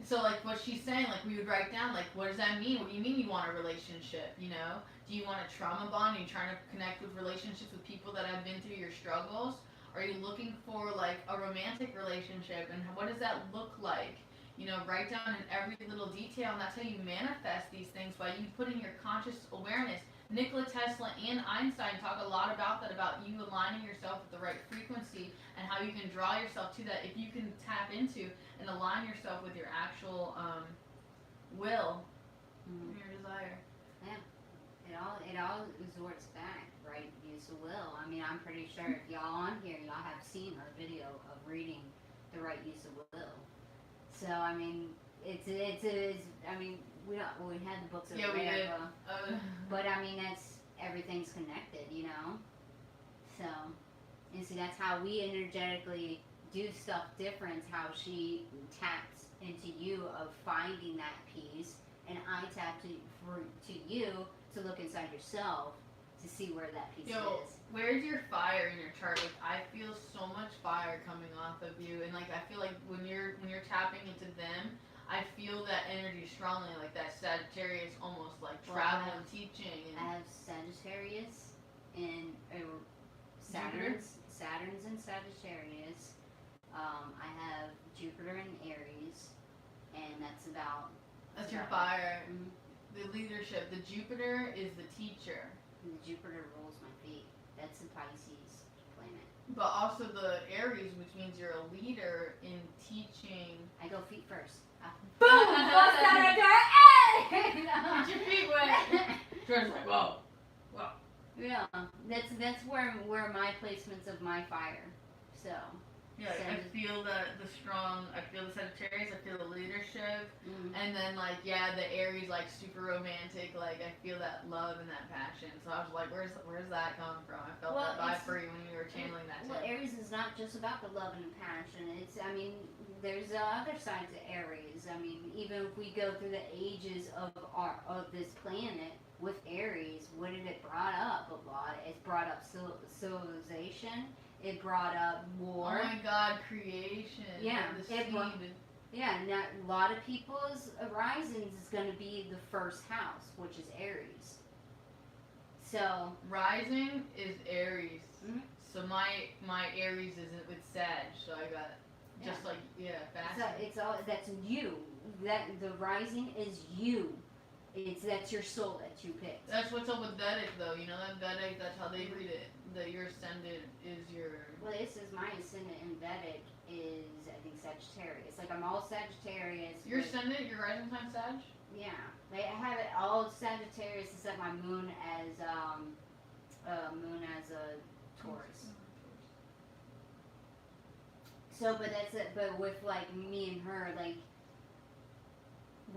So like what she's saying, like we would write down like, what does that mean? What do you mean you want a relationship, you know? Do you want a trauma bond? Are you trying to connect with relationships with people that have been through your struggles? Are you looking for like a romantic relationship, and what does that look like? You know, write down in every little detail, and that's how you manifest these things, by you putting your conscious awareness. Nikola Tesla and Einstein talk a lot about that, about you aligning yourself with the right frequency and how you can draw yourself to that if you can tap into and align yourself with your actual will, your desire. Yeah, it all resorts back, right? Use of will. I mean, I'm pretty sure if y'all on here, y'all have seen our video of reading the right use of will. So I mean, it's I mean, we had the books over yeah, we there, did. but I mean, everything's connected, you know. So, and see, that's how we energetically do stuff different. How she taps into you of finding that peace, and I tap to you to look inside yourself to see where that piece is. Where's your fire in your chart? Like I feel so much fire coming off of you, and like I feel like when you're tapping into them, I feel that energy strongly, like that Sagittarius almost like travel and teaching. And I have Sagittarius and Saturn's in Sagittarius. I have Jupiter in Aries, and that's your fire. Mm-hmm. The leadership. The Jupiter is the teacher. And the Jupiter rules my feet. That's the Pisces planet. But also the Aries, which means you're a leader in teaching. I go feet first. Boom! Bust out right there. Hey! Get your feet wet. George's like, whoa. Yeah, that's where my placements of my fire. So. Yeah, I feel the Sagittarius, I feel the leadership, and then like, yeah, the Aries, like super romantic, like I feel that love and that passion. So I was like, where's that coming from? I felt that vibe for you when you were channeling that. Well, Aries is not just about the love and the passion. I mean, there's other sides to Aries. I mean, even if we go through the ages of this planet with Aries, what did it brought up a lot? It brought up civilization. It brought up war. Oh my God, creation. Yeah, the seed. And a lot of people's risings is going to be the first house, which is Aries. So rising is Aries. Mm-hmm. So my Aries isn't with Sag, so I got Just like, So fasting. it's all, that's you. That the rising is you. That's your soul that you picked. That's what's up with Vedic, though. You know that Vedic, that's how they read it. That your ascendant is your... Well, this is my ascendant in Vedic is, I think, Sagittarius. Like, I'm all Sagittarius. Your ascendant, your rising sign Sag? Yeah. Like, I have it all Sagittarius except my moon as a Taurus. So, but that's it. But with, like, me and her, like,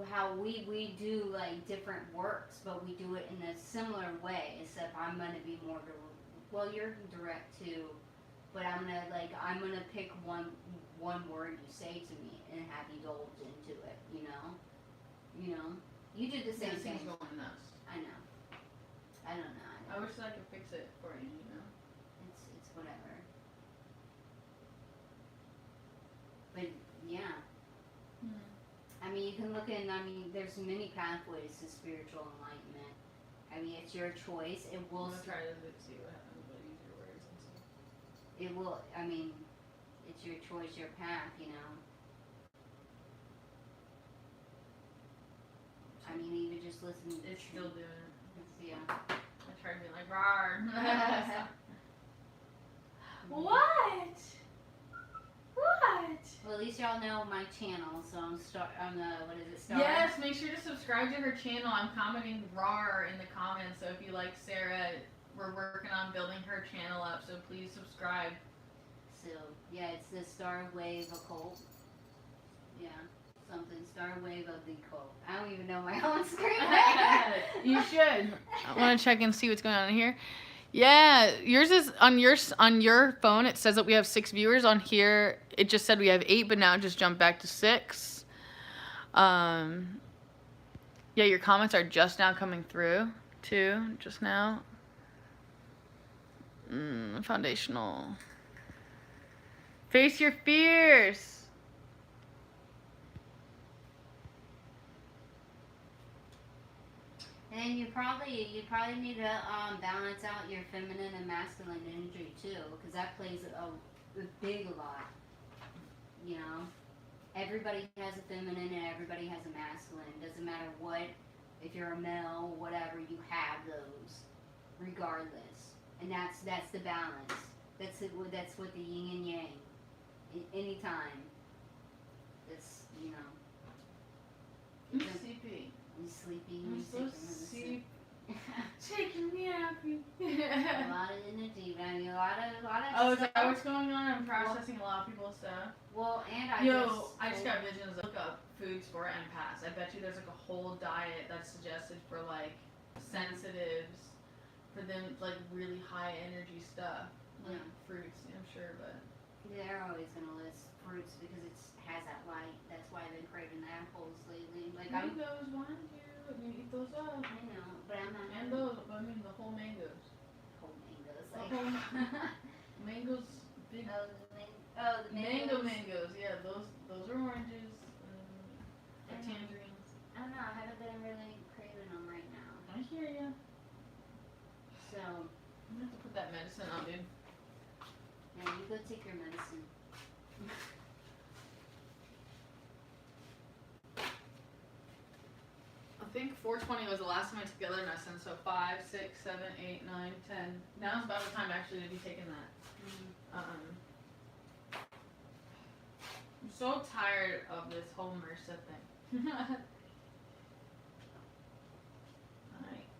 how we do, like, different works, but we do it in a similar way, except I'm going to be more, well, you're direct, too, but I'm going to pick one word you say to me and have you indulge into it, you know? You did the same thing. Things going nuts. I know. I don't know. I wish that I could fix it for you, you know? It's whatever. But, yeah. I mean, you can look in, there's many pathways to spiritual enlightenment. I mean, it's your choice. It will... I'm going to try to see what happens, but use your words and see. It will, it's your choice, your path, you know? I mean, even just listen... It's still doing it. Yeah. I tried being like, rawr. What? What? Well, at least y'all know my channel, so I'm what is it, Star? Yes, make sure to subscribe to her channel. I'm commenting rawr in the comments, so if you like Sarah, we're working on building her channel up, so please subscribe. So, yeah, it's the Star Wave Occult. Yeah, something, Star Wave of the Occult. I don't even know my own screen. You should. I want to check and see what's going on in here. Yeah, yours is on your phone. It says that we have 6 viewers. On here, it just said we have 8, but now it just jumped back to 6. Yeah, your comments are just now coming through too. Just now. Foundational. Face your fears. And you probably need to balance out your feminine and masculine energy too, because that plays a big lot. You know, everybody has a feminine and everybody has a masculine. Doesn't matter what, if you're a male, whatever, you have those, regardless. And that's the balance. That's what the yin and yang. Anytime. That's, you know. I'm sleepy. You sleepy? I'm You so sleepy. Taking me happy. A lot of energy, man. A lot of Oh, is stuff. that what's going on? I'm processing a lot of people's stuff. Well, and I just got visions. Look up foods for empaths. I bet you there's like a whole diet that's suggested for like sensitives, for them like really high energy stuff, like fruits. I'm sure, but they're always gonna list fruits because it has that light. That's why I've been craving apples lately. Like mangoes, why don't you eat those up? I know, but I'm not. And those, I mean the whole mangoes. Whole mangoes, The like. whole mangoes, big. The mangoes. Yeah, those are oranges. And tangerines. I don't know. I haven't been really craving them right now. I hear ya. So. I'm gonna have to put that medicine on, dude. Yeah, you go take your medicine. I think 420 was the last time I took the other medicine, so 5, 6, 7, 8, 9, 10. Now's about the time actually to be taking that. I'm so tired of this whole MRSA thing. I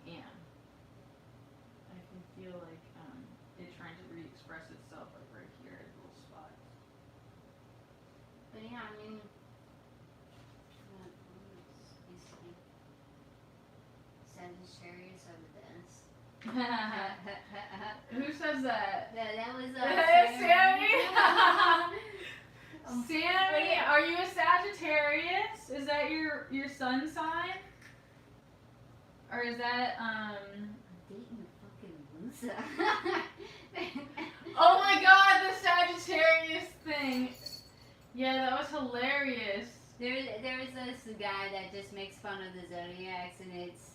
am. I can feel like it trying to re-express itself like right here at little spots. But yeah, I mean. Sagittarius are the best. Who says that? That was Sammy. Sammy, are you a Sagittarius? Is that your sun sign? Or is that I'm dating a fucking loser. Oh my god, the Sagittarius thing. Yeah, that was hilarious. There's this guy that just makes fun of the zodiacs, and it's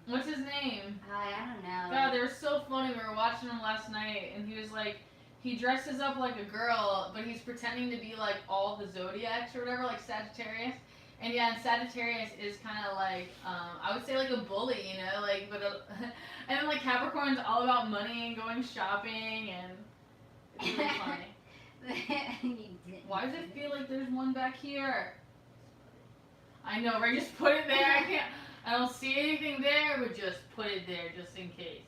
what's his name? I don't know. God, they were so funny. We were watching him last night, and he he dresses up like a girl, but he's pretending to be like all the zodiacs or whatever, like Sagittarius. And yeah, and Sagittarius is kind of like, I would say like a bully, you know, like, but, and then like Capricorn's all about money and going shopping, and it's really funny. Why does it feel like there's one back here? I know, right? Just put it there. I don't see anything there, but just put it there just in case.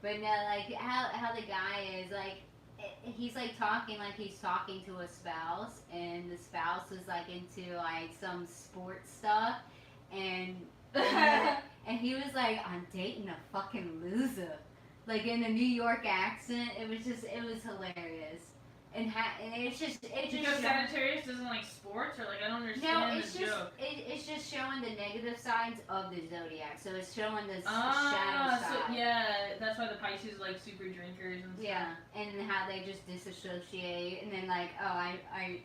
But no, like how the guy is like, he's like talking like he's talking to a spouse, and the spouse is like into like some sports stuff, and he was like, I'm dating a fucking loser, like in a New York accent. It was hilarious. And it's just Because Sagittarius doesn't like sports, or like I don't understand the joke. It's just showing the negative sides of the zodiac. So it's showing the shadow side. So, yeah, that's why the Pisces like super drinkers and stuff. Yeah, and how they just disassociate, and then like, oh, I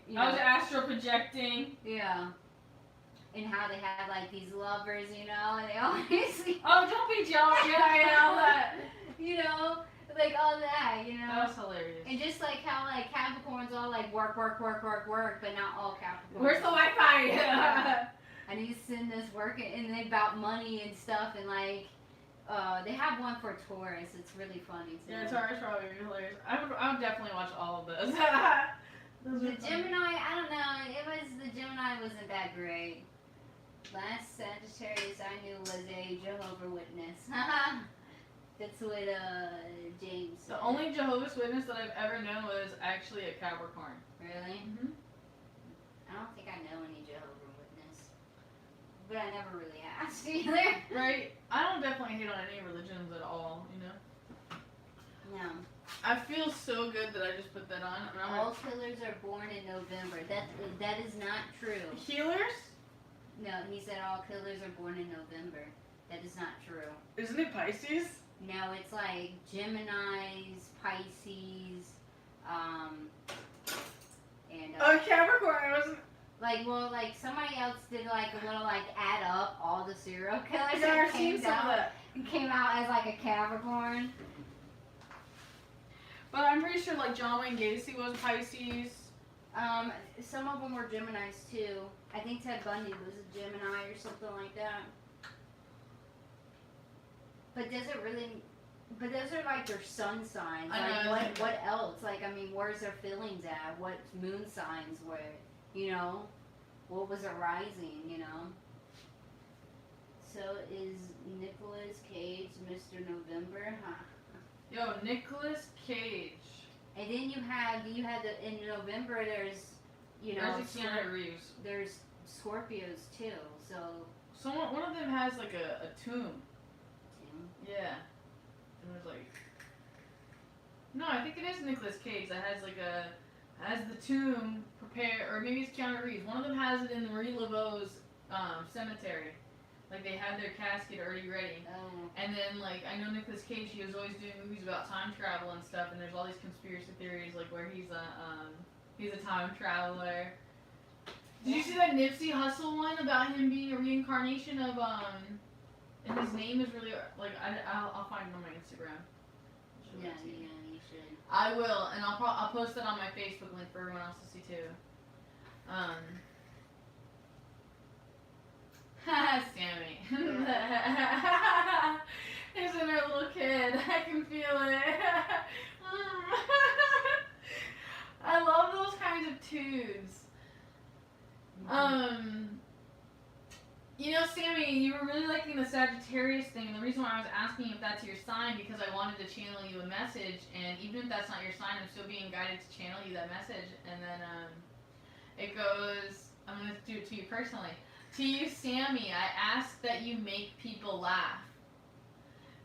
was astral projecting. Yeah. And how they have like these lovers, you know, and they always oh, don't be jealous. Yeah, all that. You know. Like all that, you know. That was hilarious. And just like how like Capricorn's all like work, but not all Capricorns. Where's the Wi-Fi? I need to send this work, and they about money and stuff, and like, they have one for Taurus. It's really funny too. Yeah, Taurus probably hilarious. I would definitely watch all of those. The Gemini, I don't know. The Gemini wasn't that great. Last Sagittarius I knew was a Jehovah's Witness. That's what James said. The only Jehovah's Witness that I've ever known was actually a Capricorn. Really? Mm-hmm. I don't think I know any Jehovah's Witness. But I never really asked either. Right? I don't definitely hate on any religions at all, you know? No. I feel so good that I just put that on. All killers are born in November. That is not true. Healers? No, he said all killers are born in November. That is not true. Isn't it Pisces? No, it's like Geminis, Pisces, and Capricorn. I wasn't. Like somebody else did like a little like add up all the serial killers Yeah, and came out as like a Capricorn. But I'm pretty sure like John Wayne Gacy was Pisces. Some of them were Geminis too. I think Ted Bundy was a Gemini or something like that. But does it really? But those are like their sun signs. Like what else? Like I mean, where's their feelings at? What moon signs were? You know, what was a rising? You know. So is Nicolas Cage Mr. November? Huh. Yo, Nicolas Cage. And then you have in November there's There's Keanu Reeves. There's Scorpios too. So one of them has like a tomb. Yeah. And there's like... No, I think it is Nicolas Cage that has the tomb prepared, or maybe it's Keanu Reeves. One of them has it in Marie Laveau's cemetery. Like they have their casket already ready. Oh. And then like I know Nicolas Cage, he was always doing movies about time travel and stuff, and there's all these conspiracy theories like where he's a time traveler. Did you see that Nipsey Hussle one about him being a reincarnation of and his name is really like I'll find it on my Instagram. Yeah, you should. I will, and I'll post it on my Facebook link for everyone else to see too. Sammy. His inner little kid. I can feel it. I love those kinds of tunes. You know, Sammy, you were really liking the Sagittarius thing, and the reason why I was asking if that's your sign, because I wanted to channel you a message, and even if that's not your sign, I'm still being guided to channel you that message, and then, it goes, I'm going to do it to you personally. To you, Sammy, I ask that you make people laugh,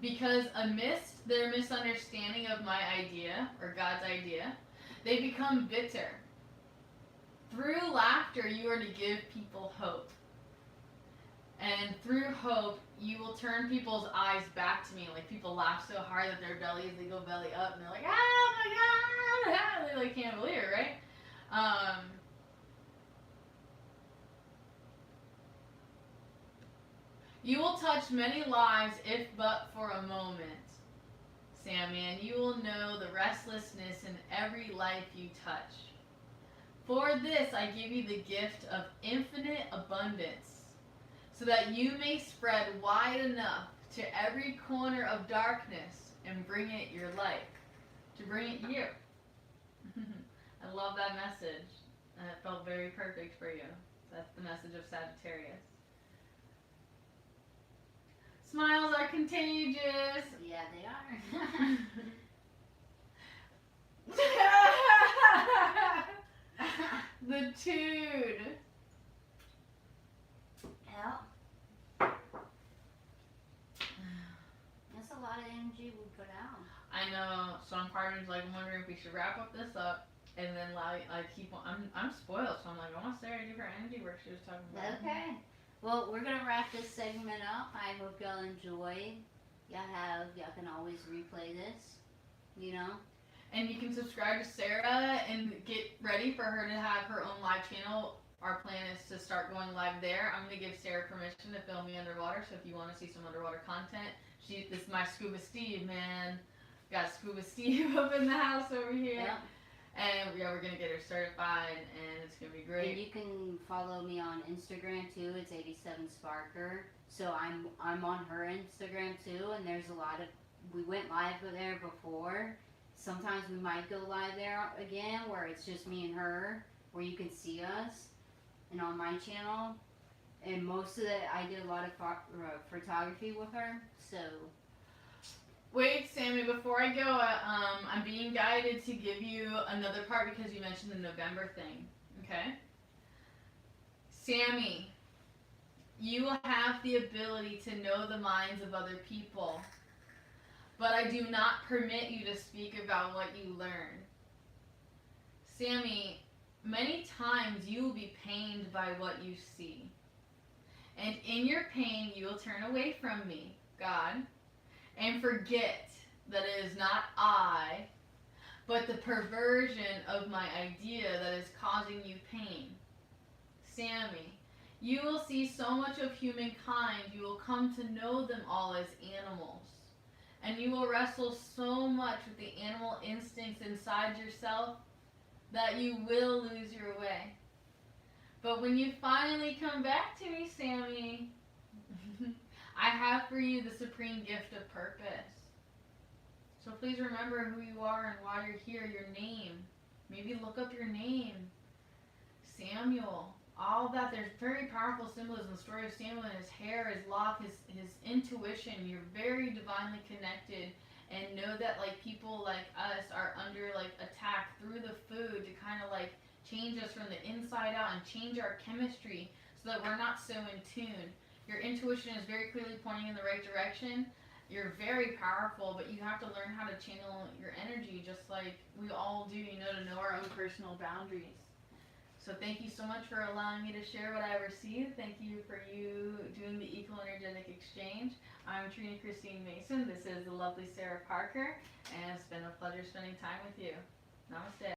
because amidst their misunderstanding of my idea, or God's idea, they become bitter. Through laughter, you are to give people hope. And through hope, you will turn people's eyes back to me. Like people laugh so hard that their bellies, they go belly up, and they're like, oh my God! They like can't believe it, right? You will touch many lives if but for a moment. Sammy, and you will know the restlessness in every life you touch. For this I give you the gift of infinite abundance, so that you may spread wide enough to every corner of darkness and bring it your light, to bring it you. I love that message. And it felt very perfect for you. That's the message of Sagittarius. Smiles are contagious. Yeah, they are. The Tude. Yeah. That's a lot of energy we put out. I know. So I'm wondering if we should wrap up this up and then keep on. I'm spoiled, so I'm like, I want Sarah to give her energy work she was talking about. Okay. Well, we're gonna wrap this segment up. I hope y'all enjoyed. Y'all can always replay this. You know. And you can subscribe to Sarah and get ready for her to have her own live channel. Our plan is to start going live there. I'm gonna give Sarah permission to film me underwater. So if you want to see some underwater content, this is my Scuba Steve, man. Got Scuba Steve up in the house over here. Yeah. And yeah, we're gonna get her certified, and it's gonna be great. And you can follow me on Instagram too. It's 87Sparker. So I'm on her Instagram too, and there's a lot of. We went live there before. Sometimes we might go live there again, where it's just me and her, where you can see us. And on my channel, and most of it, I did a lot of photography with her. So. Wait, Sammy, before I go, I'm being guided to give you another part because you mentioned the November thing, okay? Sammy, you have the ability to know the minds of other people, but I do not permit you to speak about what you learn. Sammy, many times you will be pained by what you see. And in your pain, you will turn away from me, God, and forget that it is not I, but the perversion of my idea that is causing you pain. Sammy, you will see so much of humankind, you will come to know them all as animals. And you will wrestle so much with the animal instincts inside yourself that you will lose your way. But when you finally come back to me, Sammy, I have for you the supreme gift of purpose. So please remember who you are and why you're here, your name. Maybe look up your name. Samuel. All that. There's very powerful symbolism. The story of Samuel and his hair, his lock, his intuition. You're very divinely connected. And know that people like us are under attack through the food to kind of change us from the inside out and change our chemistry so that we're not so in tune. Your intuition is very clearly pointing in the right direction. You're very powerful, but you have to learn how to channel your energy just like we all do, to know our own personal boundaries. So thank you so much for allowing me to share what I received. Thank you for you doing the equal energetic exchange. I'm Trina Christine Mason. This is the lovely Sarah Parker, and it's been a pleasure spending time with you. Namaste.